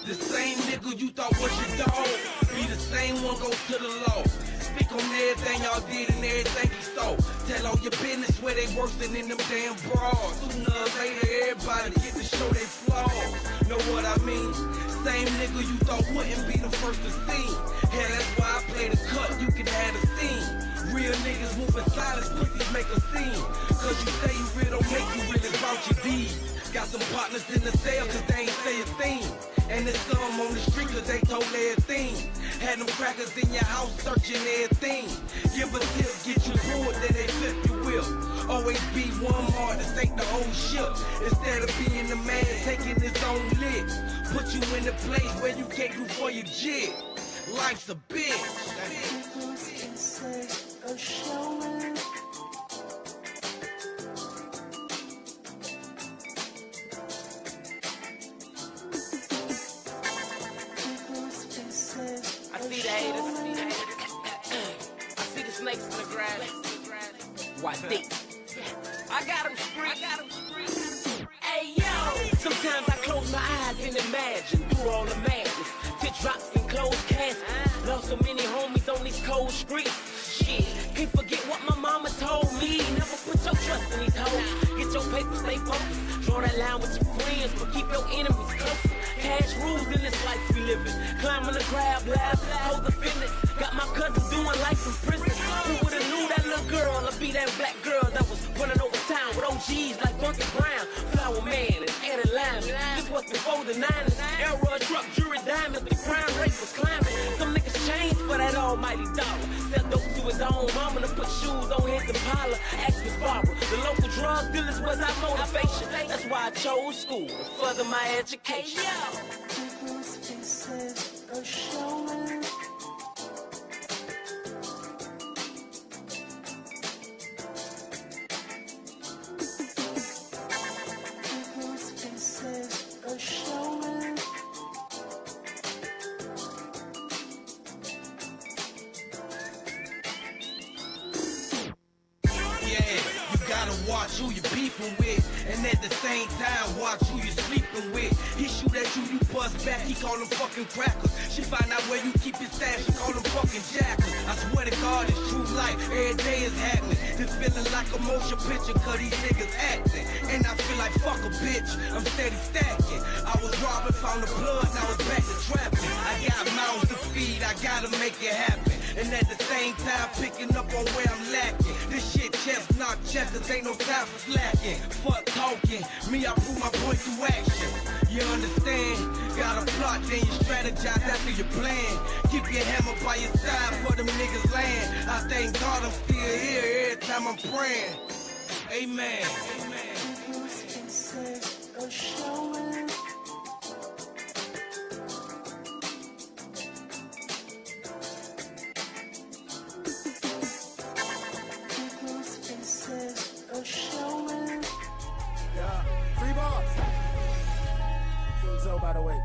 S: The same nigga you thought was your dog, be the same one go to the law. Speak on everything y'all did and everything you stole. Tell all your business where they worse than in them damn bras. Sooner or later everybody get to show their flaws. Know what I mean? Same nigga you thought wouldn't be the first to see. Hell, that's why I play the cut, you can have the scene. Real niggas moving silence, pussies make a scene. Cause you say you real don't make you really about your deeds. Got some partners in the cell cause they ain't say a thing. And there's some on the street cause they told everything. Had them crackers in your house searching everything. Give a tip, get you pulled, then they flip you will. Always be one more to take the whole ship. Instead of being the man taking his own lick. Put you in a place where you can't do for your jig. Life's a bitch.
K: I see the haters. I see the snakes in the grass. Why deep? I got them street. Hey yo! Sometimes I close my eyes and imagine through all the madness. Teardrops and closed caskets. Lost so many homies on these cold streets. Shit, can't forget what my mama told me. Never put your trust in these hoes. Get your paper, stay focused. Draw that line with your friends, but keep your enemies closer. Cash rules in this life we living. Climbing the crab ladder, hold the fitness. Got my cousin doing life in prison. Who would've knew that little girl would be that black girl that was running over town with OGs like Bunky Brown, Flower Man, and Eddie Lyman. This was before the 90s. Era truck, jury diamonds, the crime rate was climbing. Some niggas changed for that almighty dollar. Sell dope to his own mama to put shoes on his Impala. Ask Miss Barbara, the local drug dealers was our motivation. That's why I chose school to further my education.
S: Watch who you beefing with, and at the same time watch who you sleeping with. He shoot at you, you bust back, he call them fucking crackers. She find out where you keep your stash, she call them fucking jackers. I swear to God, it's true life, every day is happening. This feeling like a motion picture, cause these niggas acting. And I feel like fuck a bitch, I'm steady stacking. I was robbing, found the blood, now it's back to trapping. I got mouths to feed, I gotta make it happen. And at the same time, picking up on where I'm lacking. This shit chestnut checkers, ain't no time for slacking. Fuck talking, me I prove my point through action. You understand? Got a plot, then you strategize after your plan. Keep your hammer by your side for them niggas land. I thank God I'm still here every time I'm praying. Amen. Amen.
N: Yeah, free balls. King Zo, by the way.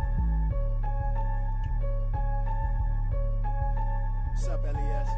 N: What's up, LES?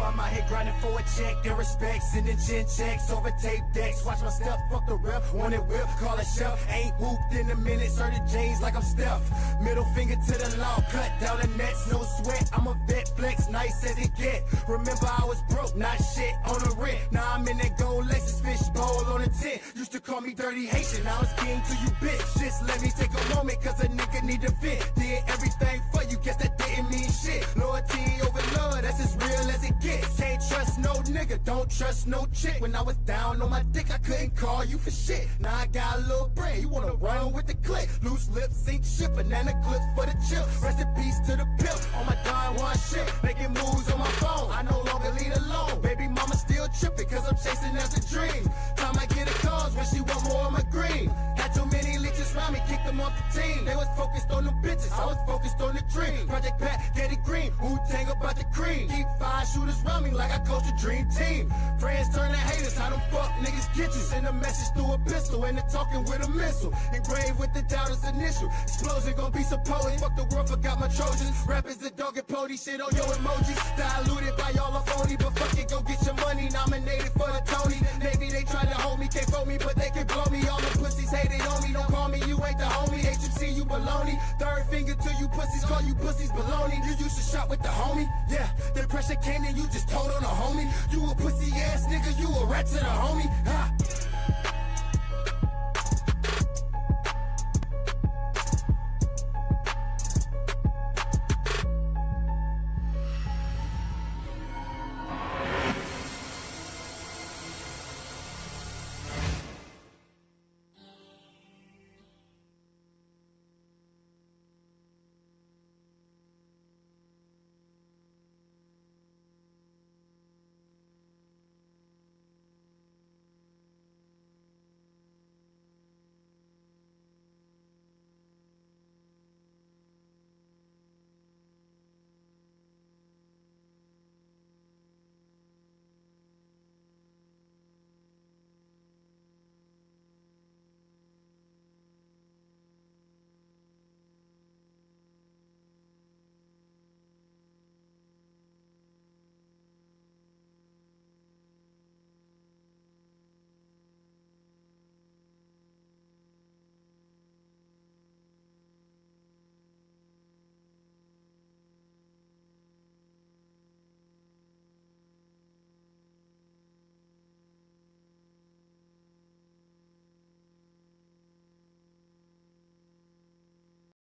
N: I'm out here grinding for a check. Their respect, sending chin checks over tape decks. Watch my stuff, fuck the rep, want it whip, call it chef. Ain't whooped in a minute, certain J's like I'm Steph. Middle finger to the law, cut down the nets, no sweat. I'm a vet, flex, nice as it get. Remember I was broke, not shit on the rent. Now I'm in that gold Lexus fish bowl on a tent. Used to call me dirty Haitian, now it's king to you bitch. Just let me take a moment, cause a nigga need to fit. Did everything for you, guess that didn't mean shit. Loyalty over love, that's as real as it gets. Can't trust no nigga, don't trust no chick. When I was down on my dick, I couldn't call you for shit. Now I got a little brain, you wanna run with the click. Loose lips, sink shit, banana clips for the chip. Rest in peace to the pimp, on my Don Juan shit. Making moves on my phone, I no longer lead alone. Baby mama still tripping, cause I'm chasing after dreams. Time I get a cause when she want more of my green. Had too many leeches around me, kicked them off the team. They was focused on the bitches, I was focused on the dream. Project Pat, get it green, Wu-Tang about the cream. Keep 5 shooters round me like I coached a dream team. Friends turn to haters, how them fuck niggas get you. Send a message through a pistol and they're talking with a missile. Engraved with the doubter's initial. Explosion gon' be so potent, fuck the world, forgot my Trojans. Rappers the dog and pony, shit on your emojis. Diluted by y'all a phony, but fuck it, go get your money. Nominated for the Tony. Navy, they tried to hold me, can't fold me, but they can blow me. All the pussies hated on me, don't call me, you ain't the homie. HMC, you baloney. Third finger to you pussies, call you pussies baloney. You used to shot with the homie, yeah. The pressure came and you just told on the homie. You a pussy ass nigga, you a rat to the homie. Ha.